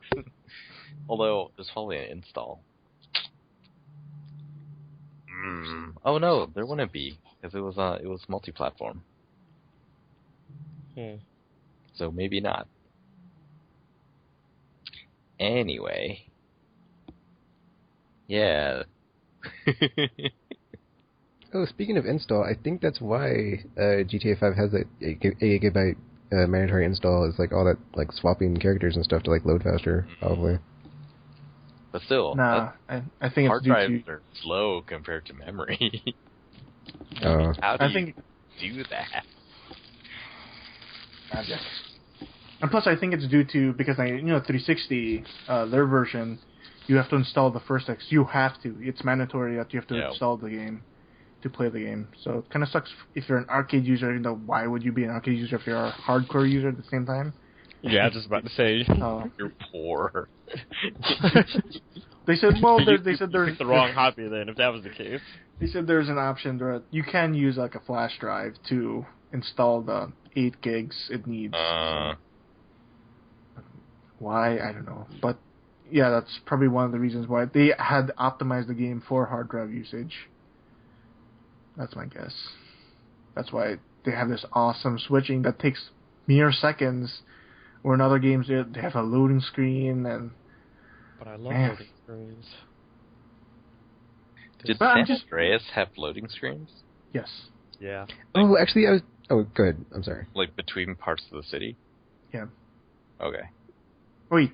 although there's probably an install. Oh no, there wouldn't be because it was multi-platform. So maybe not. Anyway, yeah. Oh, speaking of install, I think that's why GTA 5 has that 8 gigabyte mandatory install. Is like all that like swapping characters and stuff to like load faster, probably. But still, nah, I think hard it's due drives to are slow compared to memory. Oh. How do you do that? And plus, I think it's due to because 360, their version, you have to install the first X. You have to. It's mandatory that you have to install the game to play the game. So it kind of sucks if you're an arcade user. Why would you be an arcade user if you're a hardcore user at the same time? Yeah, I was just about to say. You're poor. They said, well, you there's the wrong hobby then, if that was the case. They said there's an option where you can use like a flash drive to install the 8 gigs it needs. Why? I don't know. But yeah, that's probably one of the reasons why they had optimized the game for hard drive usage. That's my guess. That's why they have this awesome switching that takes mere seconds, where in other games they have a loading screen and. But I love loading screens. Did San Andreas have loading screens? Yes. Yeah. Oh, actually, I was. Oh, go ahead. I'm sorry. Like between parts of the city? Yeah. Okay. Wait.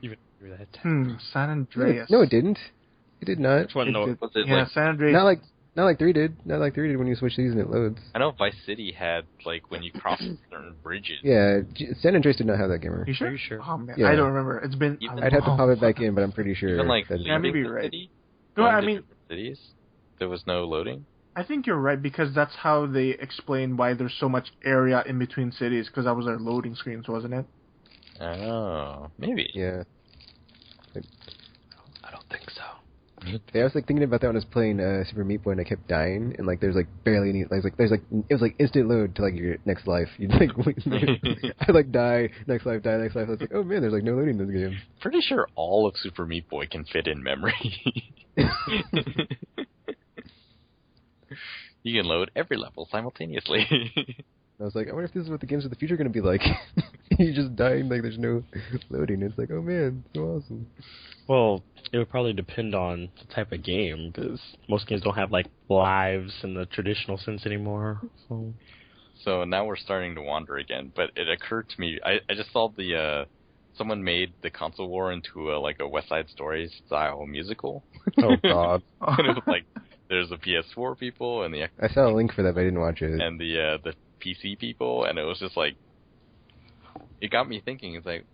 San Andreas. No, it didn't. It did not. Which one? Was it yeah, like, San Andreas. Not like 3 did. Not like 3 did when you switch these and it loads. I know Vice City had like when you cross certain bridges. Yeah, San Andreas did not have that gamer. You sure? Are you sure? Oh man, Yeah. I don't remember. It's been. I'd have to pop it back in, but I'm pretty sure. Even like yeah, maybe you're right. City, No, I mean cities, there was no loading. I think you're right because that's how they explain why there's so much area in between cities because that was their loading screens, wasn't it? Oh, maybe. Yeah. I don't think so. Yeah, I was like thinking about that when I was playing Super Meat Boy and I kept dying and like there's like barely any like there's like it was like instant load to like your next life. You'd like I like die next life. I was like, oh man, there's like no loading in this game. Pretty sure all of Super Meat Boy can fit in memory. You can load every level simultaneously. I was like, I wonder if this is what the games of the future are going to be like. You just dying, like there's no loading. It's like, oh man, so awesome. Well, it would probably depend on the type of game, because most games don't have like lives in the traditional sense anymore. So now we're starting to wander again, but it occurred to me, I just saw someone made the console war into a West Side Story style musical. Oh god. And it was like, there's the PS4 people and the I saw a link for that, but I didn't watch it. And the PC people, and it was just like, it got me thinking. It's like,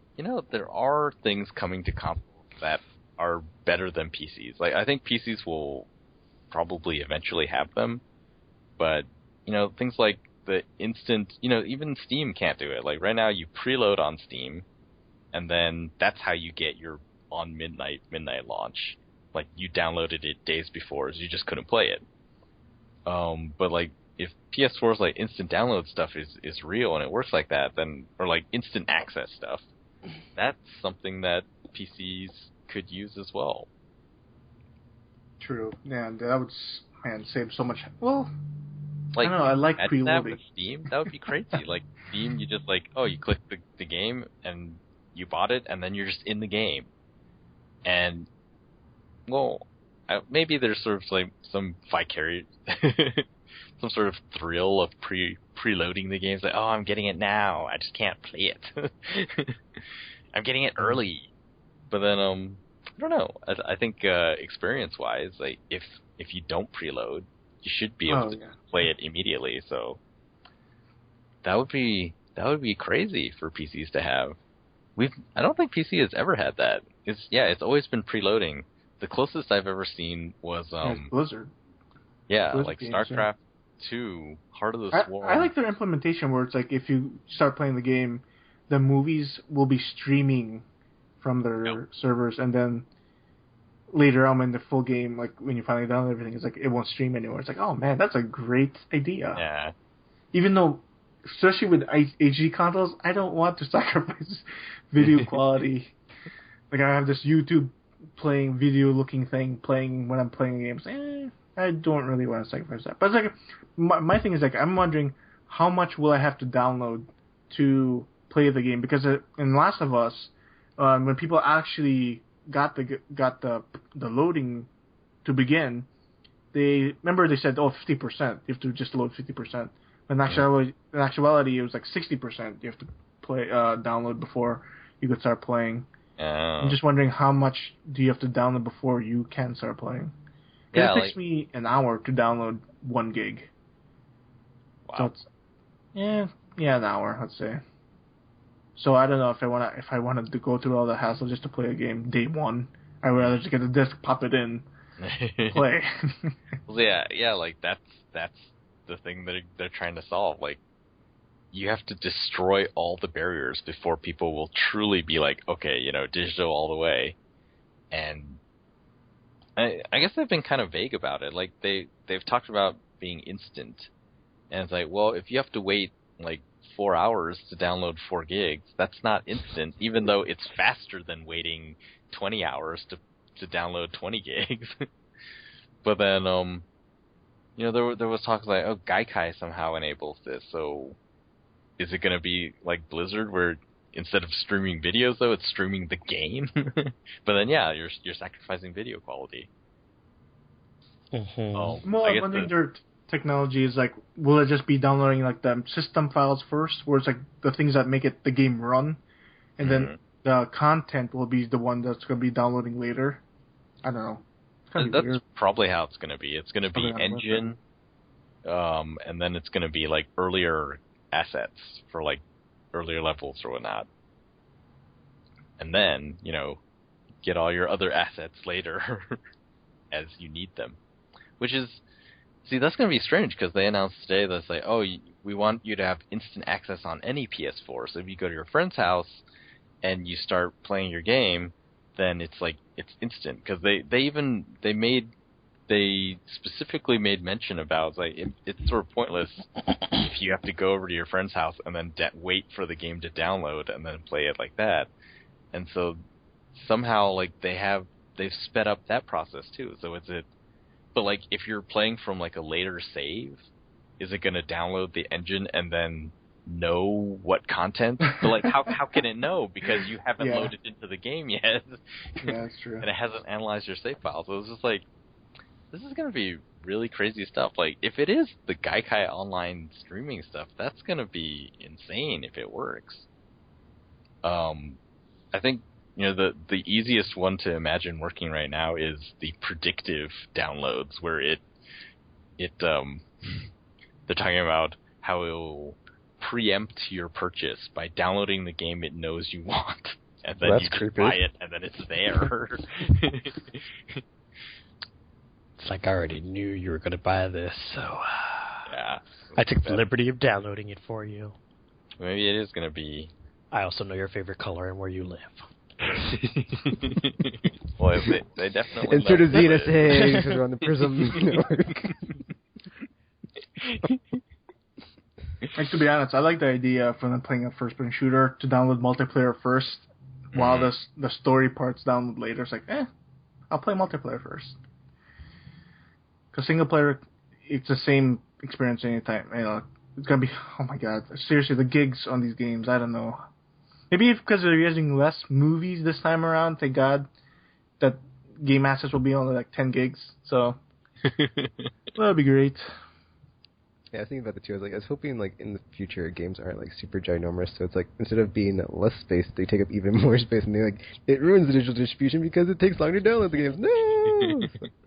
there are things coming to consoles that are better than PCs. Like, I think PCs will probably eventually have them, but things like the instant, even Steam can't do it. Like right now, you preload on Steam, and then that's how you get your on midnight launch. Like, you downloaded it days before, so you just couldn't play it. But, like, if PS4's, like, instant download stuff is real and it works like that, then, or, like, instant access stuff, that's something that PCs could use as well. True. Yeah, that would, save so much. Well, like, I don't know, I like preloading. That with Steam, that would be crazy. Like, Steam, you just, like, you click the game, and you bought it, and then you're just in the game. And, well, maybe there's sort of like some vicarious, some sort of thrill of preloading the games. Like, oh, I'm getting it now. I just can't play it. I'm getting it early. But then, I don't know. I think experience-wise, like if you don't preload, you should be able to play it immediately. So that would be crazy for PCs to have. I don't think PC has ever had that. It's always been preloading. The closest I've ever seen was Blizzard. Yeah, Blizzard like games, StarCraft 2, Heart of the Swarm. I like their implementation where it's like if you start playing the game, the movies will be streaming from their servers, and then later on in the full game, like when you finally download everything, it's like it won't stream anymore. It's like, oh man, that's a great idea. Yeah. Even though, especially with HD consoles, I don't want to sacrifice video quality. Like I have this YouTube playing video-looking thing playing when I'm playing games. I don't really want to sacrifice that. But it's like my thing is like I'm wondering how much will I have to download to play the game, because in Last of Us, when people actually got the loading to begin, they said 50%. You have to just load 50%. But in actuality, it was like 60%. You have to play download before you could start playing. I'm just wondering how much do you have to download before you can start playing? It takes me an hour to download 1 gig. Wow. So it's an hour, let's say. So I don't know if I wanted to go through all the hassle just to play a game day one. I'd rather just get the disc, pop it in, play. Well, yeah, like that's the thing that they're trying to solve. Like, you have to destroy all the barriers before people will truly be like, okay, digital all the way. And I guess they've been kind of vague about it. Like they've talked about being instant, and it's like, well, if you have to wait like 4 hours to download 4 gigs, that's not instant, even though it's faster than waiting 20 hours to download 20 gigs. But then, there was talk like, oh, Gaikai somehow enables this, so is it going to be like Blizzard where instead of streaming videos, though, it's streaming the game? But then, yeah, you're sacrificing video quality. Mm-hmm. Well, I'm wondering their technology is like, will it just be downloading like the system files first, where it's like the things that make the game run, and then the content will be the one that's going to be downloading later? I don't know. That's weird. Probably how it's going to be. It's going to be engine, and then it's going to be like earlier assets for like earlier levels or whatnot. And then, get all your other assets later as you need them. Which is, see, that's going to be strange because they announced today that it's like, oh, we want you to have instant access on any PS4. So if you go to your friend's house and you start playing your game, then it's like, it's instant. Because they specifically made mention about, like, it's sort of pointless if you have to go over to your friend's house and then wait for the game to download and then play it like that. And so somehow, like, they've sped up that process too. So but like, if you're playing from like a later save, is it going to download the engine and then know what content? But like, how can it know, because you haven't loaded into the game yet? Yeah, that's true. And it hasn't analyzed your save file. So it's just like, this is going to be really crazy stuff. Like, if it is the Gaikai online streaming stuff, that's going to be insane if it works. I think, the easiest one to imagine working right now is the predictive downloads, where they're talking about how it will preempt your purchase by downloading the game it knows you want, and then you just buy it, and then it's there. It's like, I already knew you were going to buy this, so yeah, I took the liberty of downloading it for you. Maybe it is going to be. I also know your favorite color and where you live. Well, they definitely insert a Zenith because we're on the Prism network. Like, to be honest, I like the idea of when I'm playing a first-person shooter to download multiplayer first, while the story parts download later. It's like, I'll play multiplayer first. Because single player, it's the same experience anytime. It's gonna be, oh my god, seriously, the gigs on these games, I don't know. Maybe because they're using less movies this time around, thank God, that game access will be only like 10 gigs. So that'd be great. Yeah, I was thinking about the two. I was hoping like in the future games aren't like super ginormous, so it's like instead of being less space, they take up even more space, and it ruins the digital distribution because it takes longer to download the games. No,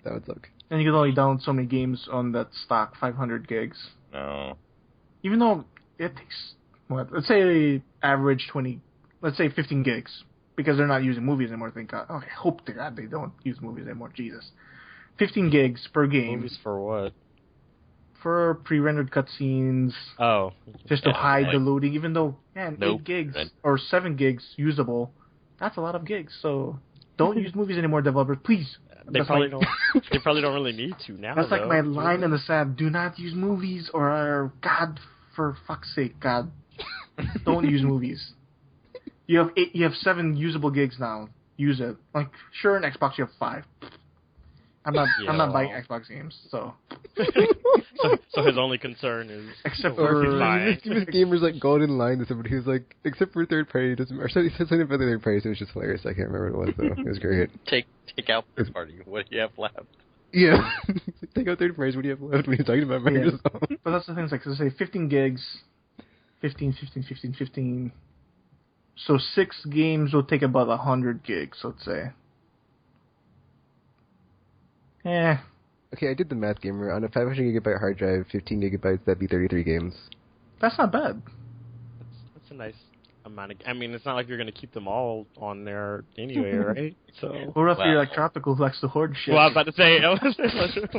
that would suck. And you can only download so many games on that stock 500 gigs. No. Even though it takes let's say average 15 gigs, because they're not using movies anymore. Thank God. Okay, hope to God they don't use movies anymore. Jesus, 15 gigs per game. Movies for what? For pre-rendered cutscenes. Oh. Just to hide the loading, even though, man, 8 gigs or 7 gigs usable, that's a lot of gigs. So don't use movies anymore, developers, please. They probably don't. They probably don't really need to now. That's like my line in the sand: do not use movies, or God, for fuck's sake, God, don't use movies. You have 7 usable gigs now. Use it. Like, sure, in Xbox you have 5. I'm not buying Xbox games, so. so his only concern is except for this gamer's like golden line to somebody who's like, except for third party, doesn't, or something about the third party, so it was just hilarious. I can't remember what it was though. It was great. Take out third party. What do you have left? Yeah, take out third parties. What do you have left when you're talking about Microsoft? Yeah. But that's the thing. It's like, so say 15 gigs, 15. So 6 games will take about 100 gigs, let's say. Yeah. Okay, I did the math, gamer. On a 500 gigabyte hard drive, 15 gigabytes, that'd be 33 games. That's not bad. That's a nice amount of... I mean, it's not like you're going to keep them all on there anyway, right? So. Or if you're like Tropical, who likes to hoard shit. Well, I was about to say, of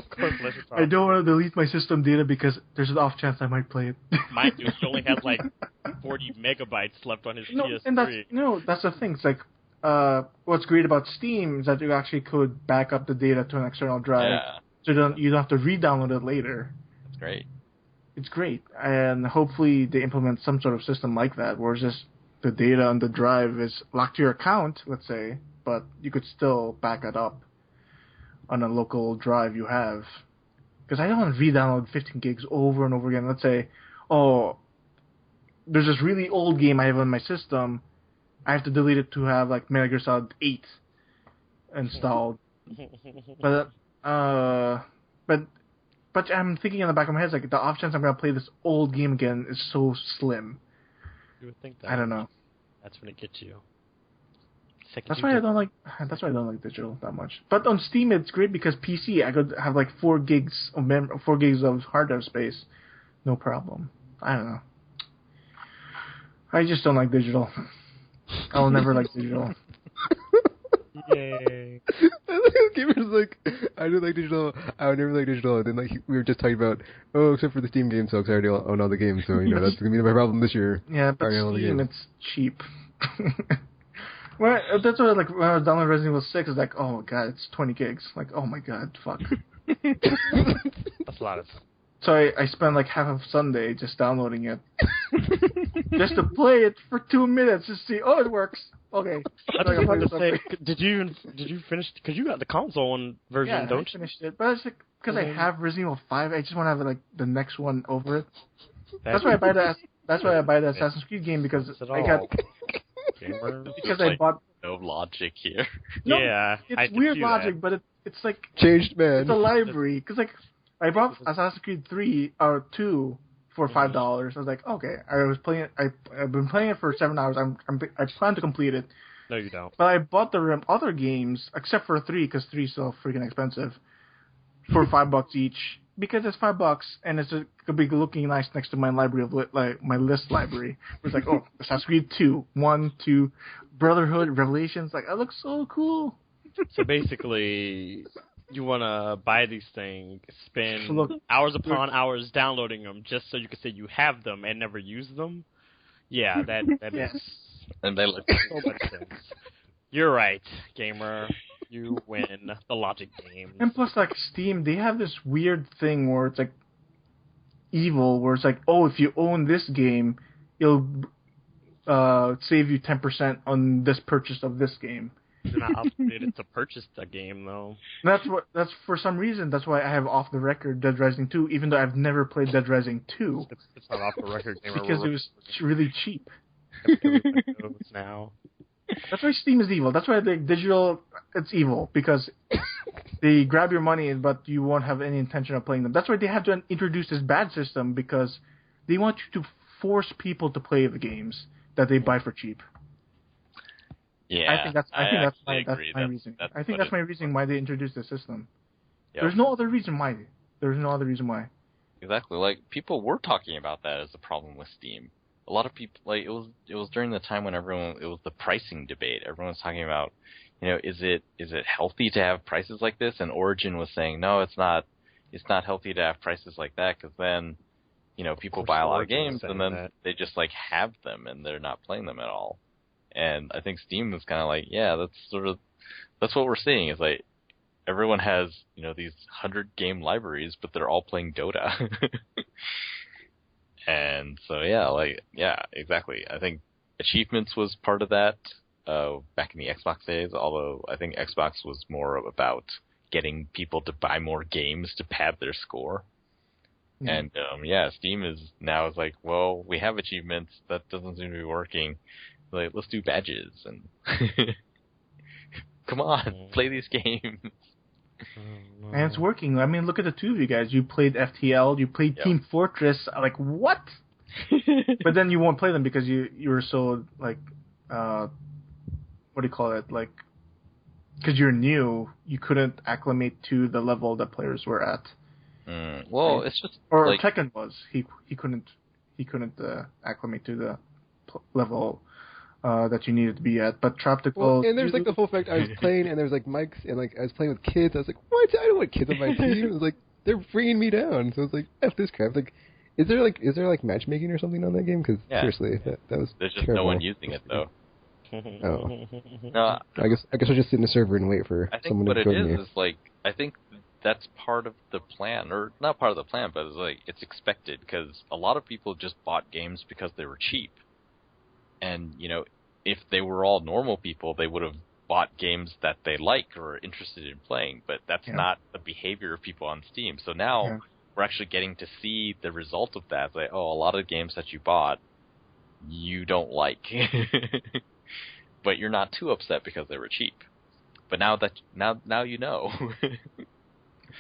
course, I don't want to delete my system data because there's an off chance I might play it. Mind you, he only has like 40 megabytes left on his PS3. And that's the thing. It's like, what's great about Steam is that you actually could back up the data to an external drive. Yeah. So you don't have to re-download it later. That's great. It's great. And hopefully they implement some sort of system like that, where it's just the data on the drive is locked to your account, let's say, but you could still back it up on a local drive you have. Because I don't want to re-download 15 gigs over and over again. Let's say, there's this really old game I have on my system. I have to delete it to have like Metal Gear Solid 8 installed. But I'm thinking in the back of my head, it's like the off chance I'm gonna play this old game again is so slim. You would think that. I don't know. That's when it gets you. That's why I don't like digital that much. But on Steam, it's great because PC I could have like 4 gigs of hard drive space, no problem. I don't know. I just don't like digital. I will never like digital. Yay. Gamer's like, I don't like digital, I would never like digital, and then like we were just talking about, except for the Steam game sucks, I already own all the games, so that's going to be my problem this year. Yeah, but Steam, it's cheap. Well, that's what like when I was downloading Resident Evil 6, it's like, oh my god, it's 20 gigs. Like, oh my god, fuck. That's a lot of fun. So I spent like half of Sunday just downloading it. Just to play it for 2 minutes to see, it works. Okay. I was about to say, did you finish? Because you got the console version, don't you? I finished it, but it's like because I have Resident Evil 5, I just want to have like the next one over it. That's why I buy the Assassin's Creed game because I bought. No logic here. No, yeah, it's weird logic, but it's like changed, man. It's a library because like I bought Assassin's Creed 3 or 2 for $5. I was like, okay. I've been playing it for 7 hours. I plan to complete it. No, you don't. But I bought the other games except for 3 because 3 is so freaking expensive for $5 each because it's $5 and it's gonna be looking nice next to my library of my list library. It's like, Assassin's Creed 2, 1, 2, Brotherhood, Revelations. Like, that looks so cool. So basically, you want to buy these things, spend hours upon hours downloading them just so you can say you have them and never use them? Yeah, that makes and they look so much sense. You're right, gamer. You win the logic games. And plus, like, Steam, they have this weird thing where it's like evil, where it's like, if you own this game, it'll save you 10% on this purchase of this game. You're not obligated to purchase the game, though. That's for some reason. That's why I have off the record Dead Rising 2, even though I've never played Dead Rising 2. It's not off the record game. Because it was really cheap. Everybody knows now. That's why Steam is evil. That's why the digital, it's evil, because they grab your money, but you won't have any intention of playing them. That's why they have to introduce this bad system, because they want you to force people to play the games that they buy for cheap. Yeah, I think that's my reason. I think that's my reason why they introduced the system. Yep. There's no other reason why. Exactly. Like, people were talking about that as a problem with Steam. A lot of people, like, it was during the time when it was the pricing debate. Everyone was talking about, is it healthy to have prices like this? And Origin was saying, no, it's not healthy to have prices like that, because then, people buy a lot of games and then they just, like, have them and they're not playing them at all. And I think Steam was kind of like, yeah, that's what we're seeing, is like, everyone has, these 100 game libraries, but they're all playing Dota. And so, yeah, exactly. I think achievements was part of that back in the Xbox days, although I think Xbox was more about getting people to buy more games to pad their score. And, Steam is like, well, we have achievements. That doesn't seem to be working. Like, let's do badges. And come on, play these games. And it's working. I mean, look at the two of you guys. You played FTL, you played Team Fortress. Like, what? But then you won't play them because you were so, like, what do you call it? Like, because you're new, you couldn't acclimate to the level that players were at. Well, it's just or like, Tekken was. He couldn't acclimate to the level that you needed to be at, but Tropical... and there's, like, the whole fact I was playing, and there was, like, mics, and, like, I was playing with kids. I was like, what? I don't want kids on my team. It was like, they're bringing me down. So I was like, F this crap. Like, is there matchmaking or something on that game? Because, seriously, that was There's just terrible. no one using it, though. Oh. No, I guess I'll just sit in the server and wait for someone to join me. I think what it is, like, I think that's part of the plan, or not part of the plan, but it's, like, it's expected, because a lot of people just bought games because they were cheap. And, if they were all normal people, they would have bought games that they like or are interested in playing, but that's not the behavior of people on Steam. So now we're actually getting to see the result of that. It's like, oh, a lot of games that you bought, you don't like. But you're not too upset because they were cheap. But now you know.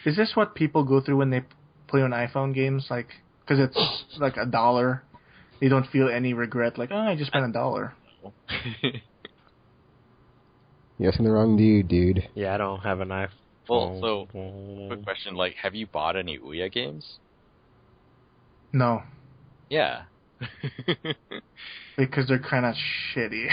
Is this what people go through when they play on iPhone games? Like, because it's like $1. They don't feel any regret, like, oh, I just spent $1. You're asking the wrong dude. Yeah, I don't have an iPhone. Well, so, quick question, like, have you bought any Ouya games? No. Yeah. Because they're kind of shitty.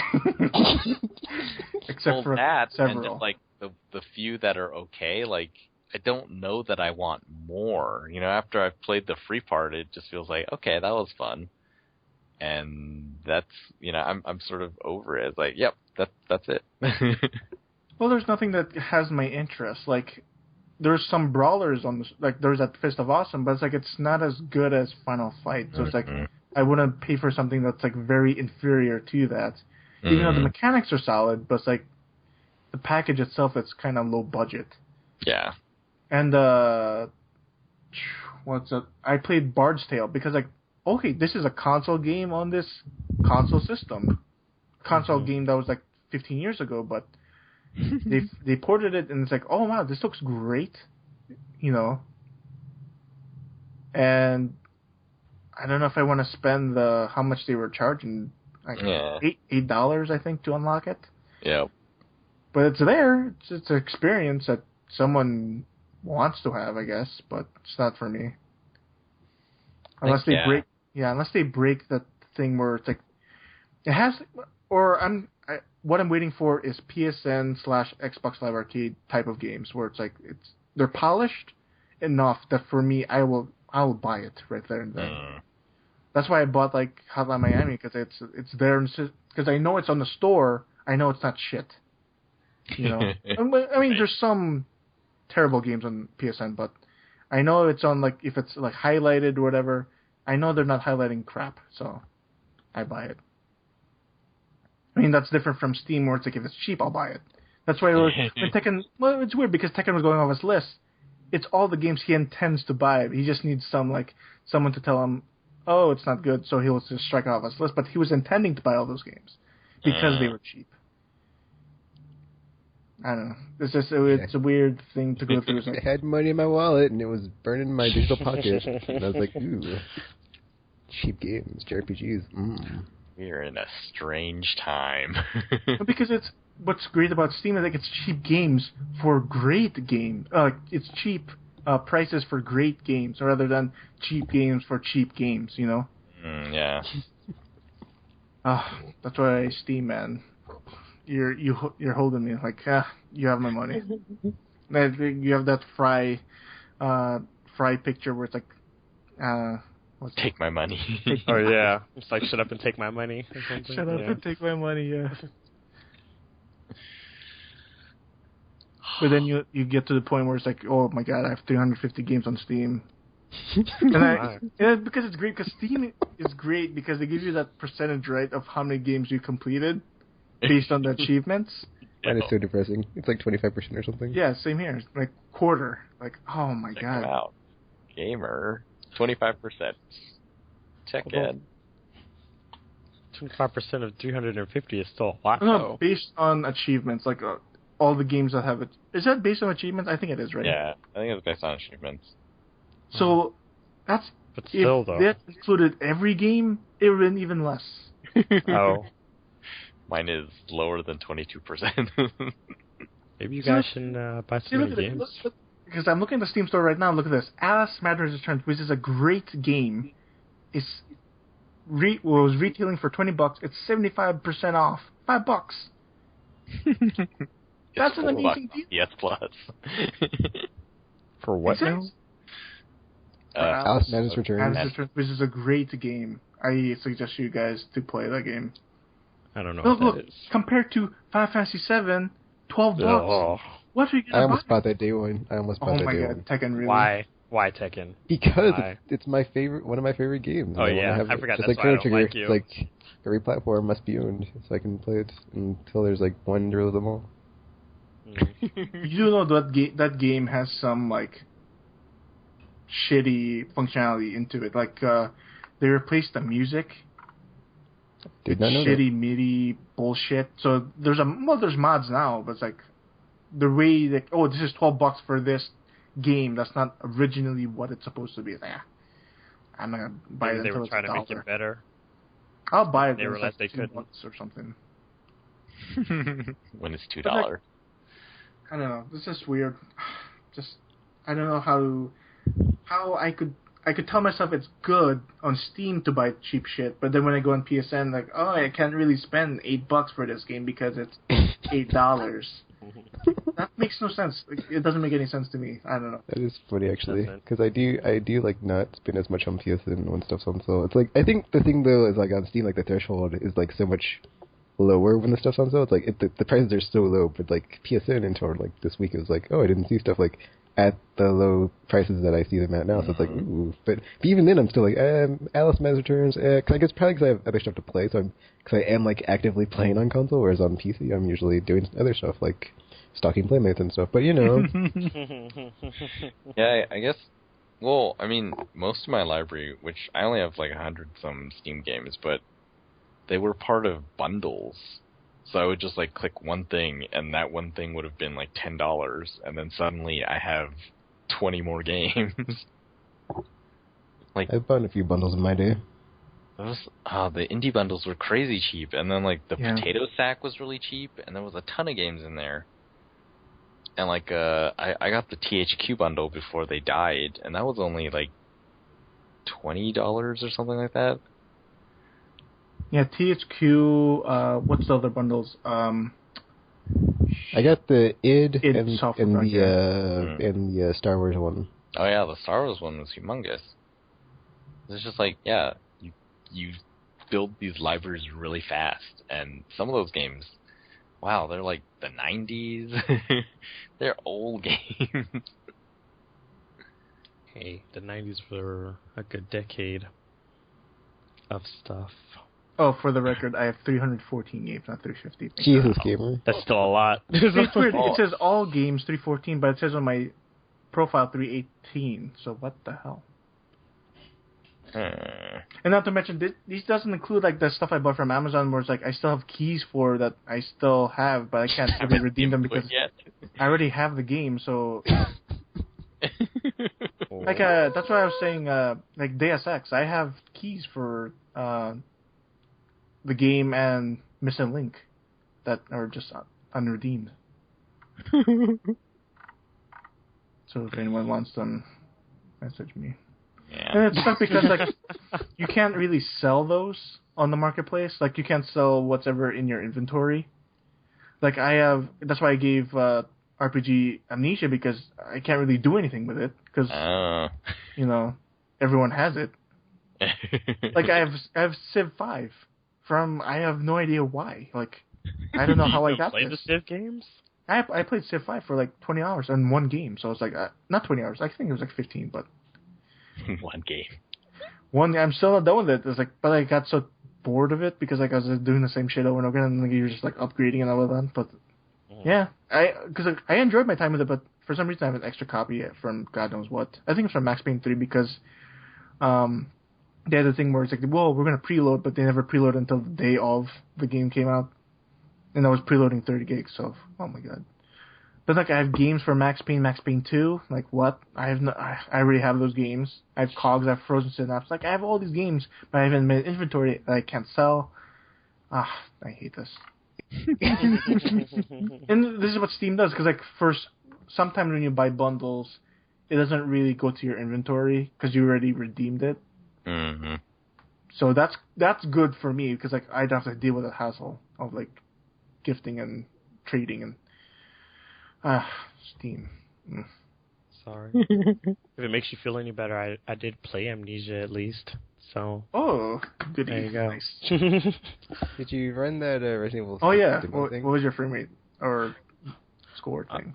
Except for that, several. And just, like, the few that are okay, like, I don't know that I want more. After I've played the free part, it just feels like, okay, that was fun. And that's, I'm sort of over it. It's like, yep, that's it. Well, there's nothing that has my interest. Like, there's some brawlers on like, there's that Fist of Awesome, but it's like, it's not as good as Final Fight. So it's like, I wouldn't pay for something that's, like, very inferior to that. Even though the mechanics are solid, but it's like, the package itself, it's kind of low budget. Yeah. And, I played Bard's Tale because, like, okay, this is a console game on this console system. Console game that was like 15 years ago, but they ported it, and it's like, oh wow, this looks great, And I don't know if I want to spend how much they were charging, like $8, I think, to unlock it. Yeah. But it's there. It's an experience that someone wants to have, I guess, but it's not for me. Unless they break that thing where it's like, it has, or what I'm waiting for is PSN/Xbox Live Arcade type of games where it's like, they're polished enough that for me, I will buy it right there and then. That's why I bought, like, Hotline Miami, because it's there, because I know it's on the store, I know it's not shit. I mean, there's some terrible games on PSN, but I know it's on, like, if it's, like, highlighted or whatever, I know they're not highlighting crap, so I buy it. I mean, that's different from Steam, where it's like, if it's cheap, I'll buy it. That's why when Tekken... Well, it's weird, because Tekken was going off his list. It's all the games he intends to buy. He just needs someone to tell him, oh, it's not good, so he'll just strike off his list. But he was intending to buy all those games because they were cheap. I don't know. It's a weird thing to go through. I had money in my wallet, and it was burning my digital pocket. And I was like, ooh, cheap games, JRPGs. We're in a strange time. Because what's great about Steam is like it's cheap games for great games. It's cheap prices for great games, rather than cheap games for cheap games. You know. Yeah. That's why Steam, man. You're holding me like you have my money. You have that Fry picture where it's like take my money. Oh yeah, it's like shut up and take my money or something. Shut up and take my money. Yeah. But then you get to the point where it's like, oh my god, I have 350 games on Steam. And because it's great, because Steam is great because they give you that percentage, right, of how many games you completed based on the achievements. That is so depressing. It's like 25% or something. Yeah, same here. It's like quarter. Like, oh my Check god. them out. Gamer, 25%. Check in. 25% of 350 is still a lot, No, though. based on achievements, like all the games that have it. Is that based on achievements? I think it is, right? Yeah, I think it's based on achievements. So that's But still, if though. that included every game, it would have been even less. Oh. Mine is lower than 22%. Maybe you guys should buy some Look new at it. games. Because I'm looking at the Steam store right now. Look at this. Alice Matters Returns, which is a great game, was retailing for $20. It's 75% off. $5. That's an amazing deal. Yes, plus. For what now? Alice Matters Returns. Alice Returns, which is a great game. I suggest you guys to play that game. I don't know Look, what that is. compared to Final Fantasy VII, $12. Oh. What are you I gonna almost buy? bought that day one. Oh my god, Tekken really? Why? Why Tekken? Because Why? it's my favorite, one of my favorite games. Oh, yeah, have I it. forgot Just that's like why I Chrono don't Trigger, like you. it's like every platform must be owned, so I can play it until there's like one to rule them all. You do know that game has some like shitty functionality into it. Like they replaced the music. Did not know Shitty MIDI bullshit. So there's mods now, but it's like the way that this is $12 for this game. That's not originally what it's supposed to be. Like, I'm not gonna buy it Maybe they until were it's trying to make $1. it better. I'll buy it. They when it's realized like they couldn't. $2 or something. When it's $2. But, like, I don't know. This is weird. Just I don't know how I could tell myself it's good on Steam to buy cheap shit, but then when I go on PSN, like, oh, I can't really spend $8 for this game because it's $8. That makes no sense. It doesn't make any sense to me. I don't know. That is funny actually, because I do like not spend as much on PSN when stuff's on sale. It's like I think the thing though is like on Steam, like the threshold is like so much lower when the stuff's on sale. It's like the prices are so low, but like PSN until like this week it was like, oh, I didn't see stuff like at the low prices that I see them at now. So it's like, ooh. But even then I'm still like, Alice Matters Returns, cause I guess probably because I have other stuff to play. So because I am like actively playing on console, whereas on PC I'm usually doing other stuff like stalking playmates and stuff. But you know. Yeah, I guess. Well, I mean, most of my library, which I only have like 100-some Steam games, but they were part of bundles. So I would just like click one thing, and that one thing would have been like $10, and then suddenly I have 20 more games. Like I've bought a few bundles in my day. the indie bundles were crazy cheap, and then like the Yeah. potato sack was really cheap, and there was a ton of games in there. And like I got the THQ bundle before they died, and that was only like $20 or something like that. Yeah, THQ. What's the other bundles? I got the id and software, the Star Wars one. Oh yeah, the Star Wars one was humongous. It's just like, yeah, you build these libraries really fast, and some of those games, wow, they're like the 90s. They're old games. Hey, the 90s were a good decade of stuff. Oh, for the record, I have 314 games, not 350. Jesus, gamer. That's still a lot. It's weird. It says all games 314, but it says on my profile 318. So what the hell? And not to mention, these doesn't include like the stuff I bought from Amazon, where it's like I still have keys for that I still have, but I can't really redeem them because I already have the game. So, like, that's why I was saying, like Deus Ex, I have keys for the game and Missing Link that are just unredeemed. So if anyone wants them, message me. Yeah. And it's tough because like you can't really sell those on the marketplace. Like you can't sell whatever in your inventory. Like that's why I gave RPG Amnesia, because I can't really do anything with it because you know, everyone has it. Like I have Civ 5 from, I have no idea why. Like I don't know how I got play this. the Civ games? I played Civ 5 for like 20 hours in one game, so it's like not 20 hours. I think it was like 15, but one game. I'm still not done with it. It's like, but I got so bored of it because like I was just doing the same shit over and over again, and like, you're just like upgrading and all of that. But yeah, because I enjoyed my time with it, but for some reason I have an extra copy from God knows what. I think it's from Max Payne 3 because they had the thing where it's like, well, we're gonna preload, but they never preload until the day of the game came out, and I was preloading 30 gigs. So oh my god. But like I have games for Max Payne 2. Like what? I already have those games. I have COGs, I have Frozen Synapse. Like I have all these games, but I haven't made inventory that I can't sell. I hate this. And this is what Steam does, because like sometimes when you buy bundles, it doesn't really go to your inventory because you already redeemed it. Mm-hmm. So that's good for me because like I don't have to deal with the hassle of like gifting and trading and. Steam. Sorry. If it makes you feel any better, I did play Amnesia at least. So. Oh, good. There you go. Nice. Did you run that Resident Evil? Oh yeah. What was your frame rate or score thing?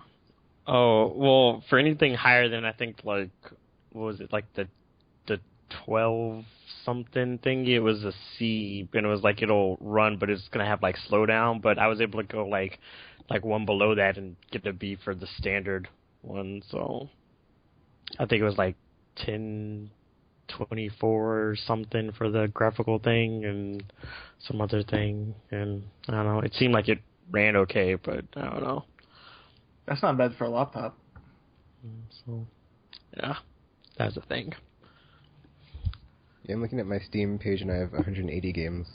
Oh well, for anything higher than I think like what was it, like the 12 something thingy, it was a C, and it was like it'll run, but it's gonna have like slowdown. But I was able to go like one below that and get the B for the standard one. So I think it was like 1024 or something for the graphical thing and some other thing. And I don't know. It seemed like it ran okay, but I don't know. That's not bad for a laptop. So yeah, that's the thing. Yeah, I'm looking at my Steam page and I have 180 games.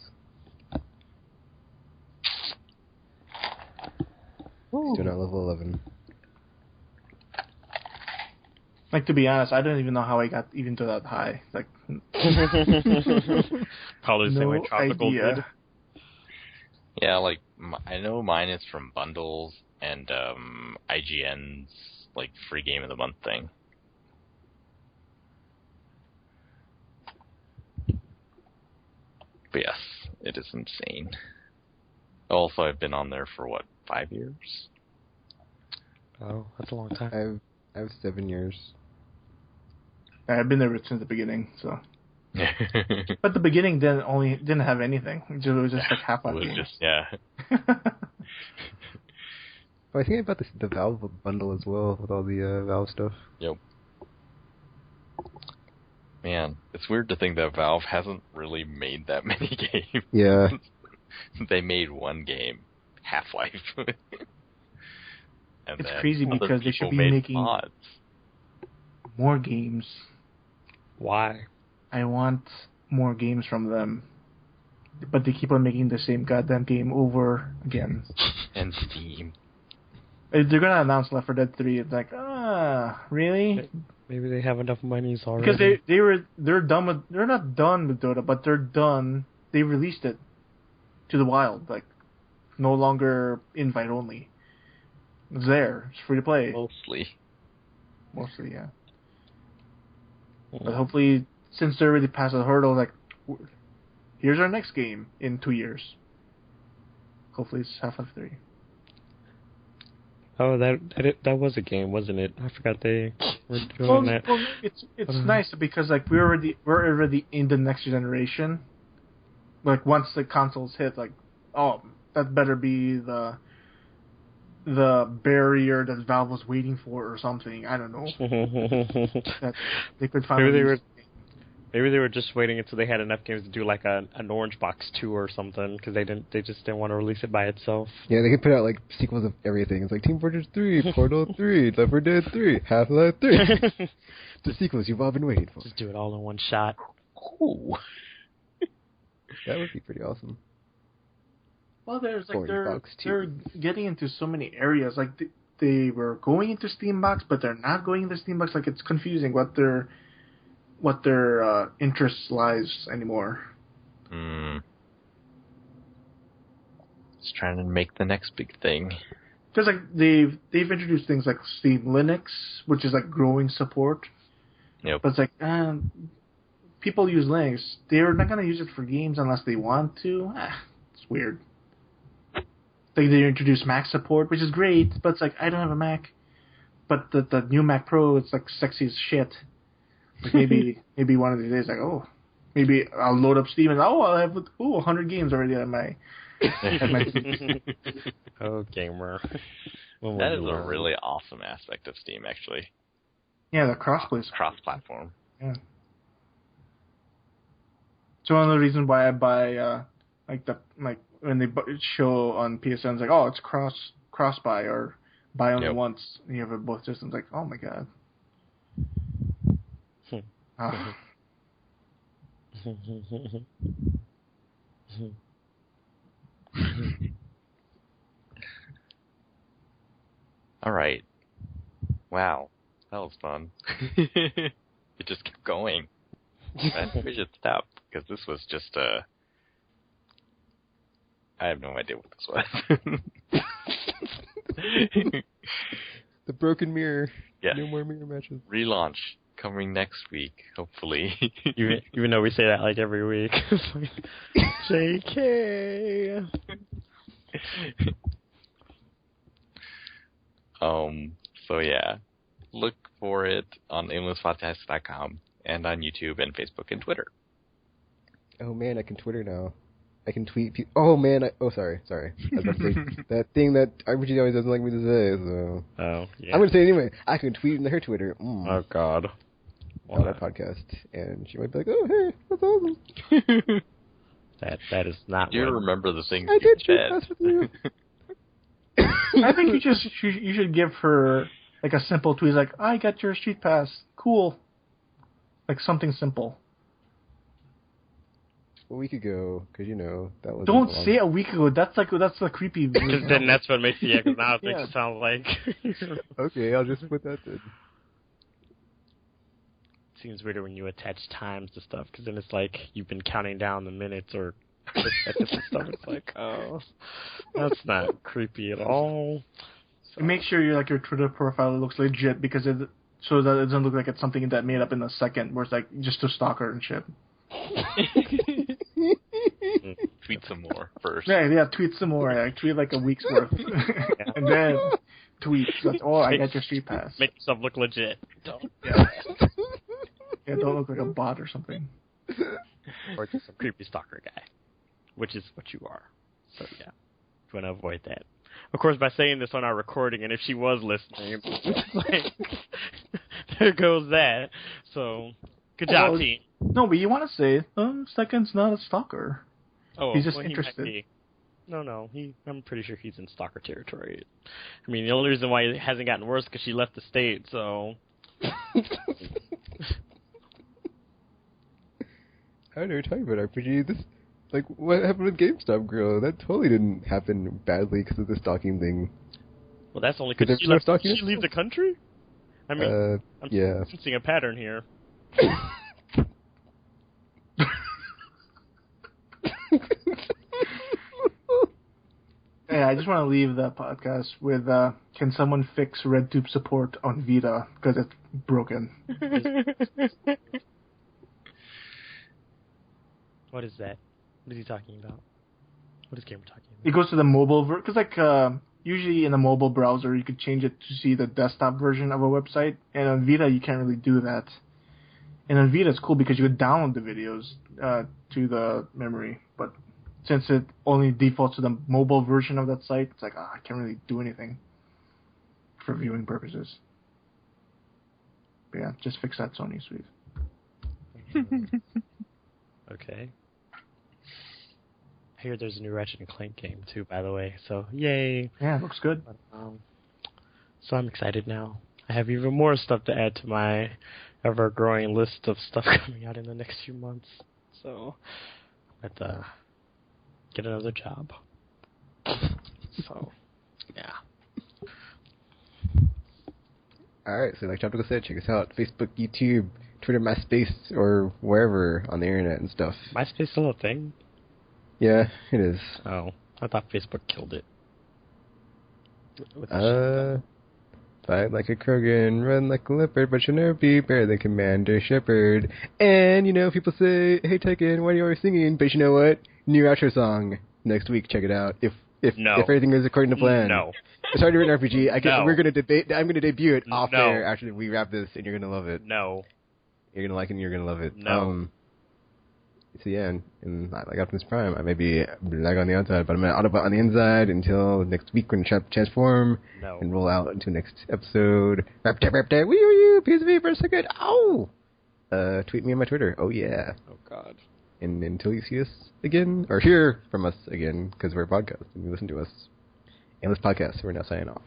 Still not level 11. Like, to be honest, I don't even know how I got even to that high. Like, probably the same way Tropical did. Yeah, like I know mine is from bundles and IGN's like free game of the month thing. But yes, it is insane. Also, I've been on there for 5 years? Oh, that's a long time. I have 7 years. I've been there since the beginning, so. But the beginning didn't have anything. It was just like half a game. Yeah. Oh, I think I bought the Valve bundle as well with all the Valve stuff. Yep. Man, it's weird to think that Valve hasn't really made that many games. Yeah. They made one game, Half-Life. And it's crazy because they should be making mods. More games. Why? I want more games from them. But they keep on making the same goddamn game over again. And Steam. They're gonna announce Left 4 Dead 3. It's like, really? Maybe they have enough monies already. Because they're done with. They're not done with Dota, but they're done. They released it to the wild, like no longer invite only. It's there. It's free to play. Mostly, yeah. But hopefully, since they're already past the hurdle, like, here's our next game in 2 years. Hopefully, it's Half-Life 3. Oh, that was a game, wasn't it? I forgot they were doing that. Well, it's nice because like we're already in the next generation. Like once the consoles hit, like, oh, that better be the barrier that Valve was waiting for or something. I don't know. That they could find. Maybe they were just waiting until they had enough games to do like an Orange Box 2 or something, because they just didn't want to release it by itself. Yeah, they could put out like sequels of everything. It's like Team Fortress 3, Portal 3, Left 4 Dead 3, Half-Life 3. The sequels you've all been waiting for. Just do it all in one shot. Ooh. That would be pretty awesome. Well, there's like Box they're getting into so many areas. Like they were going into Steambox, but they're not going into Steambox. Like it's confusing what their interest lies anymore. Just trying to make the next big thing. Because like they've introduced things like Steam Linux, which is like growing support. Yep. But it's like people use Linux. They're not gonna use it for games unless they want to. It's weird. Like they introduced Mac support, which is great, but it's like I don't have a Mac. But the new Mac Pro, it's like sexy as shit. Like maybe one of these days, like maybe I'll load up Steam and I'll have 100 games already on my. Oh, gamer. That is a really awesome aspect of Steam, actually. Yeah, the crossplay. Cross-platform. Yeah. So one of the reasons why I buy when they show on PSN, it's like, oh, it's cross-buy or buy only once, and you have it both systems. Like, oh my god. All right. Wow. That was fun. It just kept going. I think we should stop, because this was just I have no idea what this was. The broken mirror. Yeah. No more mirror matches. Relaunch coming next week, hopefully. even though we say that like every week. JK. So yeah, look for it on aimlesspodcast.com and on YouTube and Facebook and Twitter. Oh man, I can Twitter now. I can tweet people. Oh man, sorry. I was about to say that thing that RPG always doesn't like me to say, so. Oh, yeah. I'm going to say it anyway. I can tweet in her Twitter. Oh, God. On that podcast. And she might be like, oh, hey, that's awesome. That is not. Do you remember the things I you did said? with you. I think you should give her like a simple tweet, like I got your Street Pass, cool, like something simple. A week ago, because that was. Don't say a week ago. That's the creepy. Because then that's what makes the now it makes Yeah. it sound like. Okay, I'll just put that in. Seems weirder when you attach times to stuff, because then it's like you've been counting down the minutes or the seconds and stuff. It's like, oh, that's not creepy at all. So. Make sure your Twitter profile looks legit, because so that it doesn't look like it's something that made up in a second, where it's like just a stalker and shit. Tweet some more first. Yeah, tweet some more. Yeah, tweet like a week's worth, and then tweet. Like, oh, I got your Street Pass. Make yourself look legit. Don't. Yeah, don't look like a bot or something. Or just some creepy stalker guy, which is what you are. So yeah, you want to avoid that. Of course, by saying this on our recording, and if she was listening, there goes that. So, good job, team. No, but you want to say, Second's not a stalker. Oh, he's just well, interested. No, I'm pretty sure he's in stalker territory. I mean, the only reason why it hasn't gotten worse is because she left the state, so... I know you're talking about RPG. This, what happened with GameStop Girl? That totally didn't happen badly because of the stalking thing. Well, that's only because she left. Did she leave the country? I mean, I'm sensing a pattern here. Hey, I just want to leave the podcast with, can someone fix RedTube support on Vita? Because it's broken. What is that? What is he talking about? What is Gamer talking about? It goes to the mobile because usually in a mobile browser you could change it to see the desktop version of a website, and on Vita you can't really do that. And on Vita it's cool because you could download the videos to the memory, but since it only defaults to the mobile version of that site, it's like, I can't really do anything for viewing purposes. But yeah, just fix that, Sony, please. Okay. I hear there's a new Ratchet and Clank game too, by the way. So yay! Yeah, it looks good. But, so I'm excited now. I have even more stuff to add to my ever-growing list of stuff coming out in the next few months. So I have to get another job. So yeah. Alright, so like Tropical said, check us out. Facebook, YouTube, Twitter, MySpace, or wherever on the internet and stuff. MySpace still a thing? Yeah, it is. Oh, I thought Facebook killed it. Fight like a Krogan, run like a leopard, but you'll never be better than Commander Shepard. And, people say, hey Tekken, why are you always singing? But you know what? New outro song next week, check it out. If everything is according to plan. No. It's already written RPG. No. We're gonna debate. I'm gonna debut it off No. air after we wrap this, and you're gonna love it. No. You're gonna like it, and you're gonna love it. No. So yeah, and like Optimus Prime, I may be lag on the outside, but I'm gonna Autobot on the inside until next week when transform and roll out into next episode. Rap that, wee wee, PSV for a second. Ow! Tweet me on my Twitter. Oh yeah. Oh God. And until you see us again, or hear from us again, because we're a podcast and you listen to us. Aimless Podcast. We're now signing off.